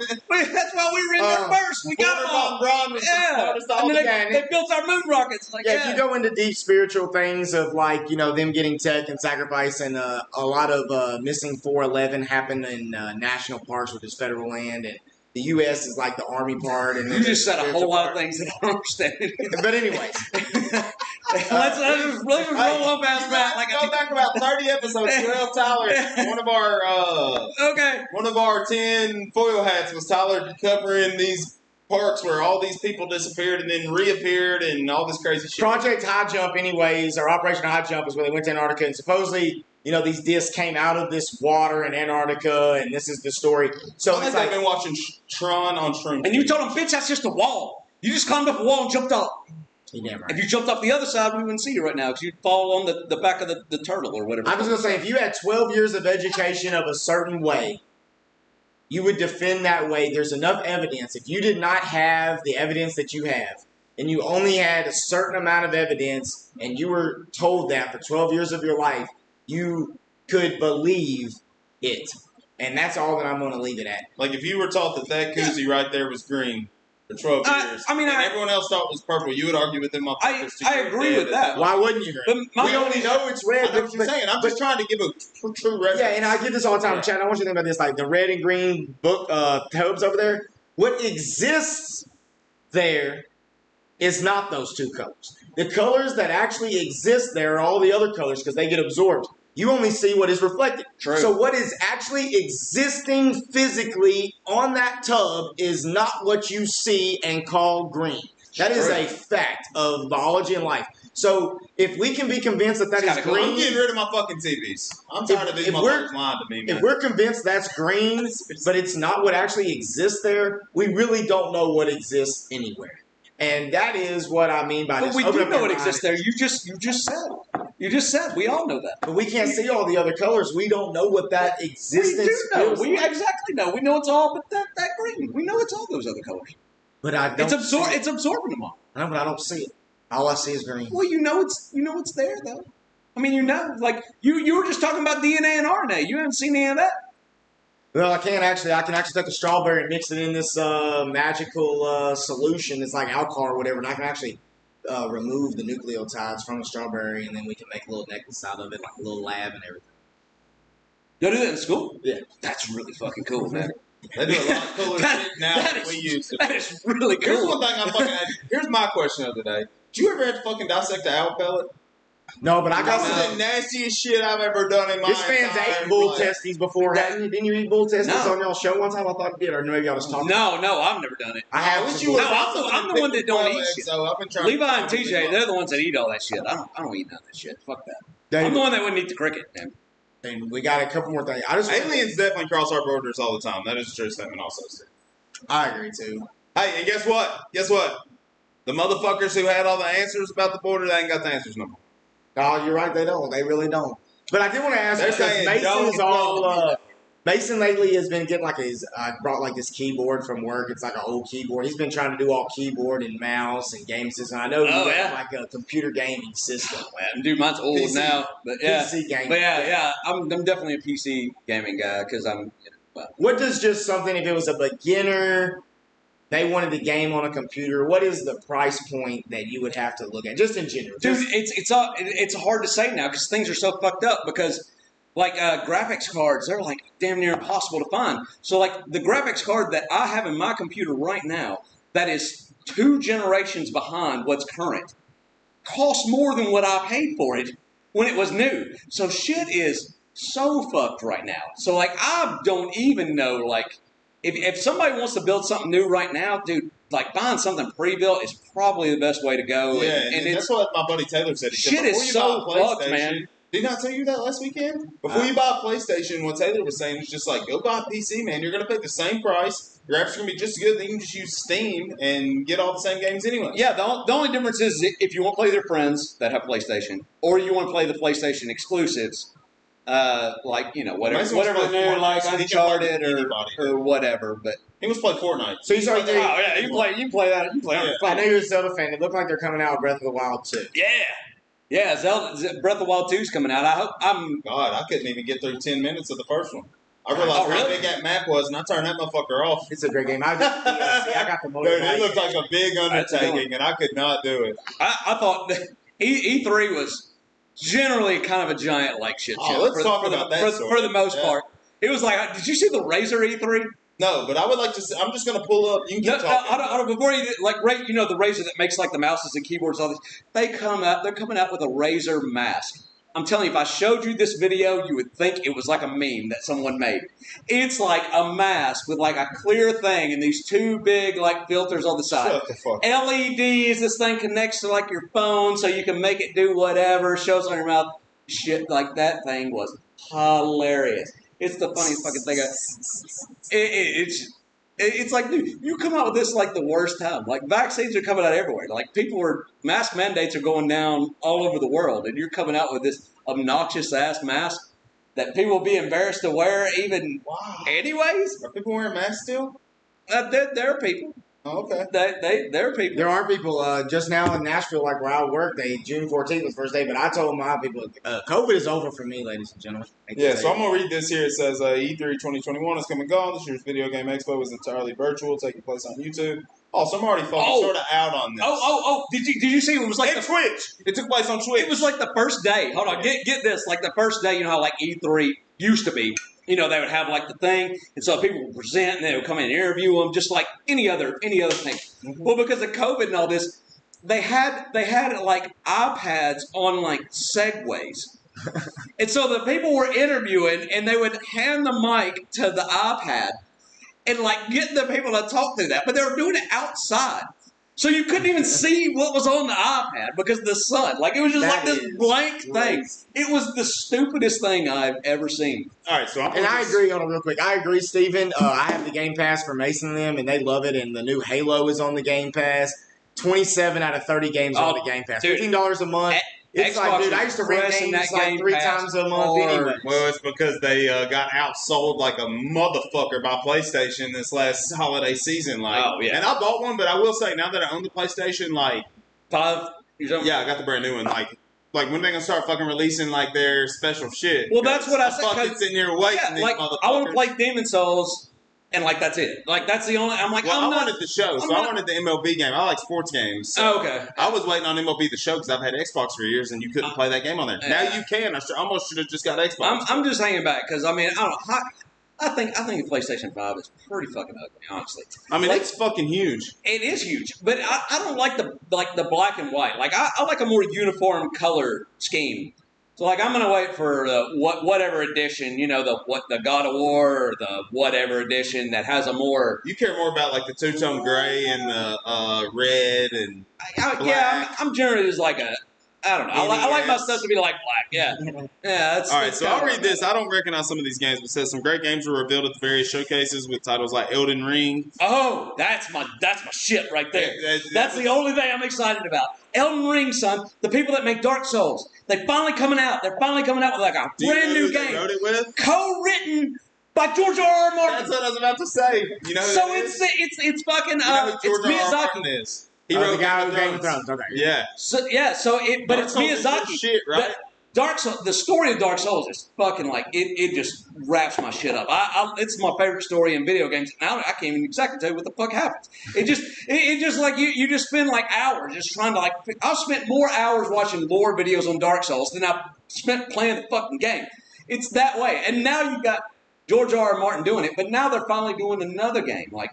S6: That's why we were in there first. We got them all.
S4: Braun was the
S6: Yeah,
S4: smartest all
S6: and
S4: the
S6: then they built our moon rockets. Like,
S3: Yeah, if you go into deep spiritual things of like, them getting tech and sacrifice, and a lot of missing 411 happened in national parks, which is federal land, and the U.S. is like the army part. And
S6: you just said a whole lot of things that I don't understand.
S3: But anyways.
S6: Let's roll on past that. Like
S4: go back about 30 episodes. Well, Tyler, one of our 10 foil hats was Tyler covering these parks where all these people disappeared and then reappeared and all this crazy shit.
S3: Project High Jump, anyways, or Operation High Jump is where they went to Antarctica, and supposedly, these discs came out of this water in Antarctica, and this is the story. So
S4: I
S3: it's
S4: think
S3: like,
S4: they've been watching Tron on Shroom.
S6: And you told them, bitch, that's just a wall. You just climbed up a wall and jumped off. If you jumped off the other side, we wouldn't see you right now because you'd fall on the back of the turtle or whatever.
S3: I was going to say, if you had 12 years of education of a certain way, you would defend that way. There's enough evidence. If you did not have the evidence that you have, and you only had a certain amount of evidence, and you were told that for 12 years of your life, you could believe it. And that's all that I'm going to leave it at.
S4: Like if you were taught that koozie right there was green for 12 years, and everyone else thought it was purple, you would argue with them motherfuckers.
S6: I agree with that.
S3: Why wouldn't you? We only know it's red.
S4: I know what you're saying. I'm just trying to give a true reference.
S3: Yeah, and I get this all the time. Chad, I want you to think about this. Like the red and green book tubes over there. What exists there is not those two colors. The colors that actually exist there are all the other colors because they get absorbed. You only see what is reflected.
S6: True.
S3: So what is actually existing physically on that tub is not what you see and call green. That is a fact of biology and life. So if we can be convinced that is green,
S4: I'm getting rid of my fucking TVs. I'm tired of these motherfuckers lying to me, man.
S3: if we're convinced that's green, but it's not what actually exists there, we really don't know what exists anywhere. And that is what I mean by
S6: But
S3: this.
S6: we
S3: Open
S6: do
S3: up
S6: know
S3: your
S6: what
S3: mind.
S6: exists there. You just said. You just said. We all know that.
S3: But we can't see all the other colors. We don't know what that existence
S6: We do know.
S3: feels
S6: We
S3: like.
S6: exactly know. We know it's all, but that green. We know it's all those other colors.
S3: But I don't.
S6: It's absorbing them all.
S3: I know, but I don't see it. All I see is green.
S6: Well, you know it's there though. I mean, like you were just talking about DNA and RNA. You haven't seen any of that.
S3: Well, I can actually take a strawberry and mix it in this magical solution. It's like alcohol or whatever, and I can actually remove the nucleotides from the strawberry, and then we can make a little necklace out of it, like a little lab and everything.
S6: You do that in school?
S3: Yeah.
S6: That's really fucking cool, man.
S4: They do a lot of cooler shit now than we used to.
S6: That is really cool.
S4: Here's one thing I'm fucking at. Here's my question of the day. Did you ever have to fucking dissect an owl pellet?
S3: No, but I got
S4: That's the nastiest shit I've ever done in my
S3: This man's
S4: entire
S3: ate bull
S4: life.
S3: testes before. Didn't you eat bull testes
S6: No.
S3: on y'all show one time? I thought you did, or maybe I was talking.
S6: No, I've never done it.
S3: I have.
S4: wish
S3: some
S4: you
S3: bull-
S4: would've-
S6: I'm the one that don't eat shit.
S4: So I've been trying
S6: Levi
S4: to
S6: and TJ, they're the ones that eat all that shit. I don't eat none of that shit. Fuck that.
S3: David,
S6: I'm the one that wouldn't eat the cricket, man.
S3: and we got a couple more things.
S4: Aliens definitely cross our borders all the time. That is a true statement also.
S3: I agree too.
S4: Hey, and guess what? The motherfuckers who had all the answers about the border, they ain't got the answers no more.
S3: No, you're right. They don't. They really don't. But I did want to ask
S4: They're
S3: because
S4: saying
S3: Mason
S4: don't
S3: is all.
S4: know.
S3: Mason lately has been getting like I brought like this keyboard from work. It's like an old keyboard. He's been trying to do all keyboard and mouse and game system. I know
S6: Oh,
S3: you
S6: yeah.
S3: have like a computer gaming system.
S6: Dude, mine's old
S3: PC.
S6: now, but yeah.
S3: PC gaming.
S6: But yeah, I'm definitely a PC gaming guy because I'm.
S3: What does just something if it was a beginner they wanted the game on a computer, what is the price point that you would have to look at, just in general?
S6: Dude, it's hard to say now because things are so fucked up because like graphics cards, they're like damn near impossible to find. So like the graphics card that I have in my computer right now that is 2 generations behind what's current costs more than what I paid for it when it was new. So shit is so fucked right now. So like I don't even know like if somebody wants to build something new right now, dude, like buying something pre-built is probably the best way to go.
S4: Yeah,
S6: and
S4: that's what my buddy Taylor said. He said,
S6: shit is
S4: before you
S6: so
S4: buy a
S6: fucked, man.
S4: Didn't I tell you that last weekend? Before you buy a PlayStation, what Taylor was saying was just like, go buy a PC, man. You're going to pay the same price. Your graphics are going to be just as good. Then you can just use Steam and get all the same games anyway.
S6: Yeah, the only difference is if you want to play their friends that have PlayStation, or you want to play the PlayStation exclusives, like, you know, whatever they're like Uncharted or whatever. But
S4: he was playing Fortnite.
S3: So he's already
S6: oh yeah, you play that. You play on your phone.
S3: I know you're a Zelda fan. It looked like they're coming out with Breath of the Wild 2.
S6: Yeah, Zelda Breath of the Wild 2 is coming out.
S4: God, I couldn't even get through 10 minutes of the first one. I realized how big that map was, and I turned that motherfucker off.
S3: It's a great game. I got the motor.
S4: Dude, it looked like a big undertaking, and I could not do it.
S6: I thought E3 was generally kind of a giant like shit show.
S4: Let's talk about that
S6: for the most part. It was like, did you see the Razer E3?
S4: No, but I would like to see, I'm just going to pull up. You can keep talking.
S6: I don't, before you, like, you know, the Razer that makes, like, the mouses and keyboards, all this, they're coming out with a Razer mask. I'm telling you, if I showed you this video, you would think it was like a meme that someone made. It's like a mask with, like, a clear thing and these 2 big, like, filters on the side.
S4: Shut the fuck up.
S6: LEDs, this thing connects to, like, your phone so you can make it do whatever, shows on your mouth. Shit, like, that thing was hilarious. It's the funniest fucking thing. It's like, dude, you come out with this like the worst time. Like vaccines are coming out everywhere. Like mask mandates are going down all over the world, and you're coming out with this obnoxious ass mask that people will be embarrassed to wear even anyways.
S4: Are people wearing masks still?
S6: There are people.
S4: Oh, okay.
S6: There are people.
S3: There are people just now in Nashville, like where I work. June 14th was the first day, but I told my people, COVID is over for me, ladies and gentlemen.
S4: Yeah, so I'm going to read this here. It says E3 2021 is come and gone. This year's Video Game Expo is entirely virtual, taking place on YouTube. Oh, so I'm already sort of out on this.
S6: Did you see it was like
S4: Twitch? It took place on Twitch.
S6: It was like the first day. Hold on, get this. Like the first day, you know how like E3 used to be. You know, they would have like the thing, and so people would present, and they would come in and interview them, just like any other thing. Mm-hmm. Well, because of COVID and all this, they had like iPads on like Segways, and so the people were interviewing, and they would hand the mic to the iPad, and like get the people to talk through that, but they were doing it outside. So you couldn't even see what was on the iPad because of the sun. Like, it was just like this blank thing. It was the stupidest thing I've ever seen.
S4: All right, so
S3: I agree on it real quick. I agree, Steven. I have the Game Pass for Mason and them, and they love it, and the new Halo is on the Game Pass. 27 out of 30 games on the Game Pass.
S6: Dude,
S3: $15 a month. It's
S6: Xbox
S3: like, dude, I used to rent games like 3 times a month anyway.
S4: Well, it's because they got outsold like a motherfucker by PlayStation this last holiday season. Like, and I bought one, but I will say now that I own the PlayStation, like
S6: 5.
S4: Yeah, I got the brand new one. Like when are they gonna start fucking releasing like their special shit?
S6: Well, that's what I said.
S4: Fucking sitting here waiting.
S6: Yeah, like I want to play Demon Souls. And, like, that's it. Like, that's the only... I'm like,
S4: I wanted the show, so I wanted the MLB game. I like sports games. So
S6: okay.
S4: I was waiting on MLB the show because I've had Xbox for years, and you couldn't play that game on there. Now you can. I almost should have just got Xbox.
S6: I'm just hanging back because, I mean, I don't know. I think the PlayStation 5 is pretty fucking ugly, honestly.
S4: I mean, it's fucking huge.
S6: It is huge, but I don't like the black and white. Like, I like a more uniform color scheme. So, like, I'm going to wait for whatever edition, you know, the God of War or the whatever edition that has a more...
S4: You care more about, like, the two-tone gray and the red and black.
S6: Yeah, I'm generally just like a... I don't know. I like my stuff to be like black. Yeah. That's
S4: all right, so I'll read this. I don't recognize some of these games, but it says some great games were revealed at the various showcases with titles like Elden Ring.
S6: Oh, that's my shit right there. That's the only thing I'm excited about. Elden Ring, son. The people that make Dark Souls. They're finally coming out. They're finally coming out with like a brand new game.
S4: They wrote it with?
S6: Co-written by George R.R. Martin.
S4: That's what I was about to say. You know who
S6: so
S4: that
S6: it's
S4: is?
S6: fucking
S4: you know who George
S6: it's
S4: R. R.
S6: Miyazaki.
S4: Martin is. He wrote
S3: the guy who Game of Thrones. Okay.
S4: Yeah.
S6: So it's
S4: Miyazaki.
S6: Shit,
S4: right?
S6: Dark Souls, the story of Dark Souls is fucking like it just wraps my shit up. It's my favorite story in video games. Now I can't even exactly tell you what the fuck happens. It just like you just spend like hours just trying to like. I've spent more hours watching lore videos on Dark Souls than I've spent playing the fucking game. It's that way. And now you've got George R. R. Martin doing it, but now they're finally doing another game. Like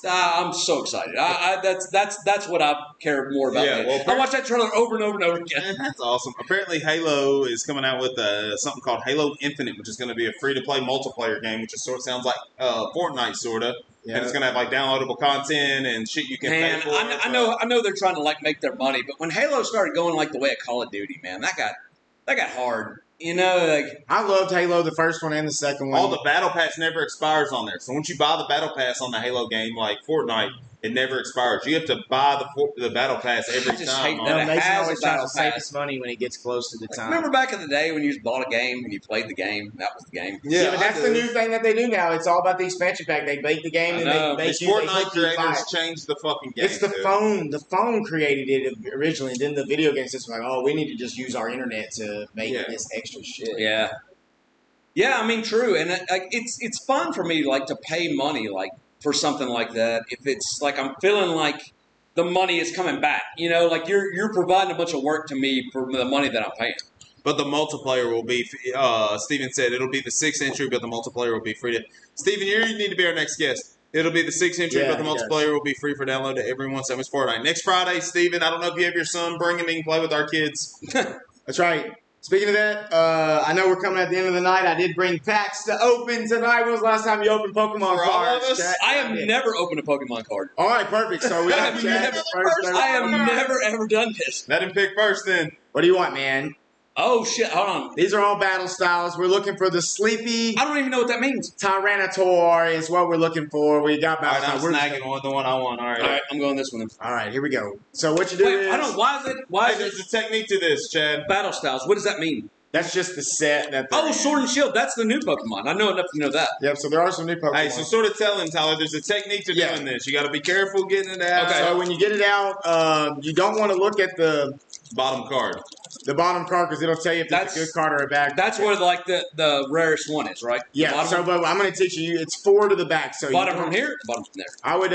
S6: I'm so excited. That's what I care more about.
S4: Yeah, well,
S6: I watch that trailer over and over and over again.
S4: That's awesome. Apparently, Halo is coming out with something called Halo Infinite, which is going to be a free-to-play multiplayer game, which sounds like Fortnite, sort of. Yeah. And it's going to have like downloadable content and shit you can pay for.
S6: I know they're trying to like make their money, but when Halo started going like the way of Call of Duty, man, that got hard. You know, like
S3: I loved Halo, the first one and the second one.
S4: All the battle pass never expires on there. So once you buy the battle pass on the Halo game, like Fortnite, it never expires. You have to buy the battle pass every time.
S3: Mason always tries to save us money when it gets close to the time.
S6: Remember back in the day when you just bought a game and you played the game? That was the game.
S3: Yeah, but that's the new thing that they do now. It's all about the expansion pack. They bake the game and they make you.
S4: Fortnite creators changed the fucking game.
S3: It's the phone. The phone created it originally, and then the video game system like, oh, we need to just use our internet to make this extra shit.
S6: Yeah. Yeah, I mean, true, and like it's fun for me like to pay money like for something like that. If it's like I'm feeling like the money is coming back, you know, like you're providing a bunch of work to me for the money that I'm paying.
S4: But the multiplayer will be, Steven said, it'll be the 6th entry, but the multiplayer will be free to. Steven, you need to be our next guest. It'll be the 6th entry, but the multiplayer will be free for download to everyone. Same as Fortnite. Next Friday, Steven, I don't know if you have your son, bring him, he can play with our kids.
S3: That's right. Speaking of that, I know we're coming at the end of the night. I did bring packs to open tonight. When was the last time you opened Pokemon cards?
S6: I have never opened a Pokemon card.
S3: All right, perfect. So we have
S6: I have never ever done this.
S4: Let him pick first then.
S3: What do you want, man?
S6: Oh, shit. Hold on.
S3: These are all battle styles. We're looking for the sleepy.
S6: I don't even know what that means.
S3: Tyranitar is what we're looking for. We got battle styles.
S4: I'm snagging the one I want. All right,
S6: I'm going this one.
S3: All right, here we go. So what you do is...
S6: I don't know. Why is
S4: there's a technique to this, Chad.
S6: Battle styles. What does that mean?
S3: That's just the set.
S6: Sword and Shield. That's the new Pokemon. I know enough to know that.
S3: Yep, so there are some new Pokemon.
S4: Hey, so sort of tell him, Tyler, there's a technique to doing this. You got to be careful getting it out.
S3: Okay. So when you get it out, you don't want to look at the
S4: bottom card.
S3: The bottom card, because it'll tell you if it's a good card or a bad card.
S6: That's where like the rarest one is, right?
S3: Yeah. So, but I'm going to teach you. It's 4 to the back. So
S6: bottom from here, bottom from there.
S3: I would.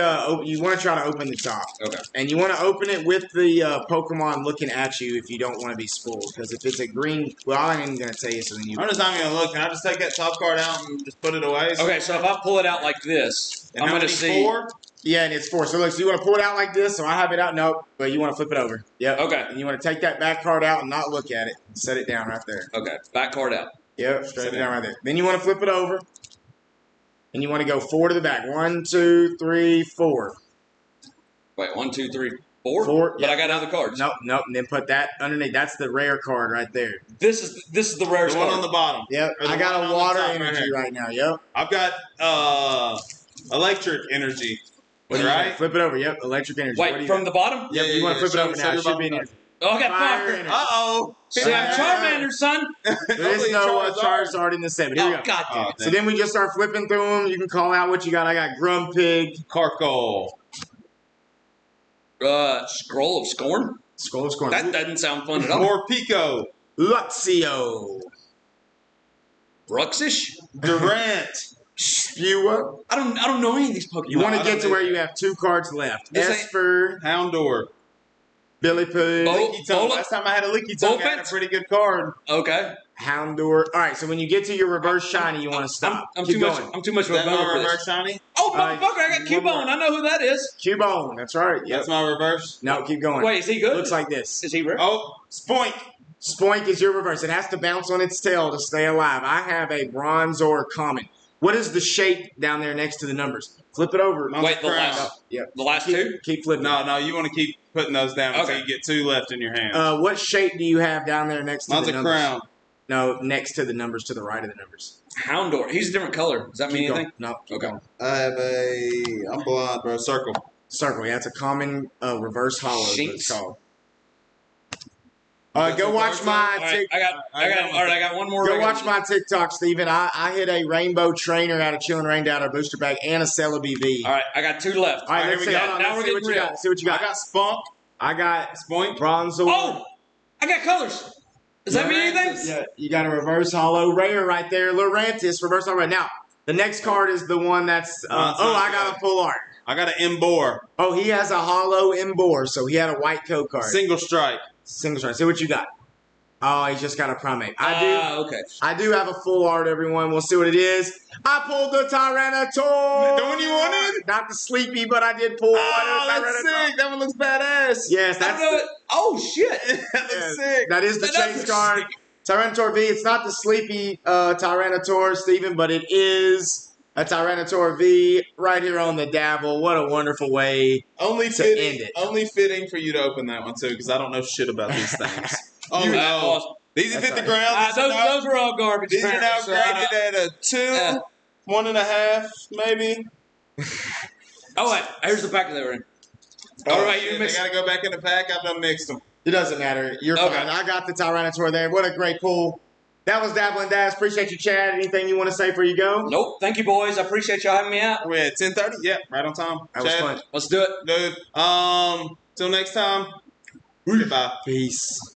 S3: You want to try to open the top.
S6: Okay.
S3: And you want to open it with the Pokemon looking at you if you don't want to be spoiled. Because if it's a green, well, I ain't even going to tell you. So then
S4: I'm just not going to look. Can I just take that top card out and just put it away?
S6: Okay. So if I pull it out like this,
S4: and
S6: I'm going to see
S4: 4.
S3: Yeah, and it's 4. So look, so you want to pull it out like this. So I have it out. Nope. But you want to flip it over. Yep.
S6: Okay.
S3: And you want to take that back card out and not look at it. Set it down right there.
S6: Okay. Back card out.
S3: Yep. Straight down right there. Then you want to flip it over. And you want to go 4 to the back. 1, 2, 3, 4.
S6: Wait, 1, 2, 3, 4?
S3: 4.
S6: But I got other cards.
S3: Nope. And then put that underneath. That's the rare card right there.
S6: This is the rarest
S4: one
S6: card.
S4: on the bottom.
S3: Yep. I got a water energy right now. Yep.
S4: I've got electric energy. Right?
S3: Flip it over. Yep. Electric energy.
S6: Wait, from the bottom?
S3: Yep. You want to flip it over now. It should be energy.
S6: Oh, I got fire.
S4: Uh-oh.
S6: See, I'm Charmander, son.
S3: There is no Charizard in the set. Here we go.
S6: God damn it.
S3: So then we just start flipping through them. You can call out what you got. I got Grumpig.
S4: Carkol.
S6: Scroll of Scorn?
S3: Scroll of Scorn.
S6: That doesn't sound fun at all.
S4: Morpeko.
S3: Luxio.
S6: Bruxish?
S4: Durant.
S3: Spewer.
S6: I don't know any of these Pokemon.
S3: You want to get to where you have 2 cards left. Esper.
S4: Houndour.
S3: Billy Poo.
S4: Leaky Tongue. Last time I had a Leaky Tongue, I had a pretty good card.
S6: Okay.
S3: Houndour. All right, so when you get to your reverse shiny, you want to stop.
S6: I'm too much of a bummer for
S4: reverse
S6: this.
S4: shiny?
S6: Oh, motherfucker, I got Cubone. I know who that is.
S3: Cubone. That's right. Yep.
S4: That's my reverse?
S3: No, keep going.
S6: Wait, is he good?
S3: Looks like this.
S6: Is he rare?
S4: Oh, Spoink.
S3: Spoink is your reverse. It has to bounce on its tail to stay alive. I have a Bronzor common. What is the shape down there next to the numbers? Flip it over.
S6: Wait, the last.
S3: Yep.
S6: The last 2?
S3: Keep flipping.
S4: No, you want to keep putting those down until you get 2 left in your hand.
S3: What shape do you have down there next to the numbers?
S4: Mine's a crown.
S3: No, next to the numbers, to the right of the numbers.
S6: Houndour. He's a different color. Does that mean anything?
S3: No.
S6: Okay.
S4: I have I'm blind, bro. Circle.
S3: Circle. Yeah, it's a common reverse hollow. It's called. Go watch my.
S6: I got one more.
S3: Go watch my TikTok, Steven. I hit a rainbow trainer out of Chilling Rain down our booster bag and a Celebi V.
S6: All right, I got 2 left.
S3: All right, let's see.
S6: Now we're getting
S3: what you got. See what you got.
S4: I got Spunk.
S3: I got
S4: Spoink.
S3: Bronzor.
S6: Oh, I got colors. Does that mean anything?
S3: Yeah, you got a reverse hollow rare right there. Lurantis, reverse hollow rare. Now, the next card is the one that's. I got a full art.
S4: I got an Embor.
S3: Oh, he has a hollow Embor, so he had a white code card.
S4: Single strike.
S3: Single strike. See what you got. Oh, he's just got a primate.
S6: Okay.
S3: I do have a full art, everyone. We'll see what it is. I pulled the Tyranitar.
S4: The one you wanted?
S3: Not the Sleepy, but I did pull one.
S4: Oh, that's sick. That one looks badass.
S3: Yes, that's
S6: Oh shit!
S4: That looks sick.
S3: That is the
S6: That
S3: chase
S6: looks
S3: card. Tyranitar V. It's not the Sleepy Tyranitar, Steven, but it is a Tyranitar V right here on the Dabble. What a wonderful way
S4: Only
S3: to end
S4: fitting,
S3: it.
S4: only fitting for you to open that one too, because I don't know shit about these things. Oh
S6: You-
S4: no,
S6: awesome.
S4: these have
S3: That's
S4: hit the
S3: all
S4: ground.
S6: Those are all garbage.
S4: These are now
S6: apparently, so,
S4: graded at a 2, 1.5, maybe.
S6: Oh wait, here's the pack that we're in. All right, you
S4: shit,
S6: mixed.
S4: They gotta go back in the pack. I've done mixed them.
S3: It doesn't matter. You're
S6: Okay.
S3: fine. I got the Tyranitar there. What a great pull. That was Dabble and Dash. Appreciate you, Chad. Anything you want to say before you go?
S6: Nope. Thank you, boys. I appreciate y'all having me out.
S4: We're at 10:30. Yeah, right on time.
S3: That was
S4: Chad,
S3: fun.
S6: Let's do it.
S4: dude. Till next time. Goodbye.
S3: Peace.